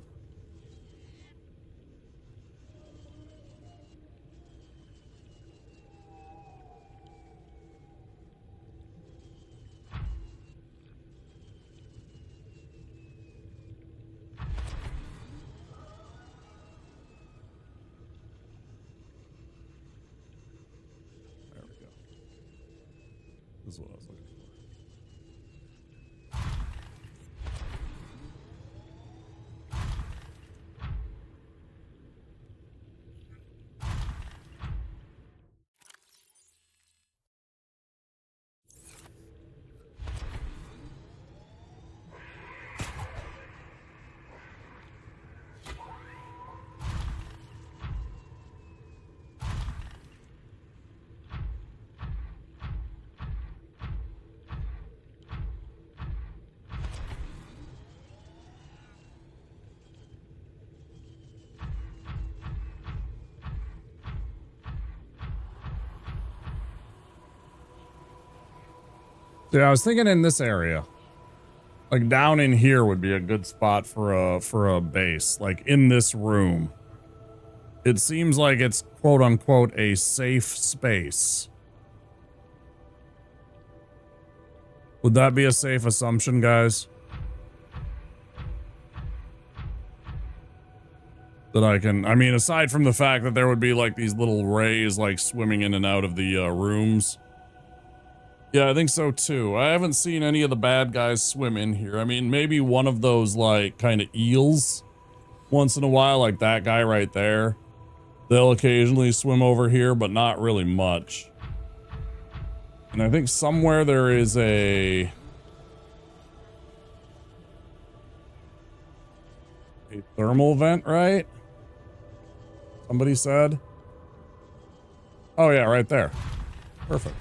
This is what I was looking for. Yeah, I was thinking in this area. Like down in here would be a good spot for a base, like in this room. It seems like it's quote unquote a safe space. Would that be a safe assumption, guys? That I mean, aside from the fact that there would be like these little rays like swimming in and out of the rooms. Yeah, I think so too. I haven't seen any of the bad guys swim in here. I mean, maybe one of those like kind of eels once in a while, like that guy right there. They'll occasionally swim over here, but not really much. And I think somewhere there is a thermal vent, right? Somebody said. Oh yeah, right there. Perfect.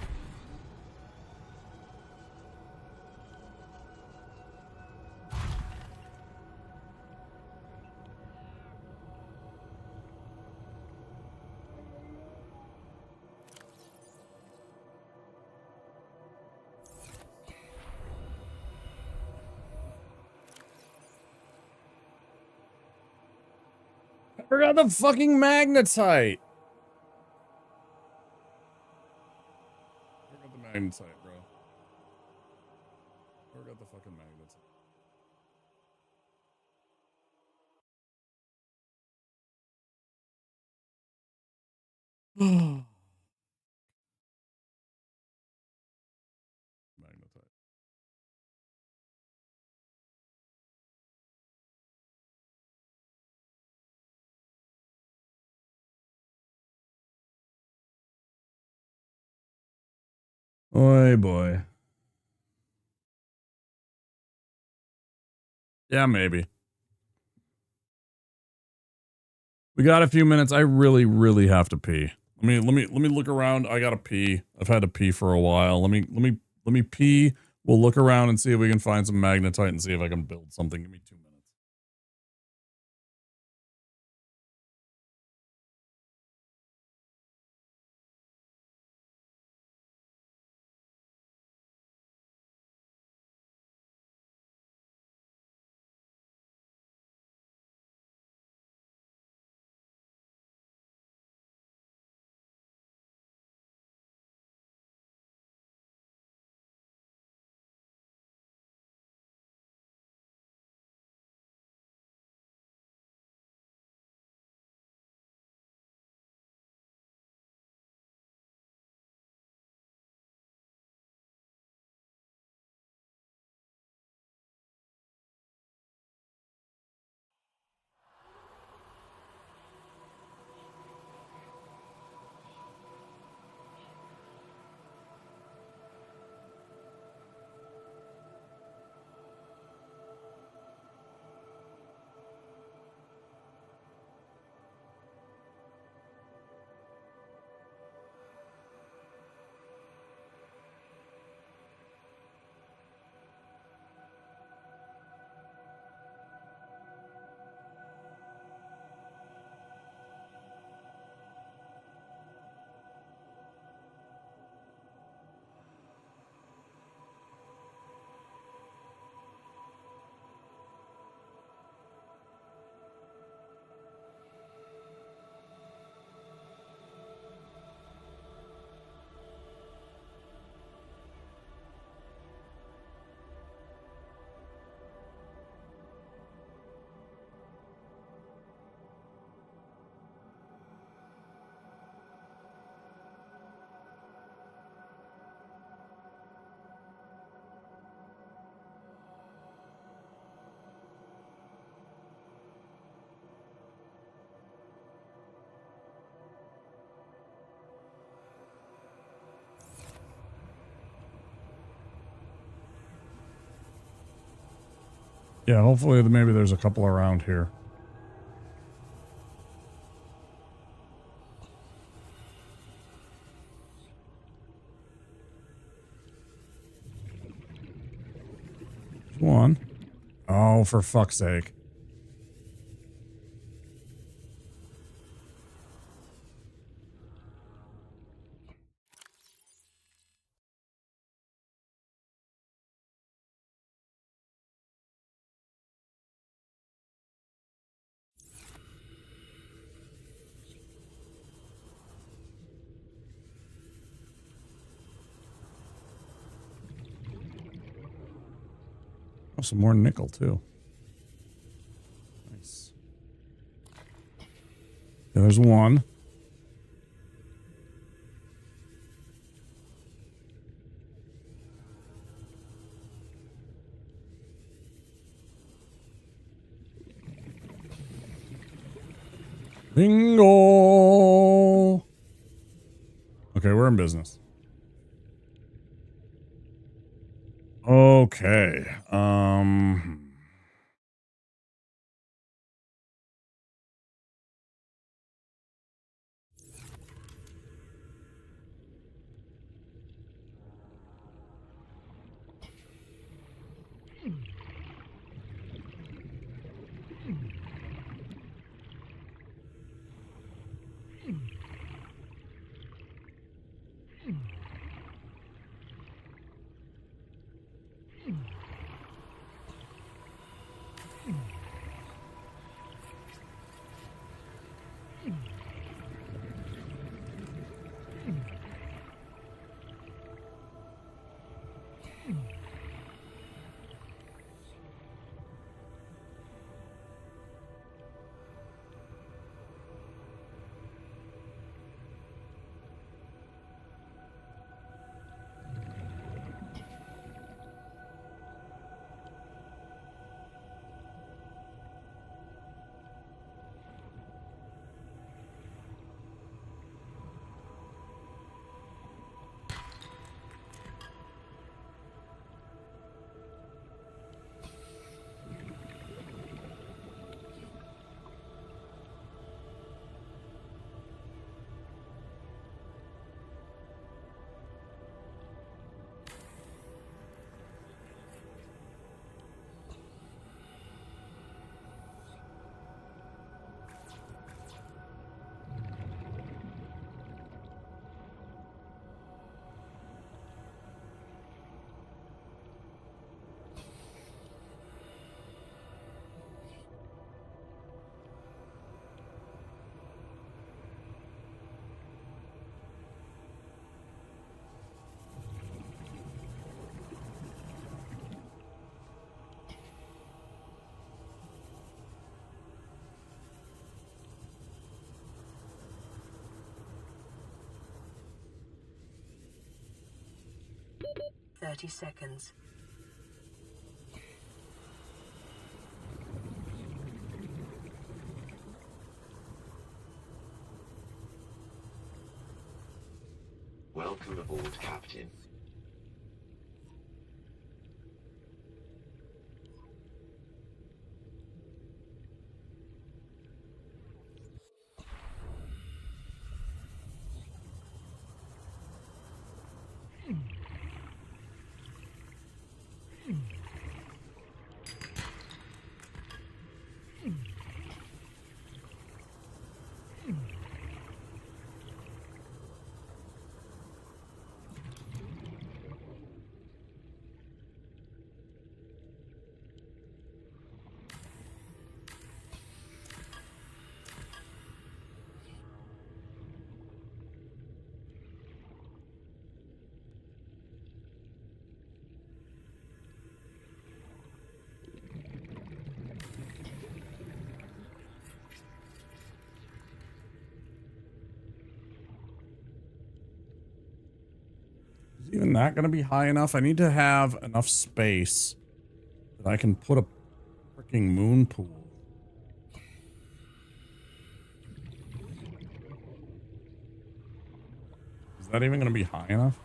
I forgot the fucking magnetite. I forgot the magnetite, bro. I forgot the fucking magnetite. Magnetite. Oy boy. Yeah, maybe. We got a few minutes. I really have to pee. Let me look around. I gotta pee. I've had to pee for a while. Let me pee. We'll look around and see if we can find some magnetite and see if I can build something. Give me 2 minutes. Yeah, hopefully maybe there's a couple around here. One. Oh, for fuck's sake. Oh, some more nickel too. Nice. Yeah, there's one. Bingo. Okay, we're in business. Okay. Thirty seconds. Welcome aboard, Captain. Is even that going to be high enough? I need to have enough space that I can put a freaking moon pool. Is that even going to be high enough?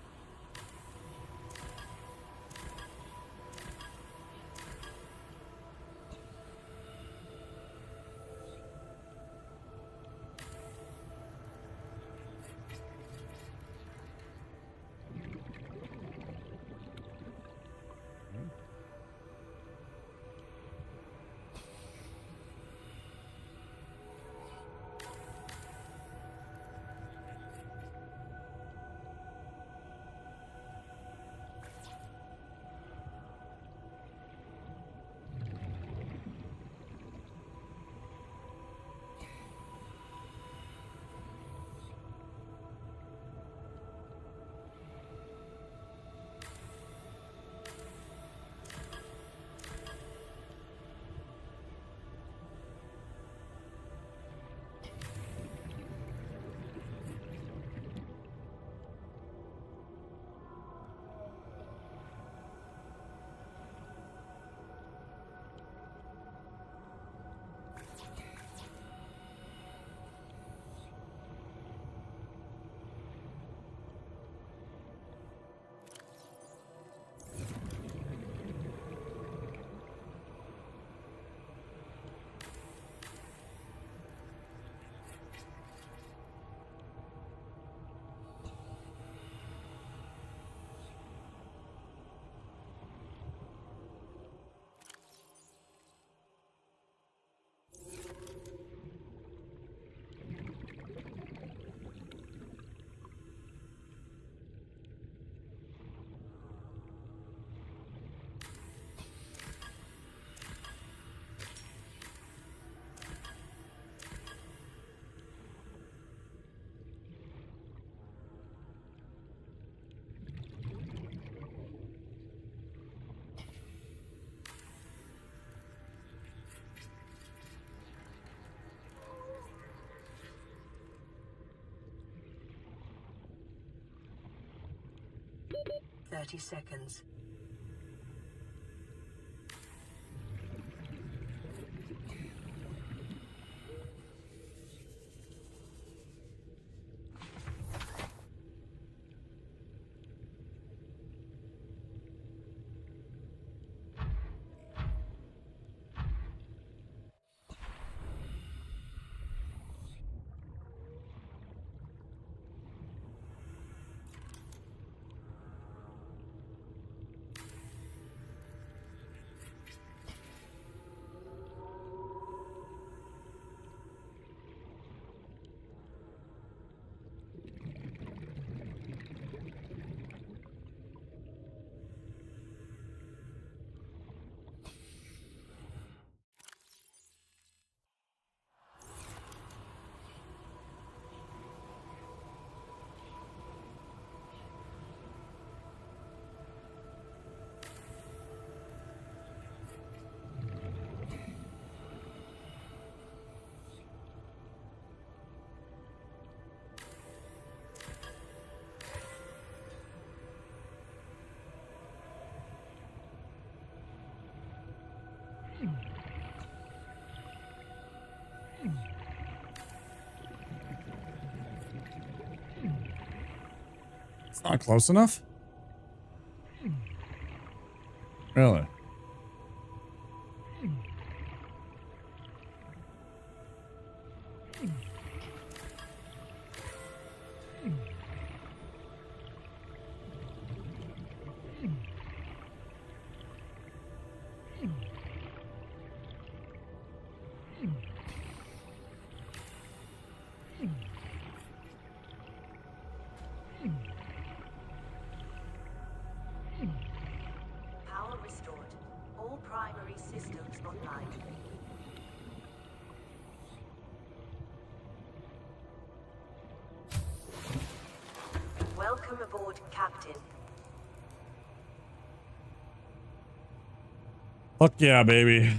30 seconds. It's not close enough? Really? Power restored. All primary systems online. Welcome aboard, Captain. Fuck yeah, baby.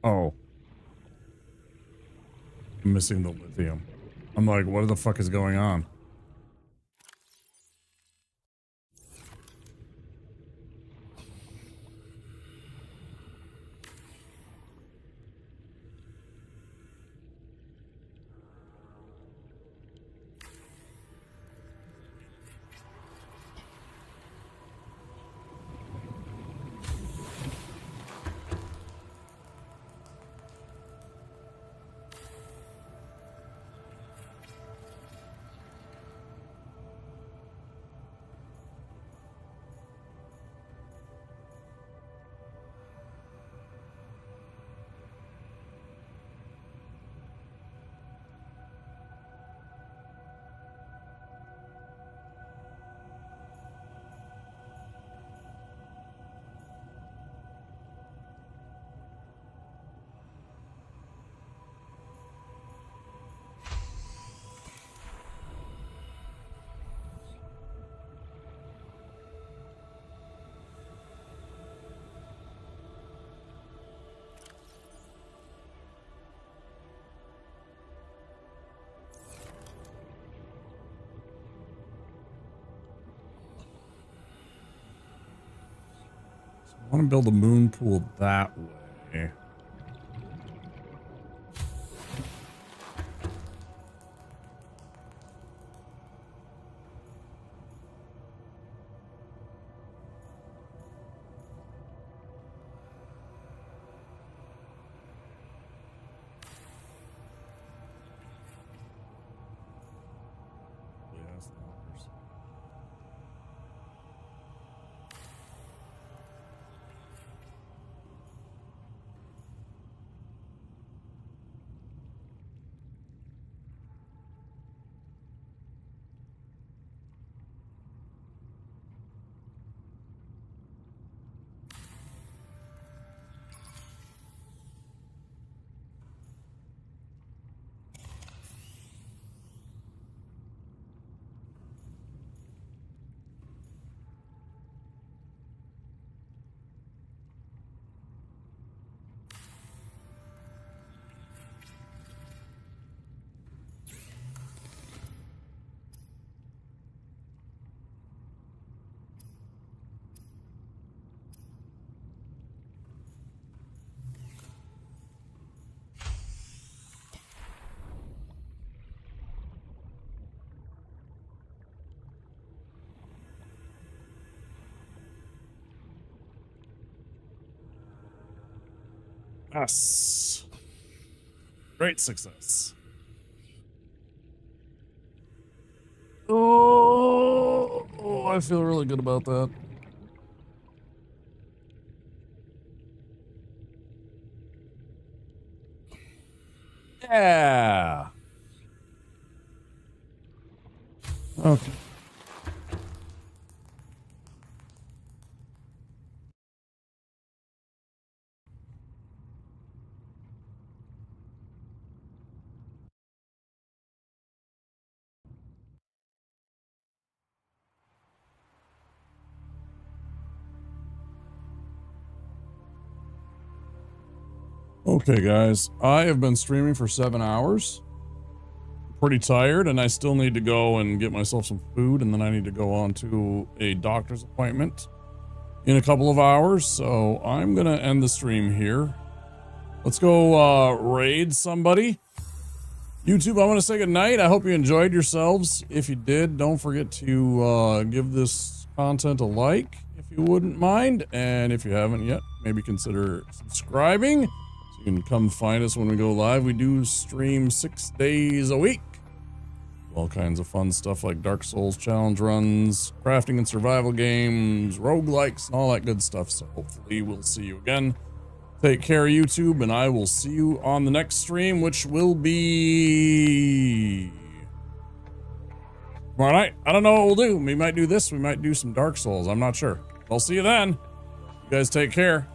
Oh. I'm missing the lithium. I'm like, what the fuck is going on? want to build a moon pool that way. Yes, there's- Yes. Great success. Oh, I feel really good about that. Yeah. Okay. Okay, guys. I have been streaming for 7 hours. Pretty tired, and I still need to go and get myself some food, and then I need to go on to a doctor's appointment in a couple of hours. So I'm gonna end the stream here. Let's go raid somebody. YouTube, I want to say good night. I hope you enjoyed yourselves. If you did, don't forget to give this content a like if you wouldn't mind. And if you haven't yet, maybe consider subscribing so you can come find us when we go live. We do stream 6 days a week. All kinds of fun stuff like Dark Souls challenge runs, crafting and survival games, roguelikes, and all that good stuff. So hopefully we'll see you again. Take care, YouTube, and I will see you on the next stream, which will be tomorrow night. I don't know what we'll do. We might do this. We might do some Dark Souls. I'm not sure. I'll see you then. You guys take care.